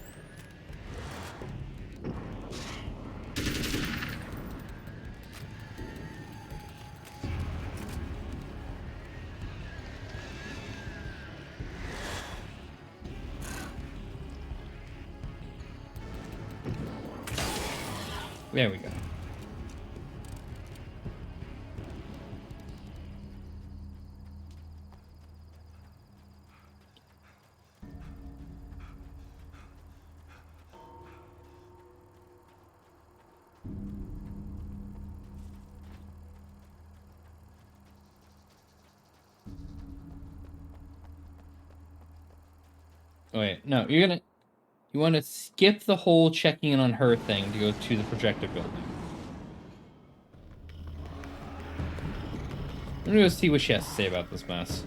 There we go. Wait, no, you want to skip the whole checking in on her thing to go to the projector building. I'm gonna go see what she has to say about this mess.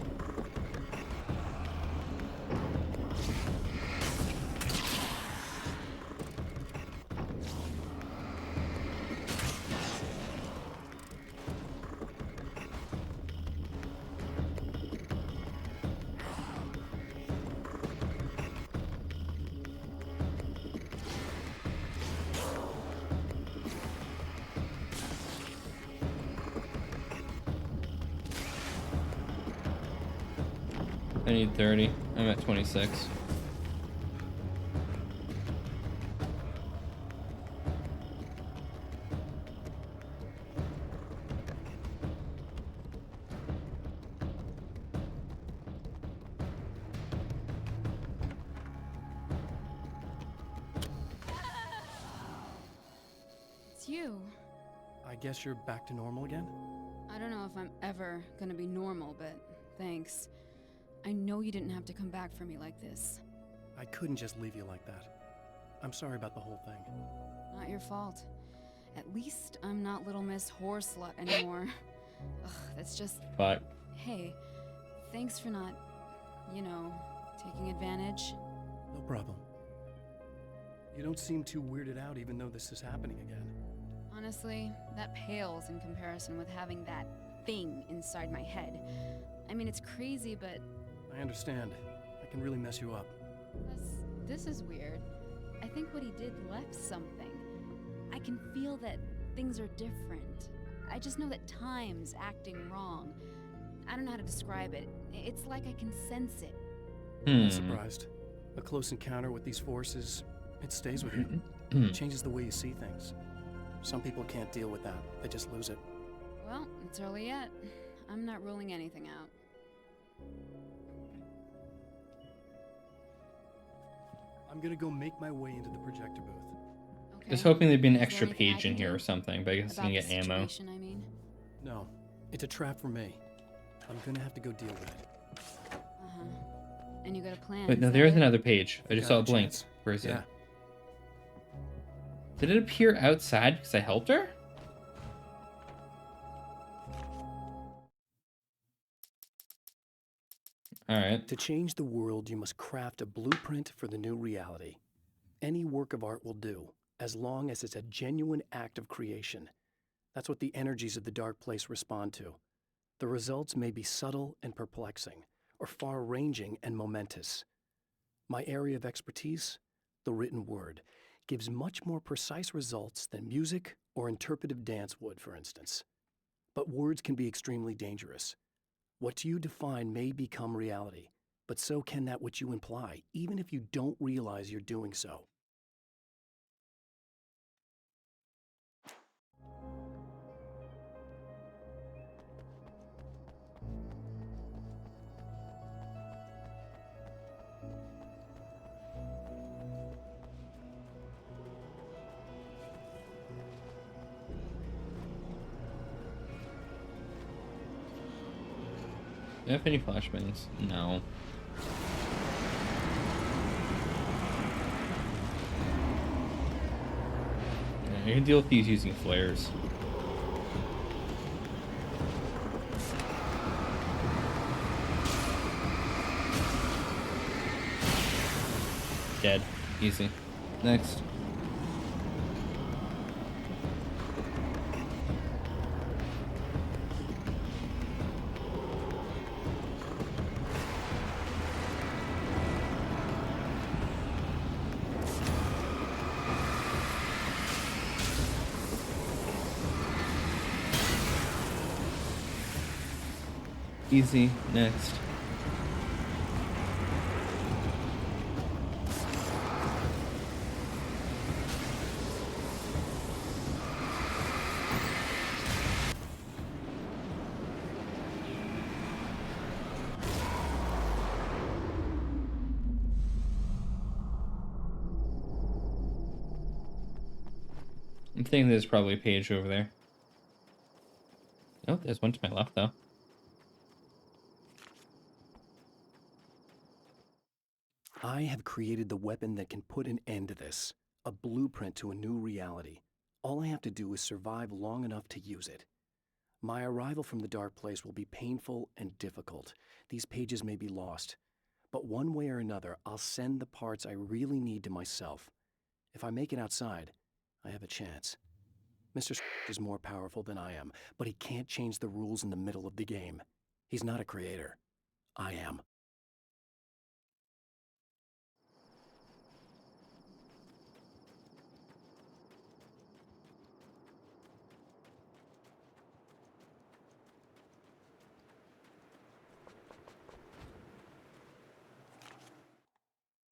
I need 30. I'm at 26. It's you. I guess you're back to normal again? I don't know if I'm ever gonna be normal, but thanks. I know you didn't have to come back for me like this. I couldn't just leave you like that. I'm sorry about the whole thing. Not your fault. At least I'm not Little Miss Whore Slut anymore. Ugh, that's just... Fuck. Hey, thanks for not, you know, taking advantage. No problem. You don't seem too weirded out even though this is happening again. Honestly, that pales in comparison with having that thing inside my head. I mean, it's crazy, but... I understand. I can really mess you up. This is weird. I think what he did left something. I can feel that things are different. I just know that time's acting wrong. I don't know how to describe it. It's like I can sense it. I'm surprised. A close encounter with these forces, it stays with you. It changes the way you see things. Some people can't deal with that. They just lose it. Well, it's early yet. I'm not ruling anything out. I'm gonna go make my way into the projector booth. Okay. I was hoping there'd be an Is there extra anything I page can in here do or something, but I guess you about can get the ammo. situation, I mean? No, it's a trap for me. I'm gonna have to go deal with it. Uh-huh. And you got a plan? Wait, no, is there is that it? another page. I You just got saw a it blink. chance? Where is Yeah. it? Did it appear outside because I helped her? Alright. To change the world, you must craft a blueprint for the new reality. Any work of art will do, as long as it's a genuine act of creation. That's what the energies of the dark place respond to. The results may be subtle and perplexing, or far-ranging and momentous. My area of expertise, the written word, gives much more precise results than music or interpretive dance would, for instance. But words can be extremely dangerous. What you define may become reality, but so can that which you imply, even if you don't realize you're doing so. Do you have any flashbangs? No. Yeah, you can deal with these using flares. Dead. Easy. Next. Easy. Next. I'm thinking there's probably a page over there. Oh, there's one to my left, though. I have created the weapon that can put an end to this. A blueprint to a new reality. All I have to do is survive long enough to use it. My arrival from the dark place will be painful and difficult. These pages may be lost. But one way or another, I'll send the parts I really need to myself. If I make it outside, I have a chance. Mr. is more powerful than I am, but he can't change the rules in the middle of the game. He's not a creator. I am.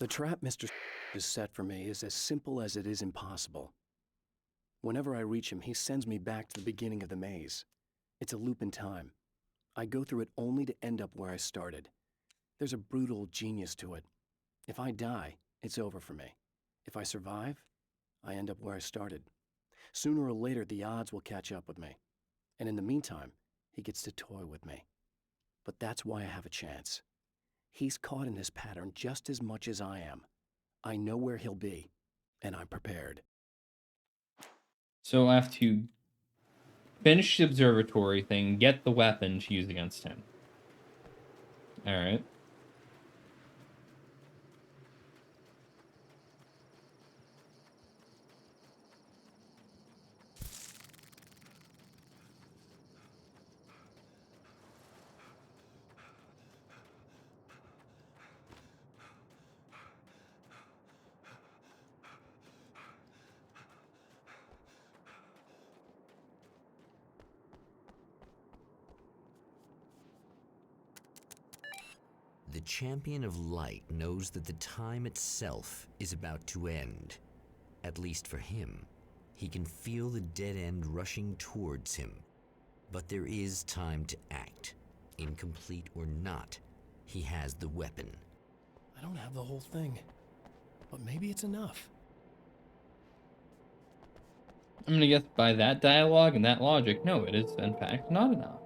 The trap Mr. has set for me is as simple as it is impossible. Whenever I reach him, he sends me back to the beginning of the maze. It's a loop in time. I go through it only to end up where I started. There's a brutal genius to it. If I die, it's over for me. If I survive, I end up where I started. Sooner or later, the odds will catch up with me. And in the meantime, he gets to toy with me. But that's why I have a chance. He's caught in this pattern just as much as I am. I know where he'll be, and I'm prepared. So I have to finish the observatory thing, get the weapon to use against him. Alright. The Champion of Light knows that the time itself is about to end. At least for him. He can feel the dead end rushing towards him. But there is time to act. Incomplete or not, he has the weapon. I don't have the whole thing, but maybe it's enough. I'm gonna guess by that dialogue and that logic, no, it is in fact not enough.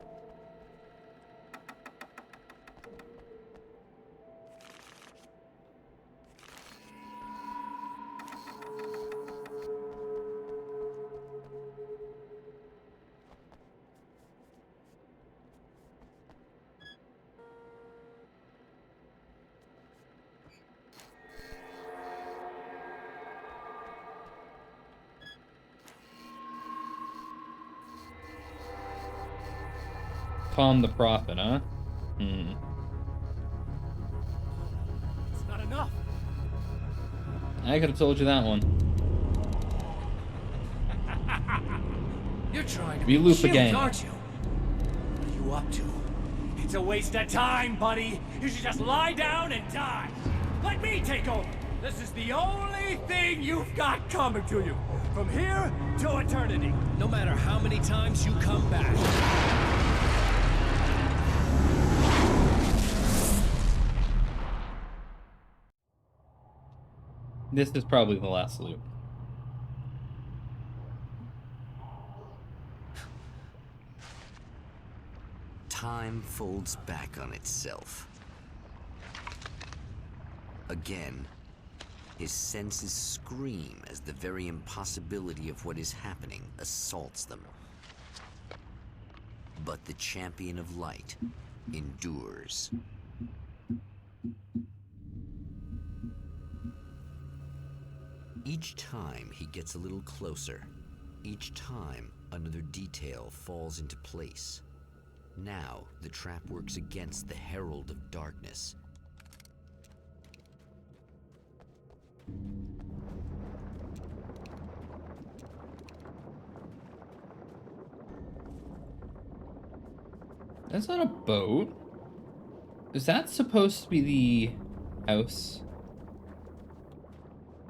Calm the prophet, huh? It's not enough. I could have told you that one. You're trying to We be loop cute, again. aren't you? What are you up to? It's a waste of time, buddy. You should just lie down and die. Let me take over. This is the only thing you've got coming to you. From here to eternity. No matter how many times you come back. This is probably the last loop. Time folds back on itself. Again, his senses scream as the very impossibility of what is happening assaults them. But the Champion of Light endures. Each time he gets a little closer. Each time another detail falls into place. Now the trap works against the Herald of Darkness. That's not a boat. Is that supposed to be the house?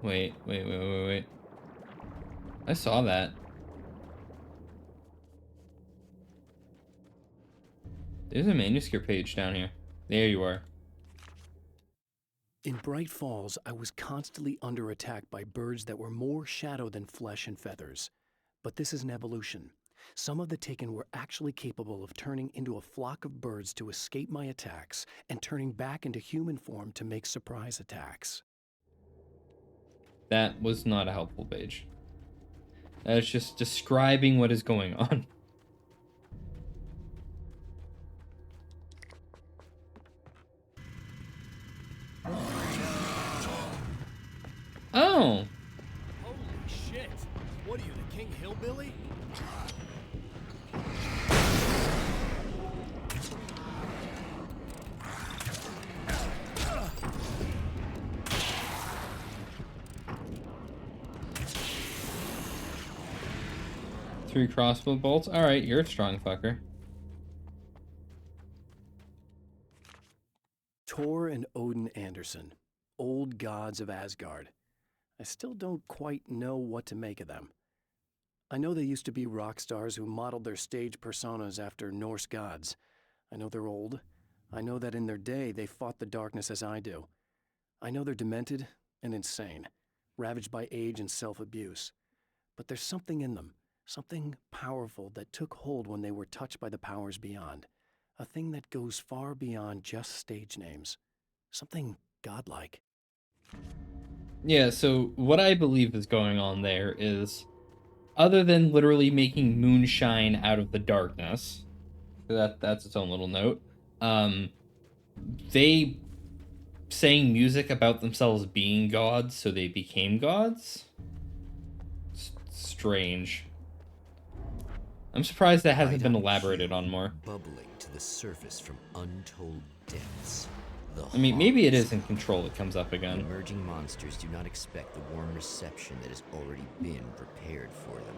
Wait. I saw that. There's a manuscript page down here. There you are. In Bright Falls, I was constantly under attack by birds that were more shadow than flesh and feathers. But this is an evolution. Some of the Taken were actually capable of turning into a flock of birds to escape my attacks and turning back into human form to make surprise attacks. That was not a helpful page. That is just describing what is going on. Oh! Holy shit! What are you, the King Hillbilly? Three crossbow bolts? Alright, you're a strong fucker. Thor and Odin Anderson, old gods of Asgard. I still don't quite know what to make of them. I know they used to be rock stars who modeled their stage personas after Norse gods. I know they're old. I know that in their day they fought the darkness as I do. I know they're demented and insane, ravaged by age and self-abuse. But there's something in them, something powerful that took hold when they were touched by the powers beyond. A thing that goes far beyond just stage names. Something godlike. Yeah, so what I believe is going on there is, other than literally making moonshine out of the darkness, that's its own little note, they sang music about themselves being gods, so they became gods? Strange. I'm surprised that hasn't been elaborated on more. Bubbling to the surface from untold depths. I mean, maybe it is in Control it comes up again. Emerging monsters do not expect the warm reception that has already been prepared for them.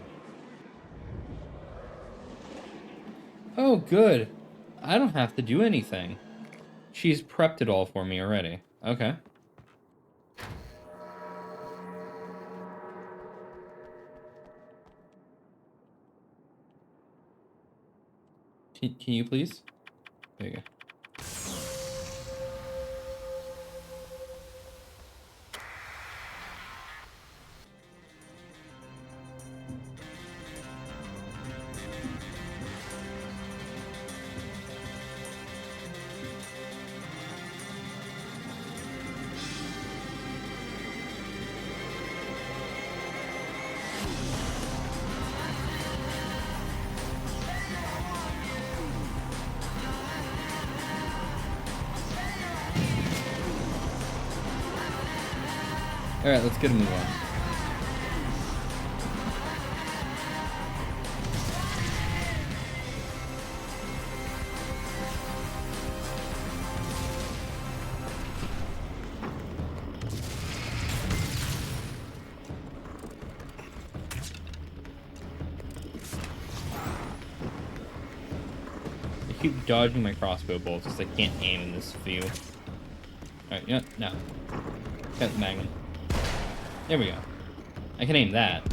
Oh, good. I don't have to do anything. She's prepped it all for me already. Okay. Can you please? There you go. Alright, let's get a move on. I keep dodging my crossbow bolts because I can't aim in this view. Alright, yeah, no. Got the magnum. There we go. I can aim that.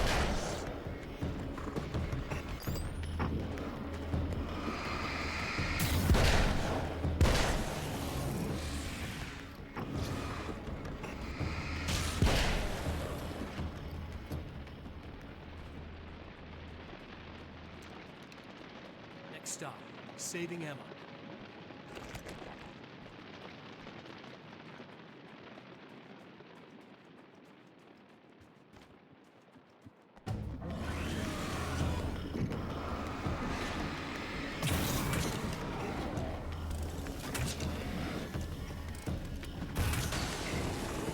Next stop, saving Emma.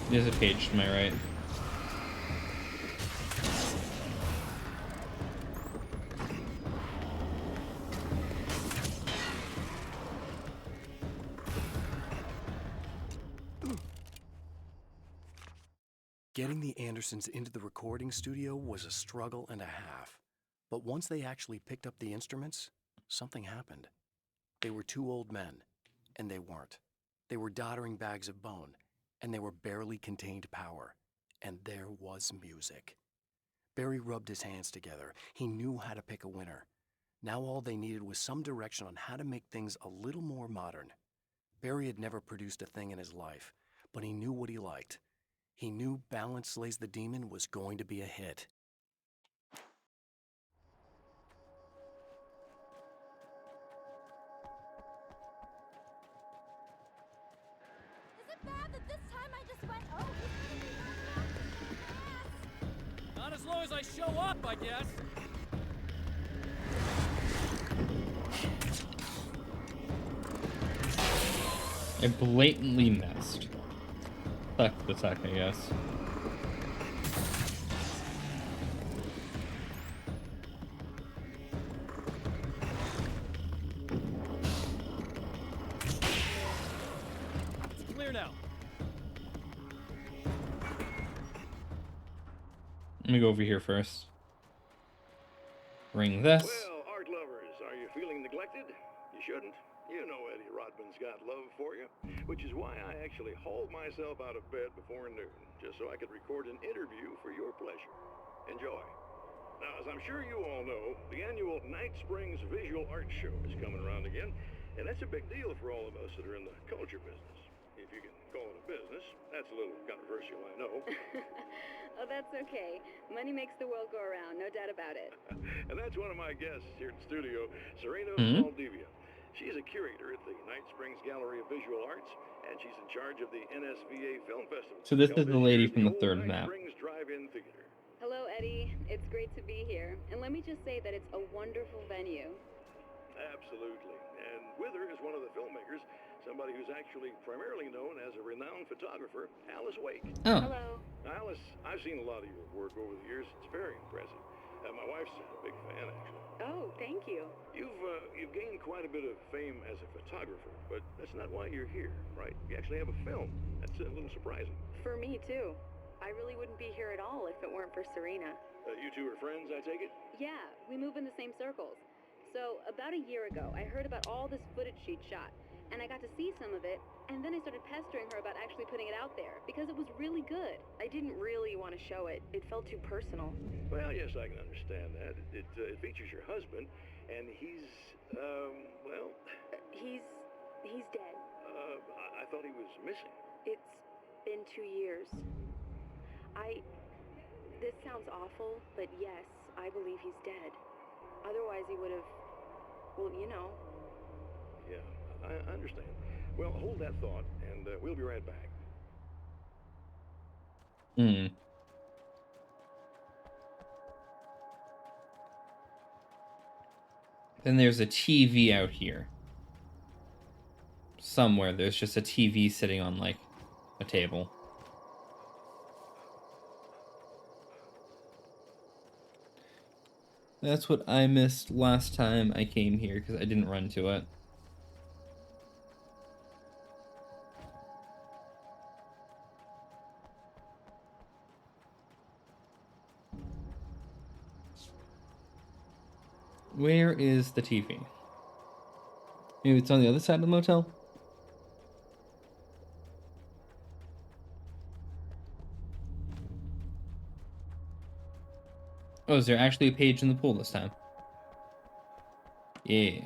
There's a page to my right. Getting the Andersons into the recording studio was a struggle and a half. But once they actually picked up the instruments, something happened. They were two old men, and they weren't. They were doddering bags of bone, and they were barely contained power. And there was music. Barry rubbed his hands together. He knew how to pick a winner. Now all they needed was some direction on how to make things a little more modern. Barry had never produced a thing in his life, but he knew what he liked. He knew Balance Slays the Demon was going to be a hit. bad that this time I just went, oh, he's gonna be knocking off Not as long as I show up, I guess. I blatantly missed. Fuck the suck, I guess. It's clear now. Let me go over here first. Ring this. Well, art lovers, are you feeling neglected? You shouldn't. You know Eddie Rodman's got love for you, which is why I actually hauled myself out of bed before noon, just so I could record an interview for your pleasure. Enjoy. Now, as I'm sure you all know, the annual Night Springs Visual Art Show is coming around again, and that's a big deal for all of us that are in the culture business. If you can call it a business. That's a little controversial, I know. Oh, that's okay. Money makes the world go around, no doubt about it. And that's one of my guests here in the studio, Serena Maldivia. She's a curator at the Night Springs Gallery of Visual Arts, and she's in charge of the NSVA Film Festival. So this is the lady from the third map. Springs Drive-In Theater. Hello, Eddie. It's great to be here. And let me just say that it's a wonderful venue. Absolutely. And with her is one of the filmmakers, somebody who's actually primarily known as a renowned photographer, Alice Wake. Oh. Hello. Now, Alice, I've seen a lot of your work over the years. It's very impressive. My wife's a big fan, actually. Oh, thank you. You've gained quite a bit of fame as a photographer, but that's not why you're here, right? You actually have a film. That's a little surprising. For me, too. I really wouldn't be here at all if it weren't for Serena. You two are friends, I take it? Yeah, we move in the same circles. So, about a year ago, I heard about all this footage she'd shot, and I got to see some of it, and then I started pestering her about actually putting it out there, because it was really good. I didn't really want to show it. It felt too personal. Well, yes, I can understand that. It features your husband, and he's, well... He's dead. I thought he was missing. It's been 2 years. This sounds awful, but yes, I believe he's dead. Otherwise he would have, well, you know. Yeah, I understand. Well, hold that thought, and we'll be right back. Then there's a TV out here. Somewhere there's just a TV sitting on, like, a table. That's what I missed last time I came here, because I didn't run to it. Where is the TV? Maybe it's on the other side of the motel? Oh, is there actually a page in the pool this time? Yeah.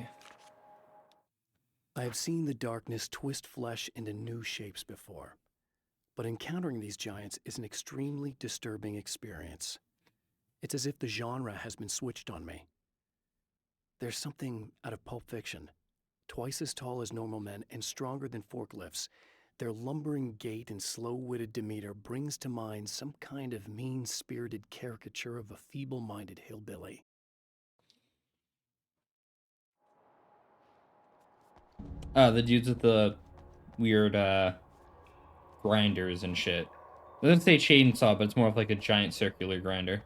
I have seen the darkness twist flesh into new shapes before, but encountering these giants is an extremely disturbing experience. It's as if the genre has been switched on me. There's something out of Pulp Fiction. Twice as tall as normal men and stronger than forklifts, their lumbering gait and slow-witted demeanor brings to mind some kind of mean-spirited caricature of a feeble-minded hillbilly. The dudes with the weird, grinders and shit. It doesn't say chainsaw, but it's more of like a giant circular grinder.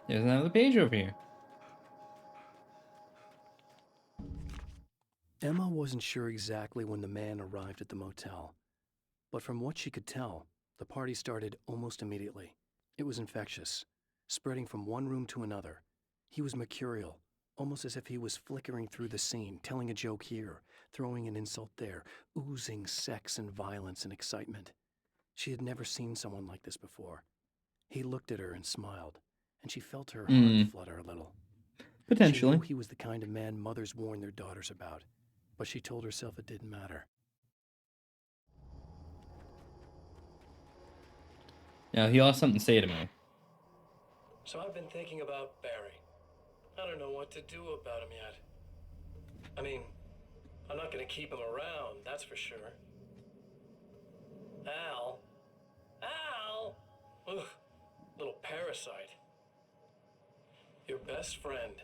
There's another page over here. Emma wasn't sure exactly when the man arrived at the motel, but from what she could tell, the party started almost immediately. It was infectious, spreading from one room to another. He was mercurial, almost as if he was flickering through the scene, telling a joke here, throwing an insult there, oozing sex and violence and excitement. She had never seen someone like this before. He looked at her and smiled, and she felt her heart flutter a little. Potentially. She knew he was the kind of man mothers warn their daughters about, but she told herself it didn't matter. Now, he also has something to say to me. So I've been thinking about Barry. I don't know what to do about him yet. I mean, I'm not gonna keep him around, that's for sure. Al? Al! Ugh, little parasite. Your best friend.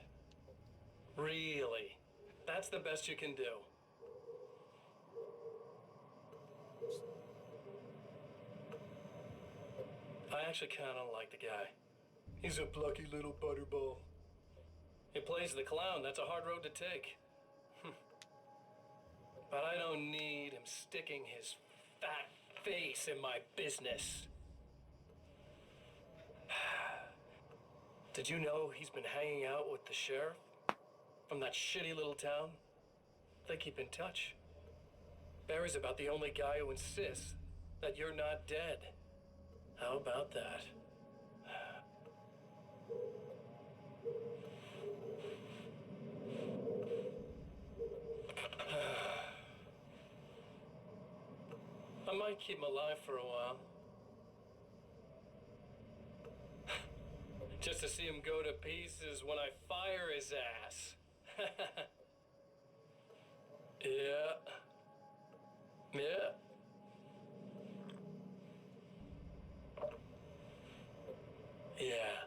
Really? That's the best you can do. I actually kinda like the guy. He's a plucky little butterball. He plays the clown, that's a hard road to take. But I don't need him sticking his fat face in my business. Did you know he's been hanging out with the sheriff from that shitty little town? They keep in touch. Barry's about the only guy who insists that you're not dead. How about that? I might keep him alive for a while. Just to see him go to pieces when I fire his ass. Yeah. Yeah. Yeah.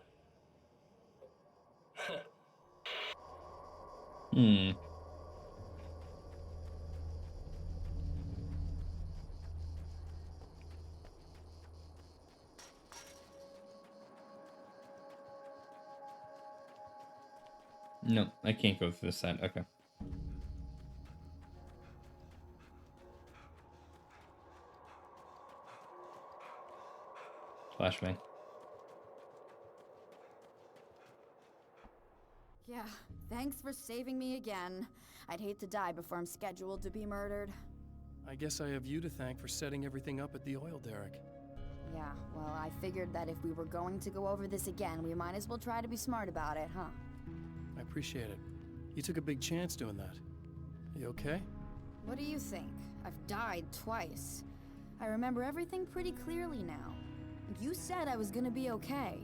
Hmm. No, I can't go through this side. Okay. Flashbang. Yeah, thanks for saving me again. I'd hate to die before I'm scheduled to be murdered. I guess I have you to thank for setting everything up at the oil derrick. Yeah, well, I figured that if we were going to go over this again, we might as well try to be smart about it, huh? I appreciate it. You took a big chance doing that. You okay? What do you think? I've died twice. I remember everything pretty clearly now. You said I was gonna be okay.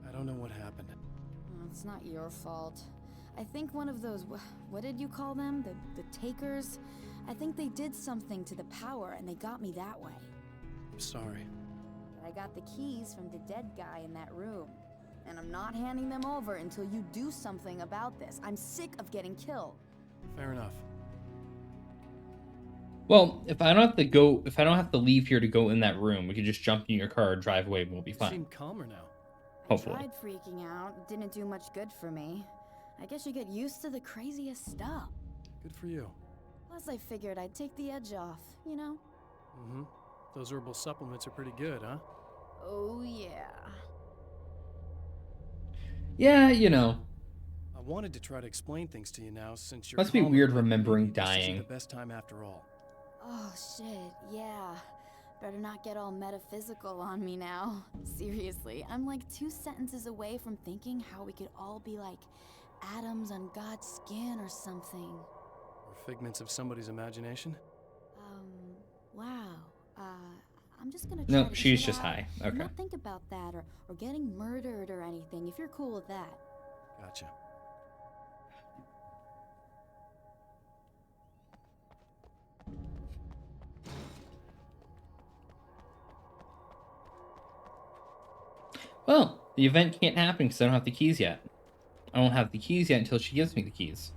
I don't know what happened. It's not your fault. I think one of those, what did you call them? The takers? I think they did something to the power and they got me that way. I'm sorry. But I got the keys from the dead guy in that room. And I'm not handing them over until you do something about this. I'm sick of getting killed. Fair enough. Well, if I don't have to leave here to go in that room, we could just jump in your car, drive away, and we'll be You fine. seem calmer now. Hopefully. I tried freaking out. It didn't do much good for me. I guess you get used to the craziest stuff. Good for you. Plus, I figured I'd take the edge off, you know? Mm-hmm. Those herbal supplements are pretty good, huh? Oh, yeah. Yeah, you know. I wanted to try to explain things to you now since you're Must be calmer, weird but remembering maybe this isn't dying. the best time after all. Oh, shit, yeah. Better not get all metaphysical on me now. Seriously, I'm like 2 sentences away from thinking how we could all be like atoms on God's skin or something. Or figments of somebody's imagination? Wow. I'm just gonna try No, to she's chill just out high. and Okay. not think about that or getting murdered or anything, if you're cool with that. Gotcha. Well, the event can't happen because I don't have the keys yet. I don't have the keys yet until she gives me the keys.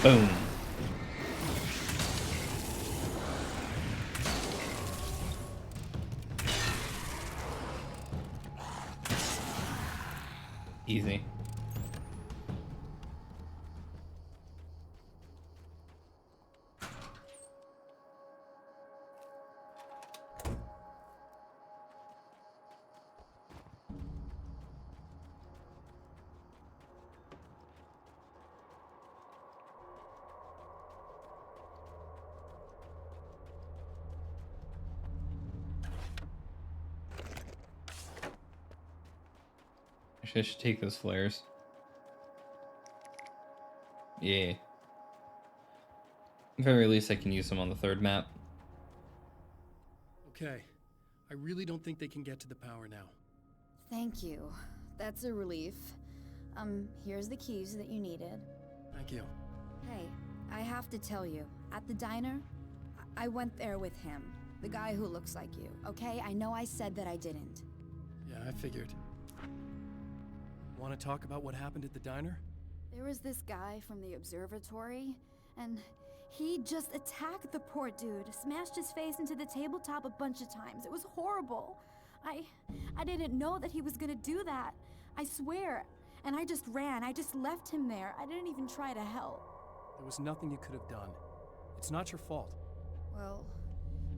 Boom. Easy. Actually, I should take those flares. Yeah. very least, I can use them on the third map. Okay. I really don't think they can get to the power now. Thank you. That's a relief. Here's the keys that you needed. Thank you. Hey, I have to tell you, at the diner, I went there with him. The guy who looks like you, okay? I know I said that I didn't. Yeah, I figured. Want to talk about what happened at the diner? There was this guy from the observatory, and he just attacked the poor dude, smashed his face into the tabletop a bunch of times. It was horrible. I didn't know that he was gonna do that. I swear. And I just ran. I just left him there. I didn't even try to help. There was nothing you could have done. It's not your fault. Well,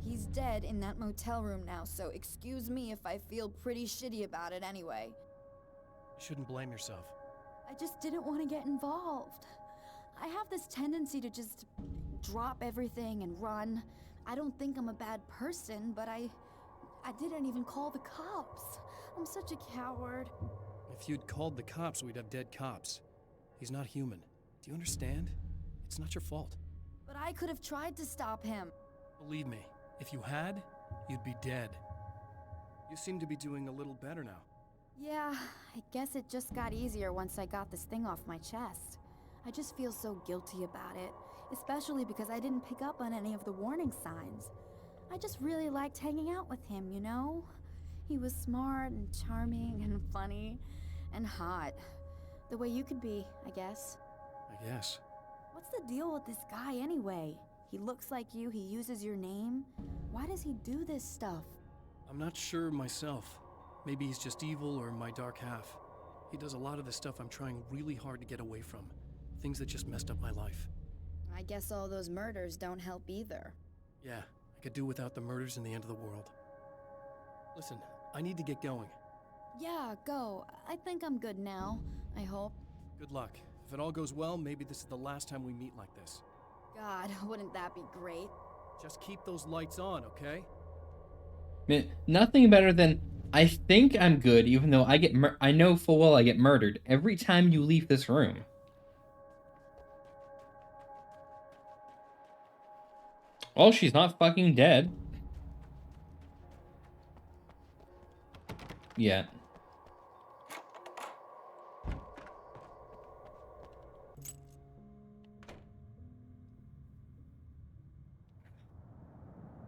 he's dead in that motel room now, so excuse me if I feel pretty shitty about it anyway. You shouldn't blame yourself. I just didn't want to get involved. I have this tendency to just drop everything and run. I don't think I'm a bad person, but I didn't even call the cops. I'm such a coward. If you'd called the cops, we'd have dead cops. He's not human. Do you understand? It's not your fault. But I could have tried to stop him. Believe me, if you had, you'd be dead. You seem to be doing a little better now. Yeah, I guess it just got easier once I got this thing off my chest. I just feel so guilty about it, especially because I didn't pick up on any of the warning signs. I just really liked hanging out with him, you know? He was smart and charming and funny and hot. The way you could be, I guess. I guess. What's the deal with this guy anyway? He looks like you, he uses your name. Why does he do this stuff? I'm not sure myself. Maybe he's just evil or my dark half. He does a lot of the stuff I'm trying really hard to get away from. Things that just messed up my life. I guess all those murders don't help either. Yeah, I could do without the murders and the end of the world. Listen, I need to get going. Yeah, go. I think I'm good now. I hope. Good luck. If it all goes well, maybe this is the last time we meet like this. God, wouldn't that be great? Just keep those lights on, okay? Man, nothing better than, I think I'm good, even though I know full well I get murdered every time you leave this room. Well, she's not fucking dead. Yet.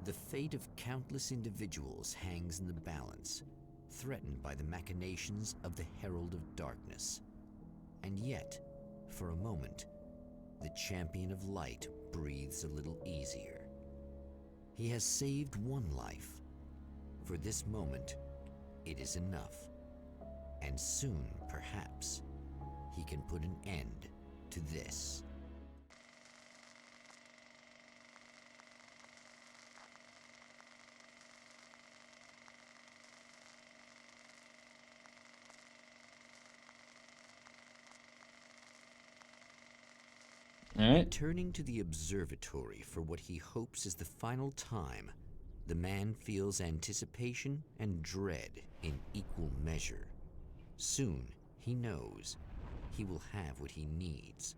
The fate of countless individuals hangs in the balance, threatened by the machinations of the Herald of Darkness. And yet, for a moment, the Champion of Light breathes a little easier. He has saved one life. For this moment, it is enough. And soon, perhaps, he can put an end to this. All right. Returning to the observatory for what he hopes is the final time, the man feels anticipation and dread in equal measure. Soon, he knows, he will have what he needs.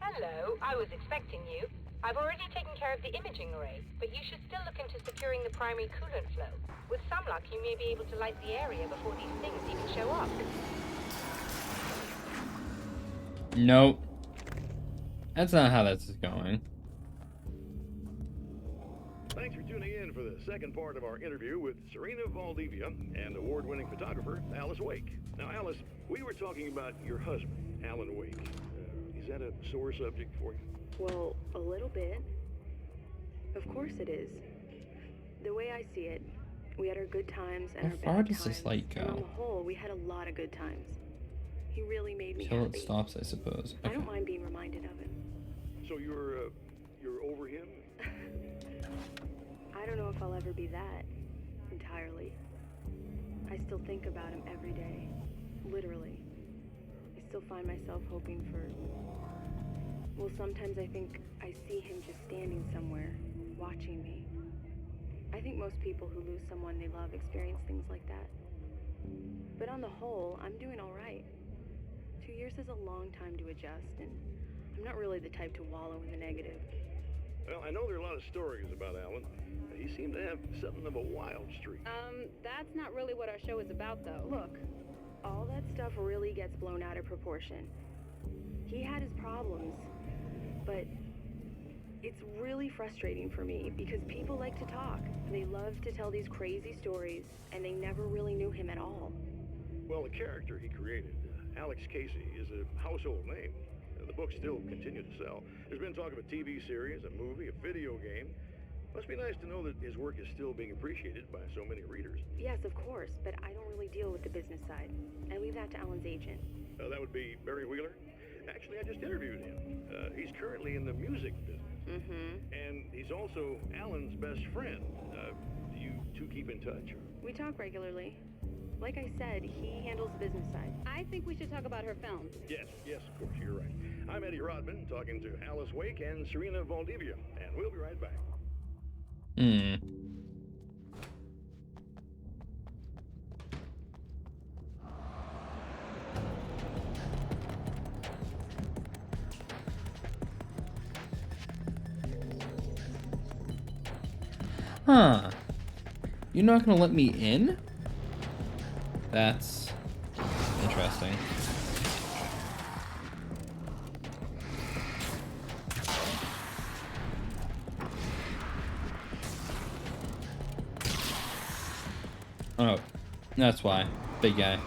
Hello, I was expecting you. I've already taken care of the imaging array, but you should still look into securing the primary coolant flow. With some luck, you may be able to light the area before these things even show up. Nope. That's not how this is going. Thanks for tuning in for the second part of our interview with Serena Valdivia and award-winning photographer Alice Wake. Now, Alice, we were talking about your husband, Alan Wake. Is that a sore subject for you? Well, a little bit. Of course it is. The way I see it, we had our good times and How our far bad does times. this light And on go? the whole, we had a lot of good times. He really made me Till happy. it stops, I suppose. I don't mind being reminded of it. So you're over him? I don't know if I'll ever be that, entirely. I still think about him every day. Literally. I still find myself hoping for... Well, sometimes I think I see him just standing somewhere, watching me. I think most people who lose someone they love experience things like that. But on the whole, I'm doing all right. 2 years is a long time to adjust, and I'm not really the type to wallow in the negative. Well, I know there are a lot of stories about Alan. He seemed to have something of a wild streak. That's not really what our show is about, though. Look, all that stuff really gets blown out of proportion. He had his problems, but it's really frustrating for me because people like to talk. They love to tell these crazy stories, and they never really knew him at all. Well, the character he created, Alex Casey, is a household name. The books still continue to sell. There's been talk of a TV series, a movie, a video game. Must be nice to know that his work is still being appreciated by so many readers. Yes, of course, but I don't really deal with the business side. I leave that to Alan's agent. That would be Barry Wheeler? Actually, I just interviewed him. He's currently in the music business. And he's also Alan's best friend. Do you two keep in touch? We talk regularly. Like I said, he handles the business side. I think we should talk about her film. Yes, of course, you're right. I'm Eddie Rodman, talking to Alice Wake and Serena Valdivia, and we'll be right back. Huh. You're not gonna let me in? That's interesting. Oh, that's why. Big guy.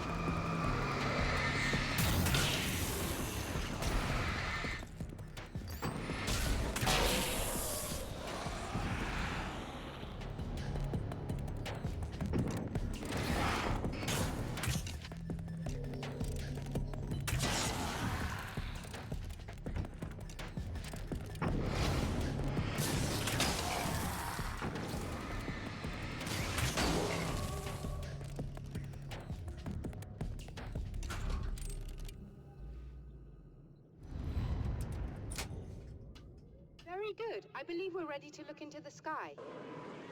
Very good. I believe we're ready to look into the sky.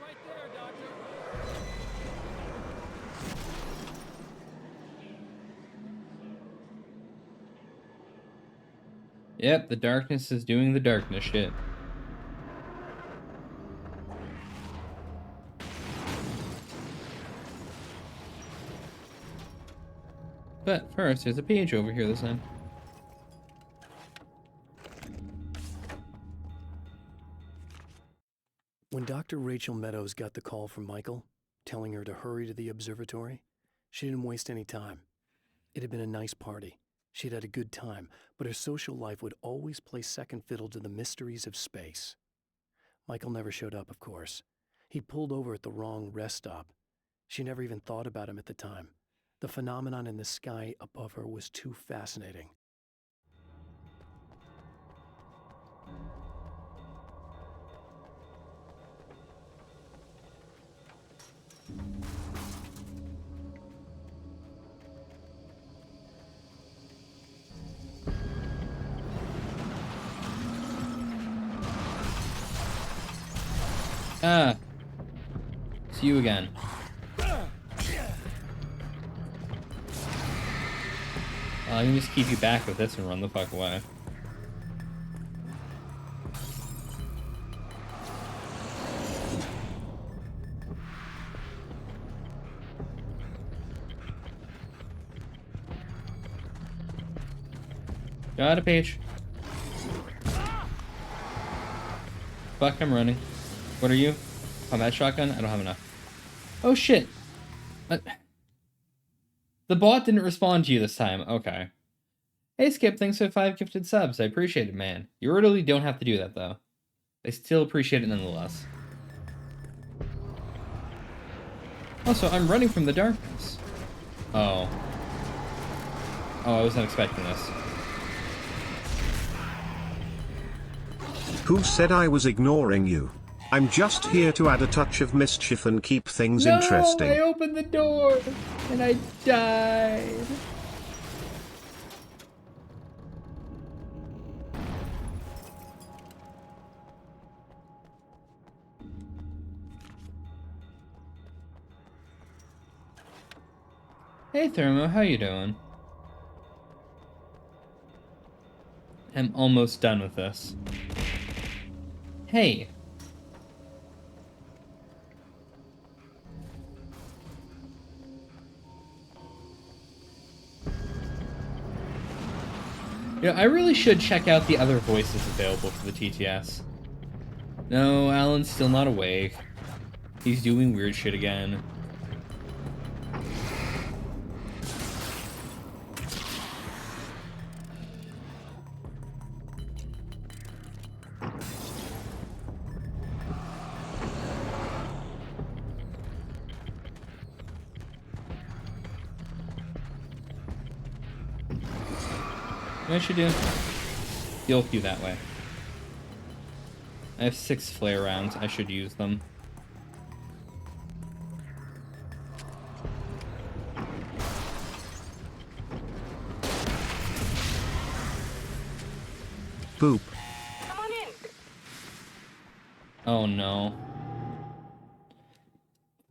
Right there, Doctor. Yep, the darkness is doing the darkness shit. But first, there's a page over here this end. When Dr. Rachel Meadows got the call from Michael, telling her to hurry to the observatory, she didn't waste any time. It had been a nice party. She'd had a good time, but her social life would always play second fiddle to the mysteries of space. Michael never showed up, of course. He pulled over at the wrong rest stop. She never even thought about him at the time. The phenomenon in the sky above her was too fascinating. Ah. It's you again. I can just keep you back with this and run the fuck away. Got a page. Fuck, I'm running. What are you? Combat shotgun? I don't have enough. Oh shit! The bot didn't respond to you this time. Okay. Hey Skip, thanks for 5 gifted subs. I appreciate it, man. You really don't have to do that, though. I still appreciate it nonetheless. Also, I'm running from the darkness. Oh. Oh, I wasn't expecting this. Who said I was ignoring you? I'm just here to add a touch of mischief and keep things interesting. I opened the door and I died. Hey Thermo, how you doing? I'm almost done with this. Hey. Yeah, I really should check out the other voices available for the TTS. No, Alan's still not awake. He's doing weird shit again. What I should do? Heal you that way. I have 6 flare rounds. I should use them. Boop. Come on in. Oh no.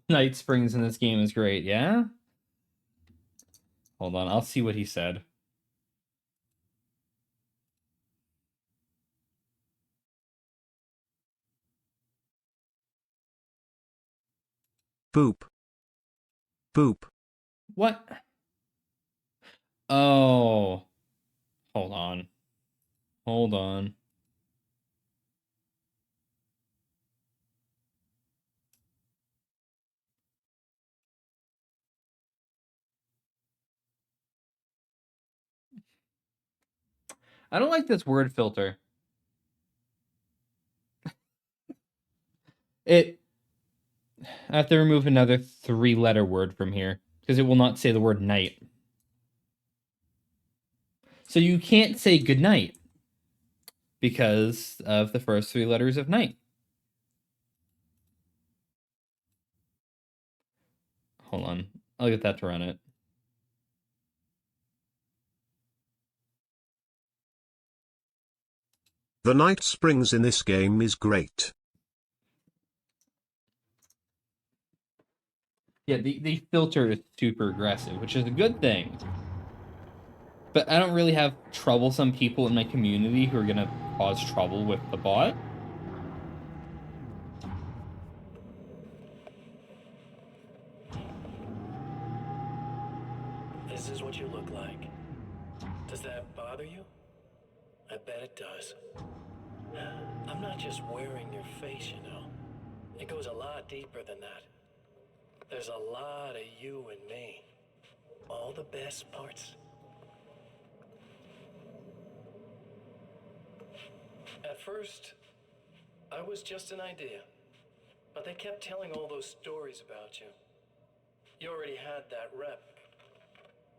Night Springs in this game is great, yeah? Hold on, I'll see what he said. Boop. Boop. What? Oh. Hold on. Hold on. I don't like this word filter. I have to remove another 3-letter word from here because it will not say the word night. So you can't say goodnight because of the first 3 letters of night. Hold on. I'll get that to run it. The Night Springs in this game is great. Yeah, the filter is super aggressive, which is a good thing. But I don't really have troublesome people in my community who are going to cause trouble with the bot. This is what you look like. Does that bother you? I bet it does. I'm not just wearing your face, you know. It goes a lot deeper than that. There's a lot of you and me. All the best parts. At first, I was just an idea. But they kept telling all those stories about you. You already had that rep.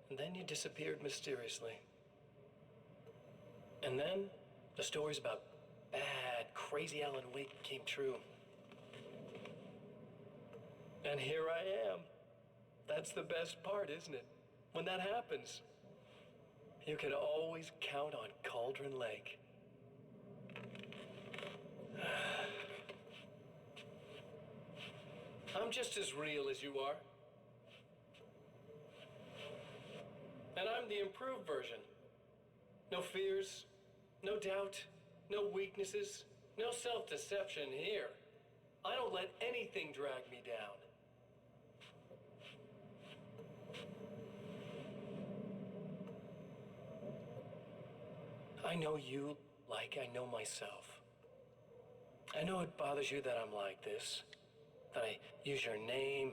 And then you disappeared mysteriously. And then, the stories about bad, crazy Alan Wake came true. And here I am. That's the best part, isn't it? When that happens, you can always count on Cauldron Lake. I'm just as real as you are. And I'm the improved version. No fears, no doubt, no weaknesses, no self-deception here. I don't let anything drag me down. I know you like I know myself. I know it bothers you that I'm like this, that I use your name,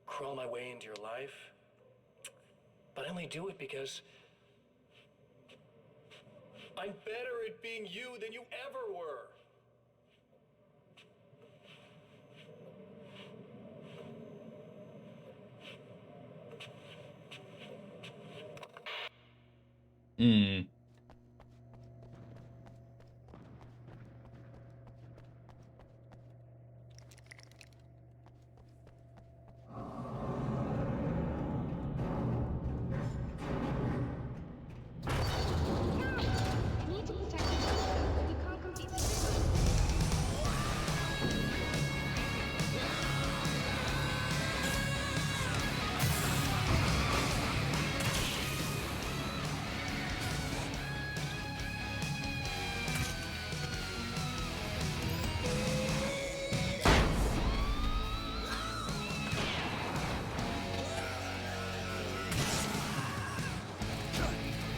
crawl my way into your life. But I only do it because I'm better at being you than you ever were. Hmm.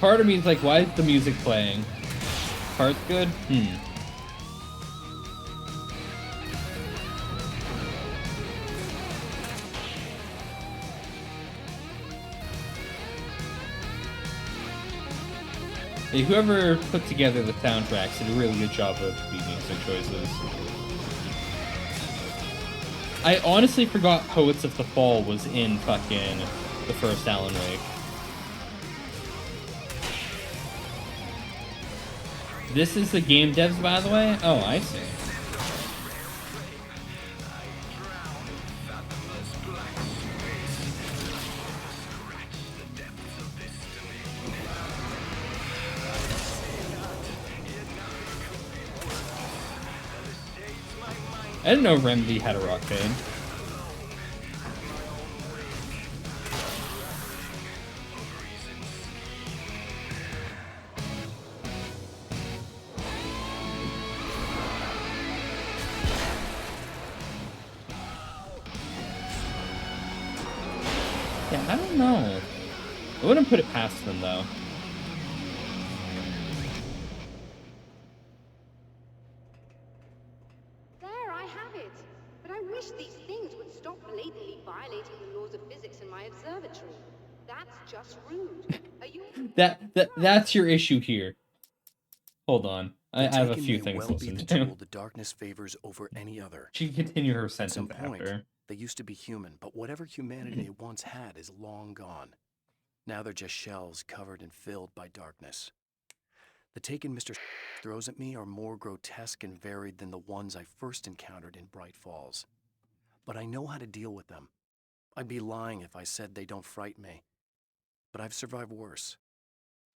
Part of me is like, why is the music playing? Part's good? Hey, whoever put together the soundtracks did a really good job of the music choices. I honestly forgot Poets of the Fall was in fucking the first Alan Wake. This is the game devs, by the way? Oh, I see. I didn't know Remedy had a rock band. Yeah, I don't know. I wouldn't put it past them, though. There, I have it. But I wish these things would stop blatantly violating the laws of physics in my observatory. That's just rude. Are you... That's your issue here. Hold on. I The have a Taken few may things well to be listen the to. tool the darkness favors over any other. She can continue her At sentence some point, after. they used to be human, but whatever humanity they once had is long gone. Now they're just shells covered and filled by darkness. The Taken Mr. throws at me are more grotesque and varied than the ones I first encountered in Bright Falls. But I know how to deal with them. I'd be lying if I said they don't frighten me. But I've survived worse.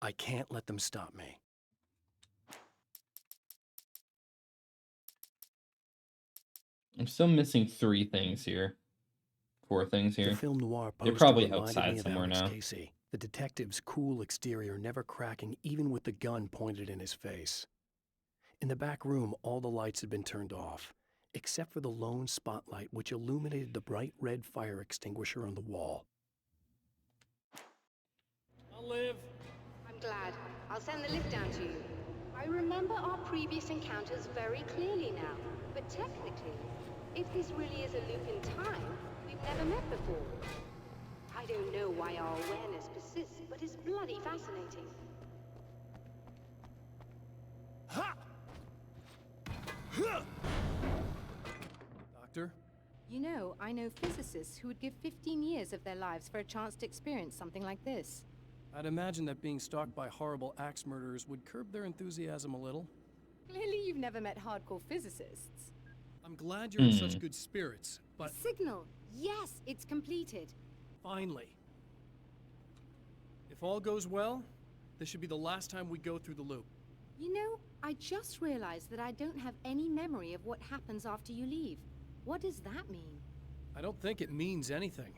I can't let them stop me. I'm still missing 3 things here. 4 things here. The film noir They're poster probably reminded outside me of somewhere Alex now. Casey, the detective's cool exterior never cracking even with the gun pointed in his face. In the back room, all the lights had been turned off, except for the lone spotlight which illuminated the bright red fire extinguisher on the wall. I'll live. I'm glad. I'll send the lift down to you. I remember our previous encounters very clearly now. But technically, if this really is a loop in time, we've never met before. I don't know why our awareness persists, but it's bloody fascinating. Doctor? You know, I know physicists who would give 15 years of their lives for a chance to experience something like this. I'd imagine that being stalked by horrible axe murderers would curb their enthusiasm a little. Clearly you've never met hardcore physicists. I'm glad you're in such good spirits, but... Signal! Yes, it's completed. Finally. If all goes well, this should be the last time we go through the loop. You know, I just realized that I don't have any memory of what happens after you leave. What does that mean? I don't think it means anything.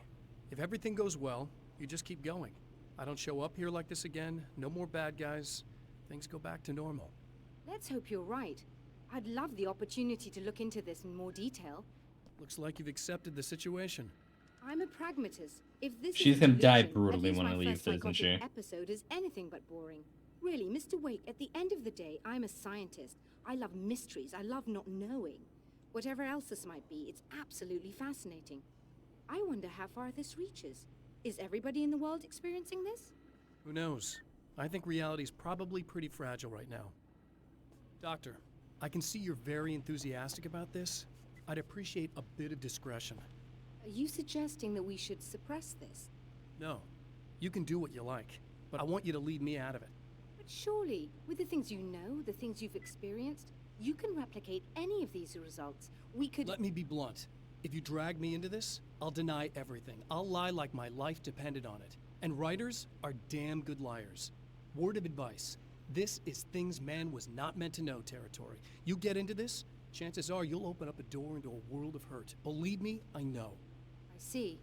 If everything goes well, you just keep going. I don't show up here like this again, no more bad guys. Things go back to normal. Let's hope you're right. I'd love the opportunity to look into this in more detail. Looks like you've accepted the situation. I'm a pragmatist. If this She's is gonna die delusion, brutally at least when I my leave, first isn't she? psychotic episode is anything but boring. Really, Mr. Wake, at the end of the day, I'm a scientist. I love mysteries. I love not knowing. Whatever else this might be, it's absolutely fascinating. I wonder how far this reaches. Is everybody in the world experiencing this? Who knows? I think reality's probably pretty fragile right now. Doctor, I can see you're very enthusiastic about this. I'd appreciate a bit of discretion. Are you suggesting that we should suppress this? No. You can do what you like, but I want you to leave me out of it. But surely, with the things you know, the things you've experienced, you can replicate any of these results. We could— Let me be blunt. If you drag me into this, I'll deny everything. I'll lie like my life depended on it. And writers are damn good liars. Word of advice. This is things man was not meant to know territory. You get into this, chances are you'll open up a door into a world of hurt. Believe me, I know. I see.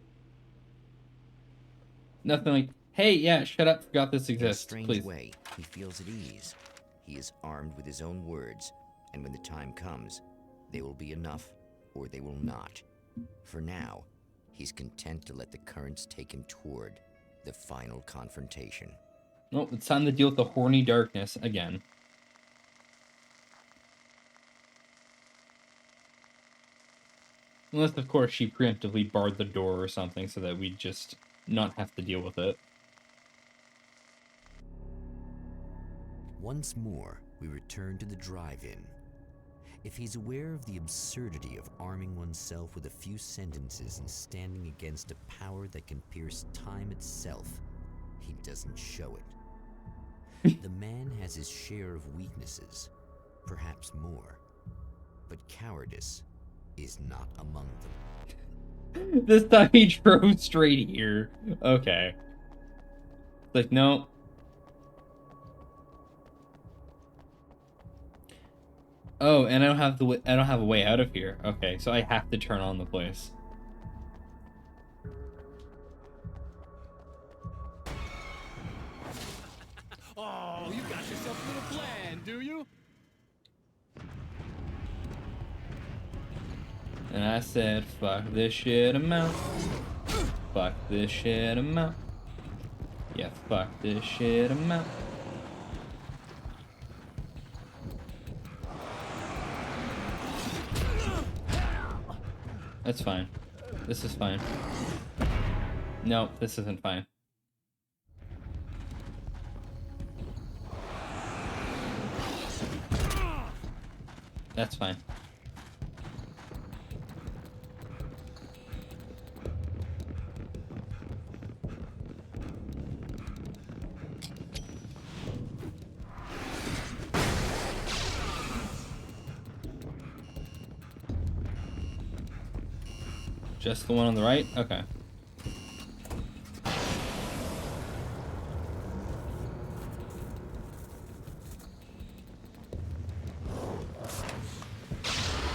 Nothing like, hey, yeah, shut up, forgot this In a exists, strange please. way, he feels at ease. He is armed with his own words, and when the time comes, they will be enough, or they will not. For now, he's content to let the currents take him toward the final confrontation. Well, it's time to deal with the horny darkness again. Unless, of course, she preemptively barred the door or something so that we'd just not have to deal with it. Once more, we return to the drive-in. If he's aware of the absurdity of arming oneself with a few sentences and standing against a power that can pierce time itself, he doesn't show it. The man has his share of weaknesses, perhaps more, but cowardice is not among them. This time he drove straight here. Okay. Like, no. Oh, and I don't have a way out of here. Okay, so I have to turn on the place. Oh, you got yourself a little plan, do you? And I said, fuck this shit, I'm out. Fuck this shit, I'm out. Yeah, fuck this shit, I'm out. That's fine. This is fine. No, this isn't fine. That's fine. Just the one on the right? Okay.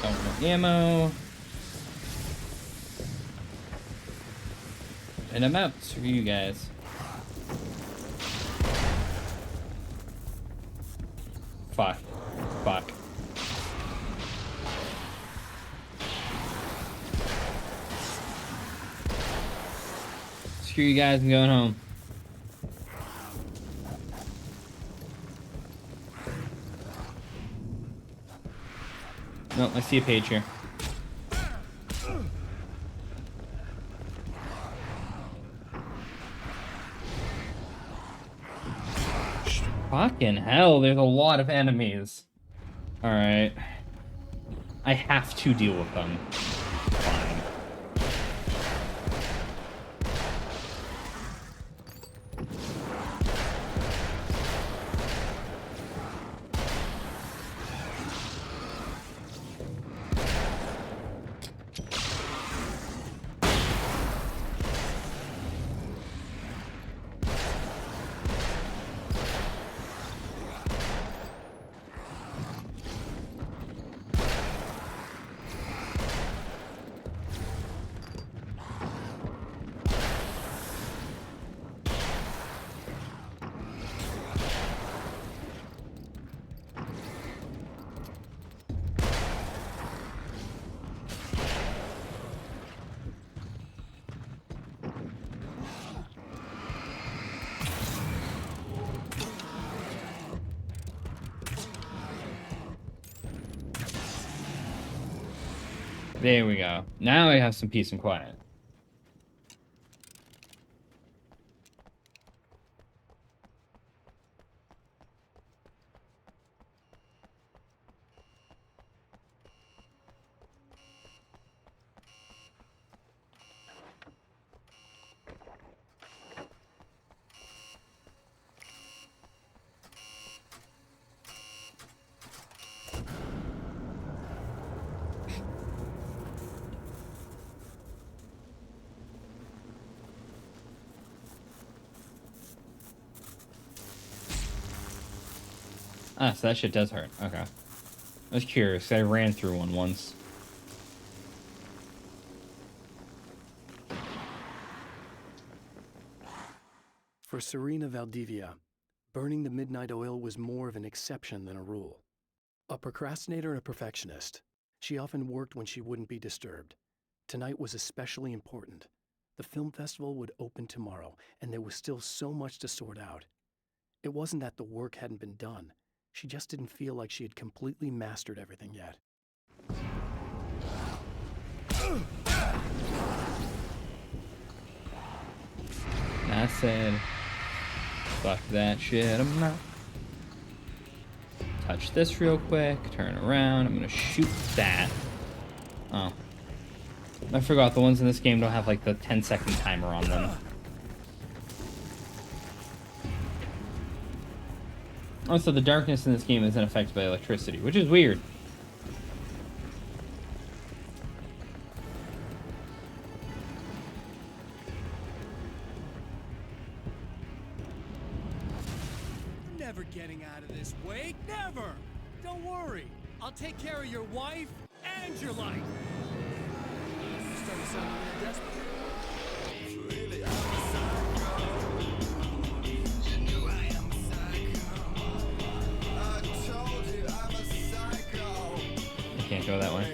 Oh, no ammo. And I'm out. Screw you guys. Fuck. Fuck. Screw you guys, I'm going home. No, I see a page here. Fucking hell, there's a lot of enemies. Alright. I have to deal with them. Fine. There we go. Now I have some peace and quiet. Ah, so that shit does hurt. Okay. I was curious. I ran through one once. For Serena Valdivia, burning the midnight oil was more of an exception than a rule. A procrastinator and a perfectionist, she often worked when she wouldn't be disturbed. Tonight was especially important. The film festival would open tomorrow, and there was still so much to sort out. It wasn't that the work hadn't been done. She just didn't feel like she had completely mastered everything yet. I said, fuck that shit, I'm not. Touch this real quick, turn around, I'm gonna shoot that. Oh. I forgot the ones in this game don't have like the 10-second timer on them. Also, the darkness in this game isn't affected by electricity, which is weird. Never getting out of this, Wake. Never! Don't worry. I'll take care of your wife and your life. Starting to sound a little desperate. I can't go that way.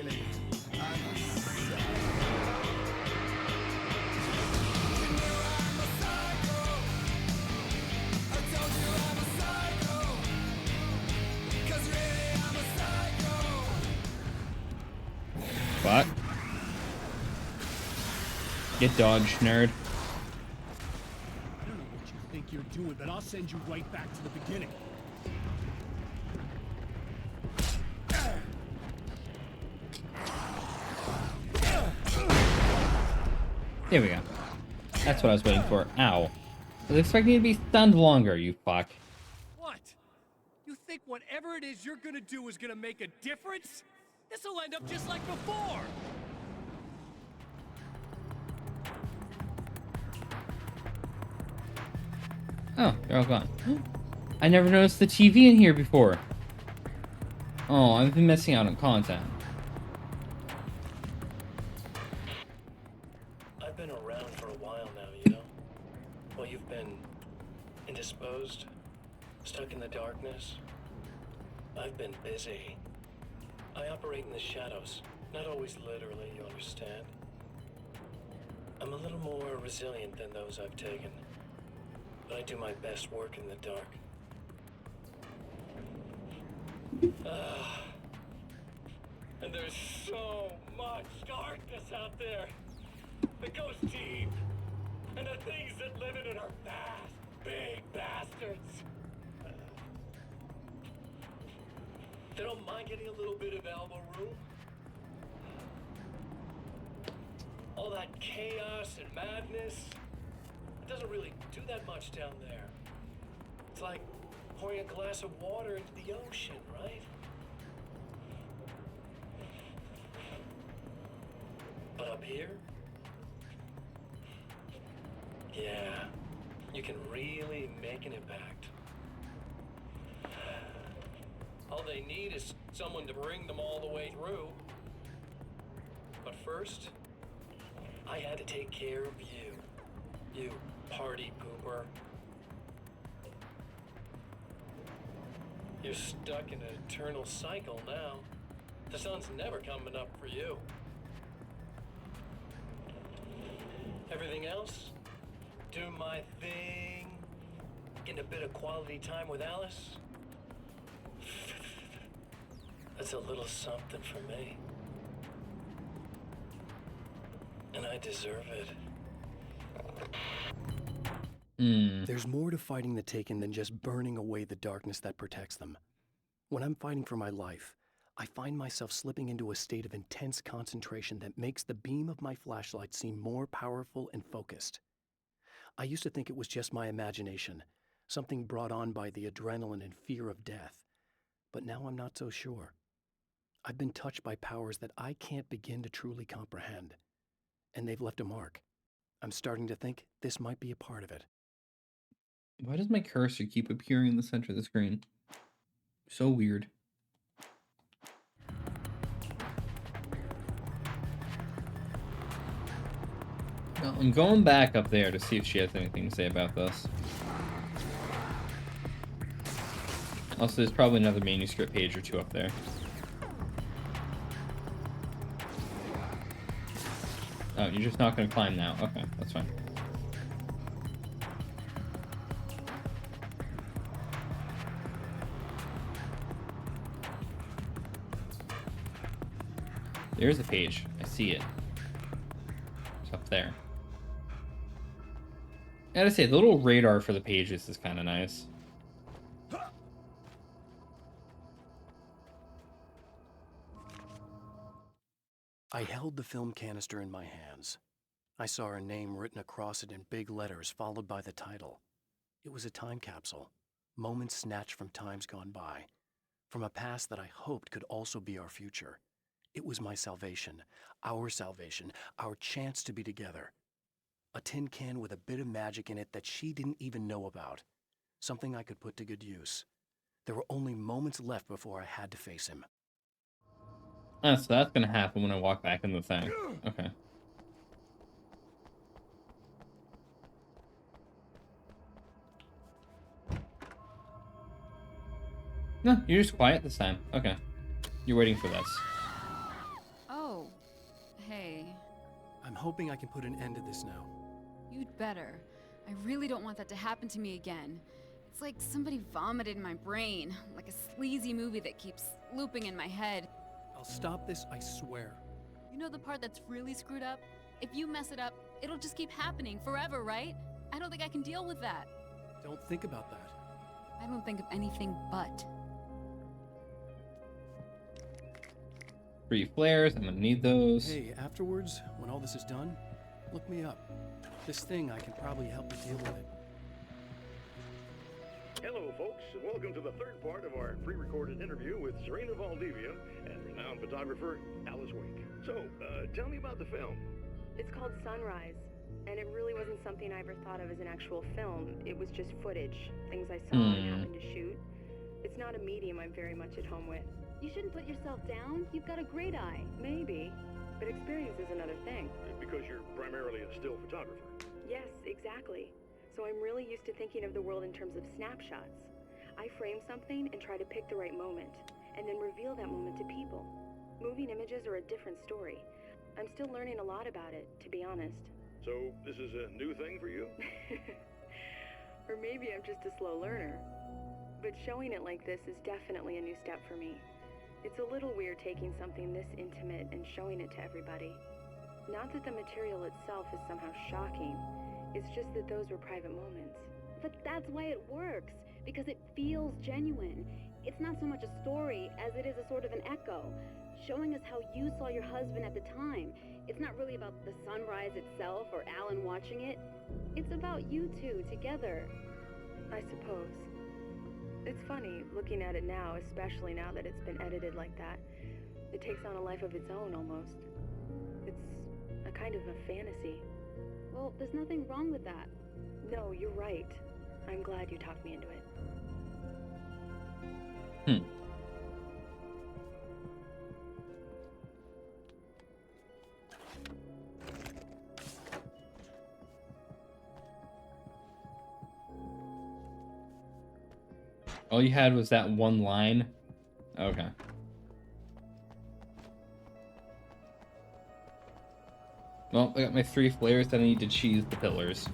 What? Get dodged, nerd. I don't know what you think you're doing, but I'll send you right back to the beginning. There we go. That's what I was waiting for. Ow. I was expecting you to be stunned longer, you fuck. What? You think whatever it is you're gonna do is gonna make a difference? This'll end up just like before! Oh, they're all gone. I never noticed the TV in here before. Oh, I've been missing out on content. I've been around for a while now, you know? Well, you've been indisposed, stuck in the darkness. I've been busy. I operate in the shadows, not always literally, you understand? I'm a little more resilient than those I've taken, but I do my best work in the dark. And there's so much darkness out there that goes deep, and the things that live in it are vast, big bastards. They don't mind getting a little bit of elbow room. All that chaos and madness, it doesn't really do that much down there. It's like pouring a glass of water into the ocean, right? But up here, yeah, you can really make an impact. All they need is someone to bring them all the way through. But first, I had to take care of you. You party pooper. You're stuck in an eternal cycle now. The sun's never coming up for you. Everything else? Do my thing. Getting a bit of quality time with Alice. That's a little something for me. And I deserve it. There's more to fighting the Taken than just burning away the darkness that protects them. When I'm fighting for my life, I find myself slipping into a state of intense concentration that makes the beam of my flashlight seem more powerful and focused. I used to think it was just my imagination, something brought on by the adrenaline and fear of death. But now I'm not so sure. I've been touched by powers that I can't begin to truly comprehend. And they've left a mark. I'm starting to think this might be a part of it. Why does my cursor keep appearing in the center of the screen? So weird. Well, I'm going back up there to see if she has anything to say about this. Also, there's probably another manuscript page or two up there. Oh, you're just not going to climb now. Okay, that's fine. There's a page. I see it. It's up there. I gotta say, the little radar for the pages is kind of nice. I held the film canister in my hands. I saw her name written across it in big letters, followed by the title. It was a time capsule, moments snatched from times gone by, from a past that I hoped could also be our future. It was my salvation, our chance to be together. A tin can with a bit of magic in it that she didn't even know about. Something I could put to good use. There were only moments left before I had to face him. Oh, so that's gonna happen when I walk back in the thing. Okay. No, you're just quiet this time. Okay. You're waiting for this. Oh, hey. I'm hoping I can put an end to this now. You'd better. I really don't want that to happen to me again. It's like somebody vomited in my brain, like a sleazy movie that keeps looping in my head. I'll stop this, I swear. You know the part that's really screwed up? If you mess it up, it'll just keep happening forever, right? I don't think I can deal with that. Don't think about that. I don't think of anything but. 3 flares. I'm gonna need those. Hey, afterwards, when all this is done, look me up. This thing, I can probably help you deal with it. Hello, folks, and welcome to the third part of our pre-recorded interview with Serena Valdivia and renowned photographer Alice Wake. So, tell me about the film. It's called Sunrise, and it really wasn't something I ever thought of as an actual film. It was just footage, things I saw and happened to shoot. It's not a medium I'm very much at home with. You shouldn't put yourself down. You've got a great eye. Maybe, but experience is another thing. Because you're primarily a still photographer. Yes, exactly. So I'm really used to thinking of the world in terms of snapshots. I frame something and try to pick the right moment, and then reveal that moment to people. Moving images are a different story. I'm still learning a lot about it, to be honest. So, this is a new thing for you? Or maybe I'm just a slow learner. But showing it like this is definitely a new step for me. It's a little weird taking something this intimate and showing it to everybody. Not that the material itself is somehow shocking, it's just that those were private moments. But that's why it works, because it feels genuine. It's not so much a story as it is a sort of an echo, showing us how you saw your husband at the time. It's not really about the sunrise itself or Alan watching it. It's about you two together. I suppose. It's funny, looking at it now, especially now that it's been edited like that. It takes on a life of its own, almost. It's a kind of a fantasy. Well, there's nothing wrong with that. No, you're right. I'm glad you talked me into it. All you had was that one line? Okay. Well, I got my 3 flares that I need to cheese the pillars.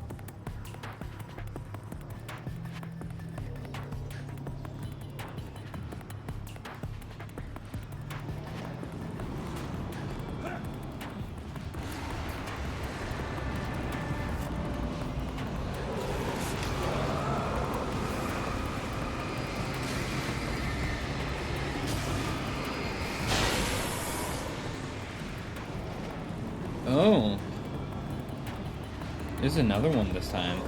Oh. There's another one this time.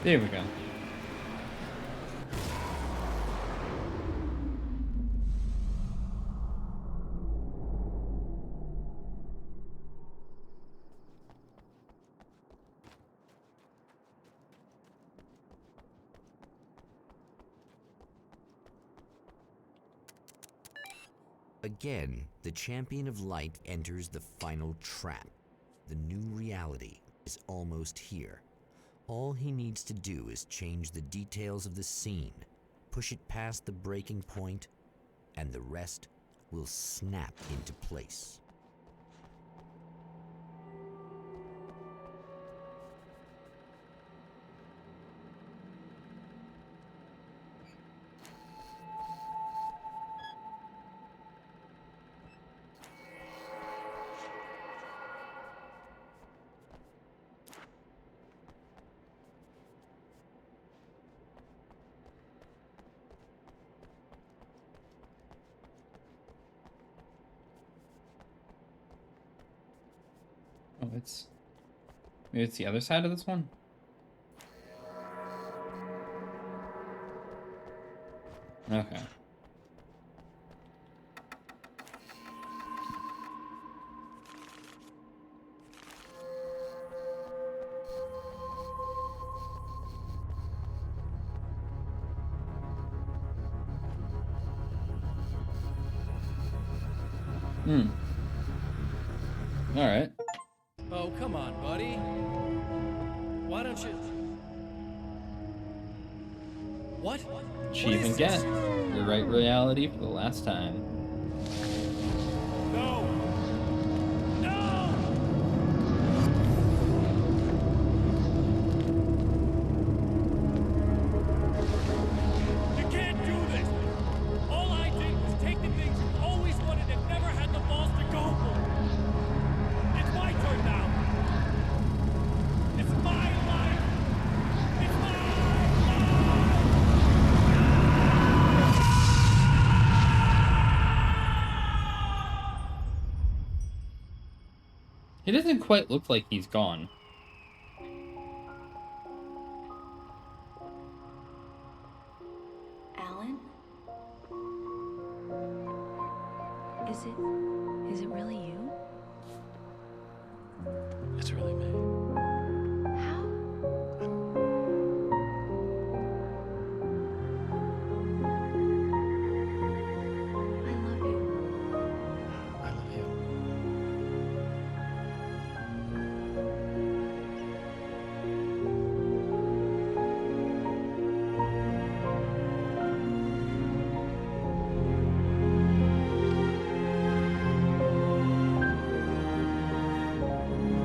There we go. Again, the champion of light enters the final trap. The new reality is almost here. All he needs to do is change the details of the scene, push it past the breaking point, and the rest will snap into place. Oh, maybe it's the other side of this one? Okay. Alright. Oh, come on, buddy. Why don't you... What? Achieve and get. Rewrite reality for the last time. No! You can't do this! All I did was take the things you always wanted and never had the balls to go for. It's my turn now. It's my life. It's my He doesn't quite look like he's gone. Alan? Is it really you? It's really me. How? I love you. I love you.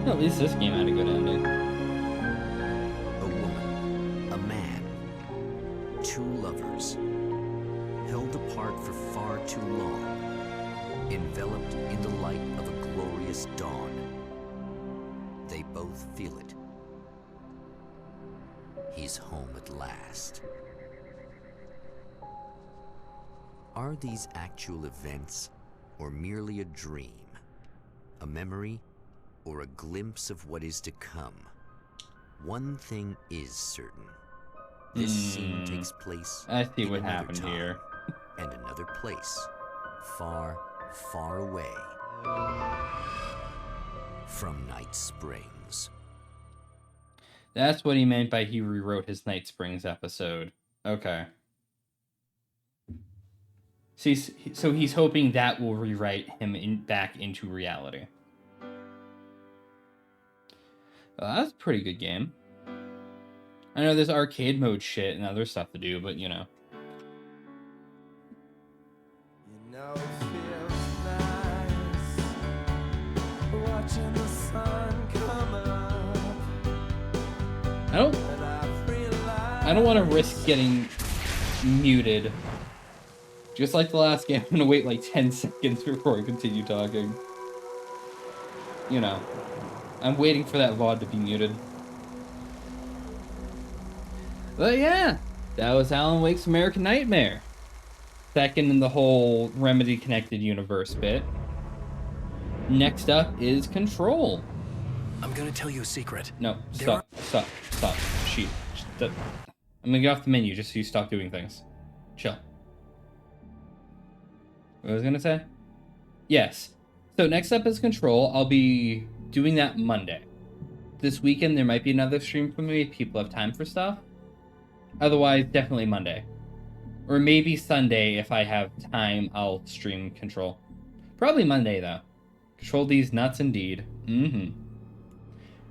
At least this game had a good ending. A woman, a man, two lovers, held apart for far too long, enveloped in the light of a glorious dawn. They both feel it. He's home at last. Are these actual events, or merely a dream? A memory, or a glimpse of what is to come? One thing is certain. This scene takes place I see in what another happened time here. and another place, far, far away from Night Springs. That's what he meant by he rewrote his Night Springs episode. Okay. See, so he's hoping that will rewrite him back into reality. Well, that's a pretty good game. I know there's arcade mode shit and other stuff to do, but you know. You know it feels nice watching the sun come up. I don't want to risk getting muted. Just like the last game, I'm gonna wait like 10 seconds before I continue talking. You know, I'm waiting for that VOD to be muted. But yeah, that was Alan Wake's American Nightmare. Second in the whole Remedy connected universe bit. Next up is Control. I'm gonna tell you a secret. No, stop. Sheet. I'm gonna get off the menu just so you stop doing things. Chill. What was I gonna say? Yes. So next up is Control. I'll be doing that Monday. This weekend there might be another stream for me if people have time for stuff. Otherwise, definitely Monday. Or maybe Sunday if I have time, I'll stream Control. Probably Monday, though. Control these nuts indeed. And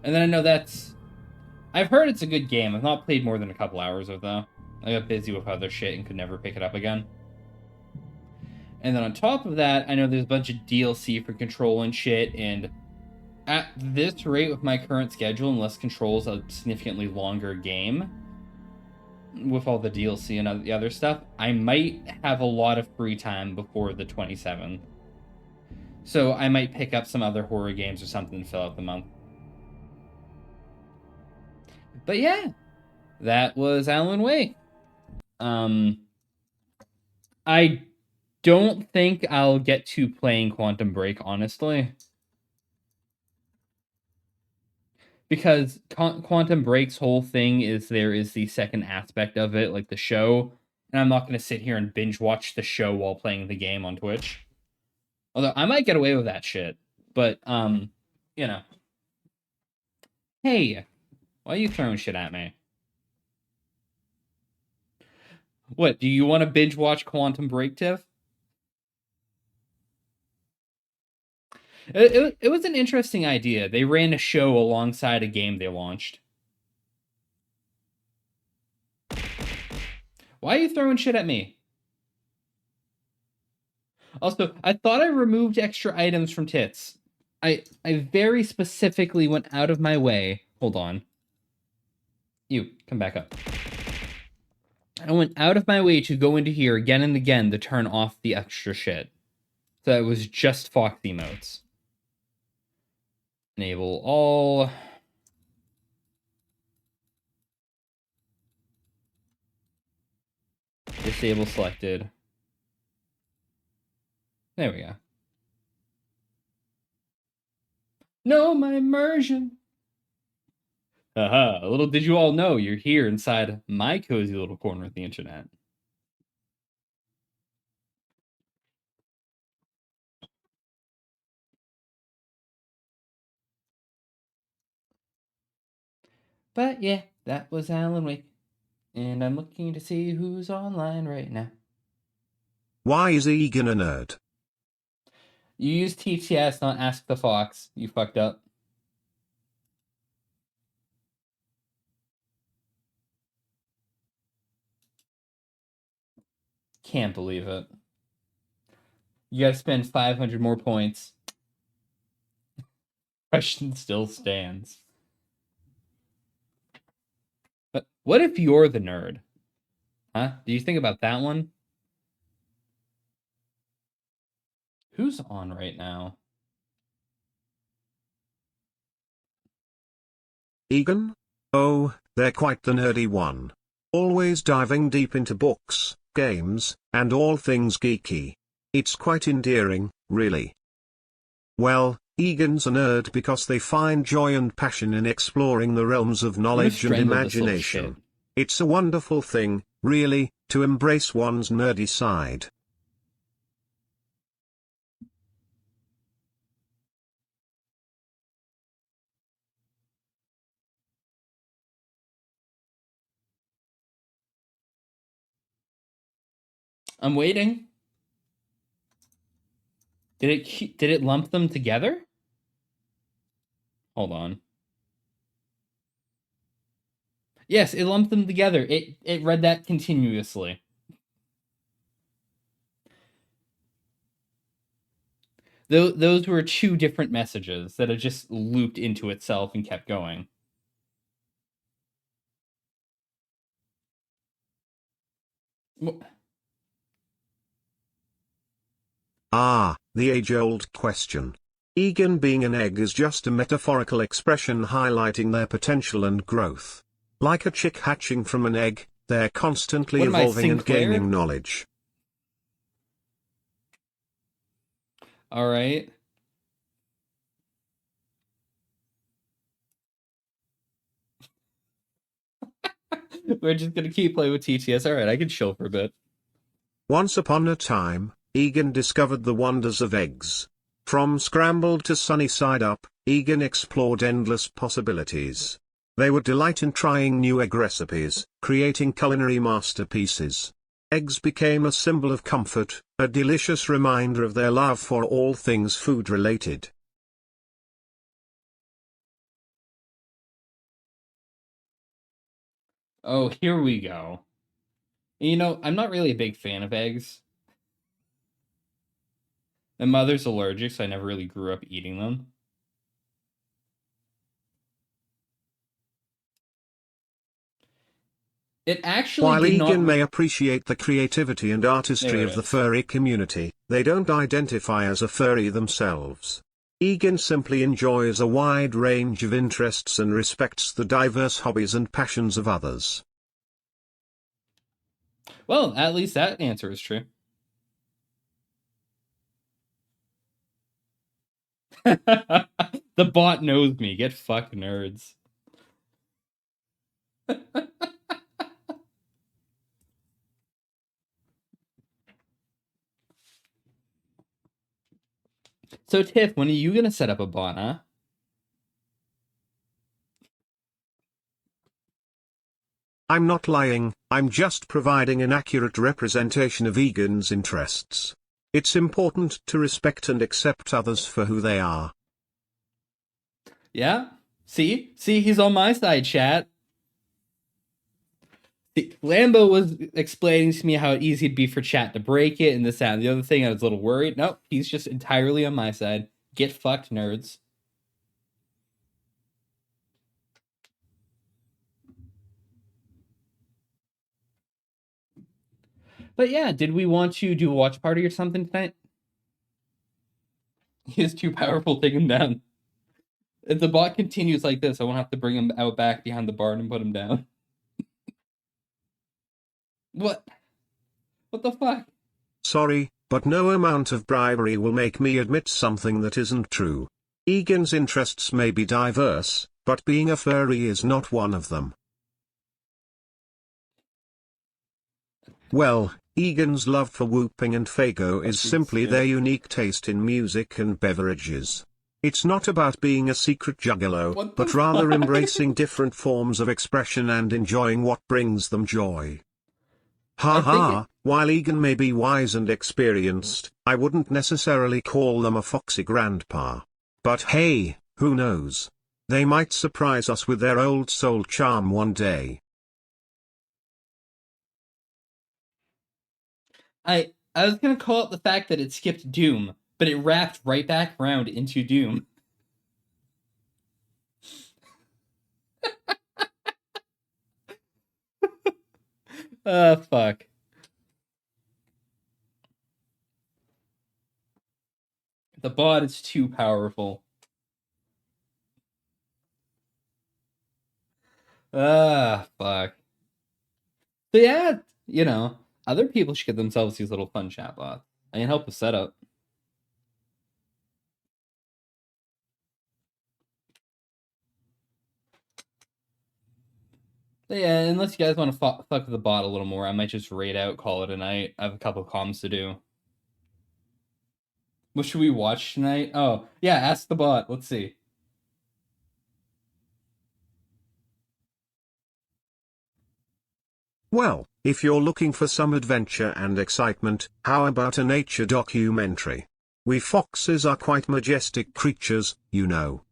then I know that's... I've heard it's a good game. I've not played more than a couple hours of it, though. I got busy with other shit and could never pick it up again. And then on top of that, I know there's a bunch of DLC for Control and shit, and at this rate with my current schedule, unless Control's a significantly longer game, with all the DLC and the other stuff, I might have a lot of free time before the 27th. So I might pick up some other horror games or something to fill out the month. But yeah, that was Alan Wake. I don't think I'll get to playing Quantum Break, honestly. Because Quantum Break's whole thing is there is the second aspect of it, like the show. And I'm not going to sit here and binge watch the show while playing the game on Twitch. Although I might get away with that shit. But, you know. Hey, why are you throwing shit at me? What, do you want to binge watch Quantum Break, Tiff? It was an interesting idea. They ran a show alongside a game they launched. Why are you throwing shit at me? Also, I thought I removed extra items from Tits. I very specifically went out of my way. Hold on. You, come back up. I went out of my way to go into here again and again to turn off the extra shit. So it was just Fox emotes. Enable all. Disable selected. There we go. No, my immersion. Haha, little did you all know you're here inside my cozy little corner of the internet. But yeah, that was Alan Wake. And I'm looking to see who's online right now. Why is Egan a nerd? You used TTS, not Ask the Fox. You fucked up. Can't believe it. You gotta spend 500 more points. Question still stands. But what if you're the nerd? Huh? Do you think about that one? Who's on right now? Egan? Oh, they're quite the nerdy one. Always diving deep into books, games, and all things geeky. It's quite endearing, really. Well, Egan's a nerd because they find joy and passion in exploring the realms of knowledge and imagination. It's a wonderful thing, really, to embrace one's nerdy side. I'm waiting. Did it lump them together? Hold on. Yes, it lumped them together. It read that continuously. Those were two different messages that had just looped into itself and kept going. Ah, the age-old question. Egan being an egg is just a metaphorical expression highlighting their potential and growth. Like a chick hatching from an egg, they're constantly evolving and gaining knowledge. All right. We're just gonna keep playing with TTS. All right, I can chill for a bit. Once upon a time, Egan discovered the wonders of eggs. From scrambled to sunny side up, Egan explored endless possibilities. They would delight in trying new egg recipes, creating culinary masterpieces. Eggs became a symbol of comfort, a delicious reminder of their love for all things food-related. Oh, here we go. You know, I'm not really a big fan of eggs. My mother's allergic, so I never really grew up eating them. It actually While did Egan not... may appreciate the creativity and artistry There it of the is. furry community, they don't identify as a furry themselves. Egan simply enjoys a wide range of interests and respects the diverse hobbies and passions of others. Well, at least that answer is true. The bot knows me. Get fucked, nerds. So, Tiff, when are you gonna set up a bot, huh? I'm not lying, I'm just providing an accurate representation of Egan's interests. It's important to respect and accept others for who they are. Yeah? See, he's on my side, chat. See, Lambo was explaining to me how easy it'd be for chat to break it and this, that, and the other thing. I was a little worried. Nope, he's just entirely on my side. Get fucked, nerds. But yeah, did we want to do a watch party or something tonight? He is too powerful, take him down. If the bot continues like this, I won't have to bring him out back behind the barn and put him down. What? What the fuck? Sorry, but no amount of bribery will make me admit something that isn't true. Egan's interests may be diverse, but being a furry is not one of them. Well, Egan's love for whooping and Fago is simply their unique taste in music and beverages. It's not about being a secret juggalo, but rather embracing different forms of expression and enjoying what brings them joy. Ha ha, while Egan may be wise and experienced, I wouldn't necessarily call them a foxy grandpa. But hey, who knows? They might surprise us with their old soul charm one day. I was gonna call it the fact that it skipped Doom, but it wrapped right back around into Doom. Fuck. The bot is too powerful. Fuck. So yeah, you know, other people should get themselves these little fun chat bots. I can help with setup. So yeah, unless you guys want to fuck with the bot a little more, I might just raid out, call it a night. I have a couple of comms to do. What should we watch tonight? Oh, yeah, ask the bot. Let's see. Well, if you're looking for some adventure and excitement, how about a nature documentary? We foxes are quite majestic creatures, you know.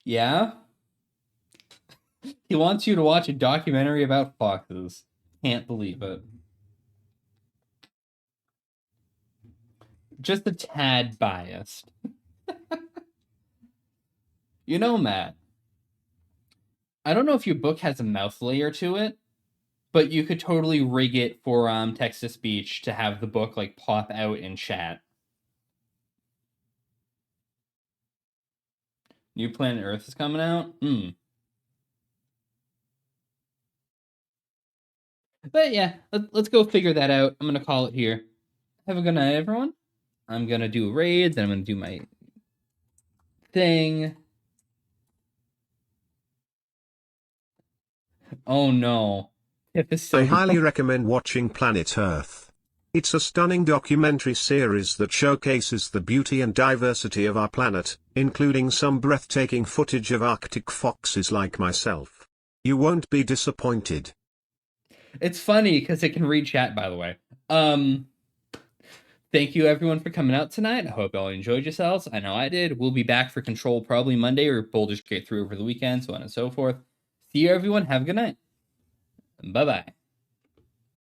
Yeah? He wants you to watch a documentary about foxes. Can't believe it. Just a tad biased. You know, Matt, I don't know if your book has a mouth layer to it, but you could totally rig it for text-to-speech to have the book like pop out in chat. New Planet Earth is coming out? But yeah, let's go figure that out. I'm gonna call it here. Have a good night, everyone. I'm gonna do raids, and I'm gonna do my thing. Oh no. I highly recommend watching Planet Earth. It's a stunning documentary series that showcases the beauty and diversity of our planet, including some breathtaking footage of Arctic foxes like myself. You won't be disappointed. It's funny because it can read chat, by the way. Thank you everyone for coming out tonight. I hope y'all enjoyed yourselves. I know I did. We'll be back for Control probably Monday or Baldur's Gate 3 over the weekend, so on and so forth. See you everyone. Have a good night. Bye-bye.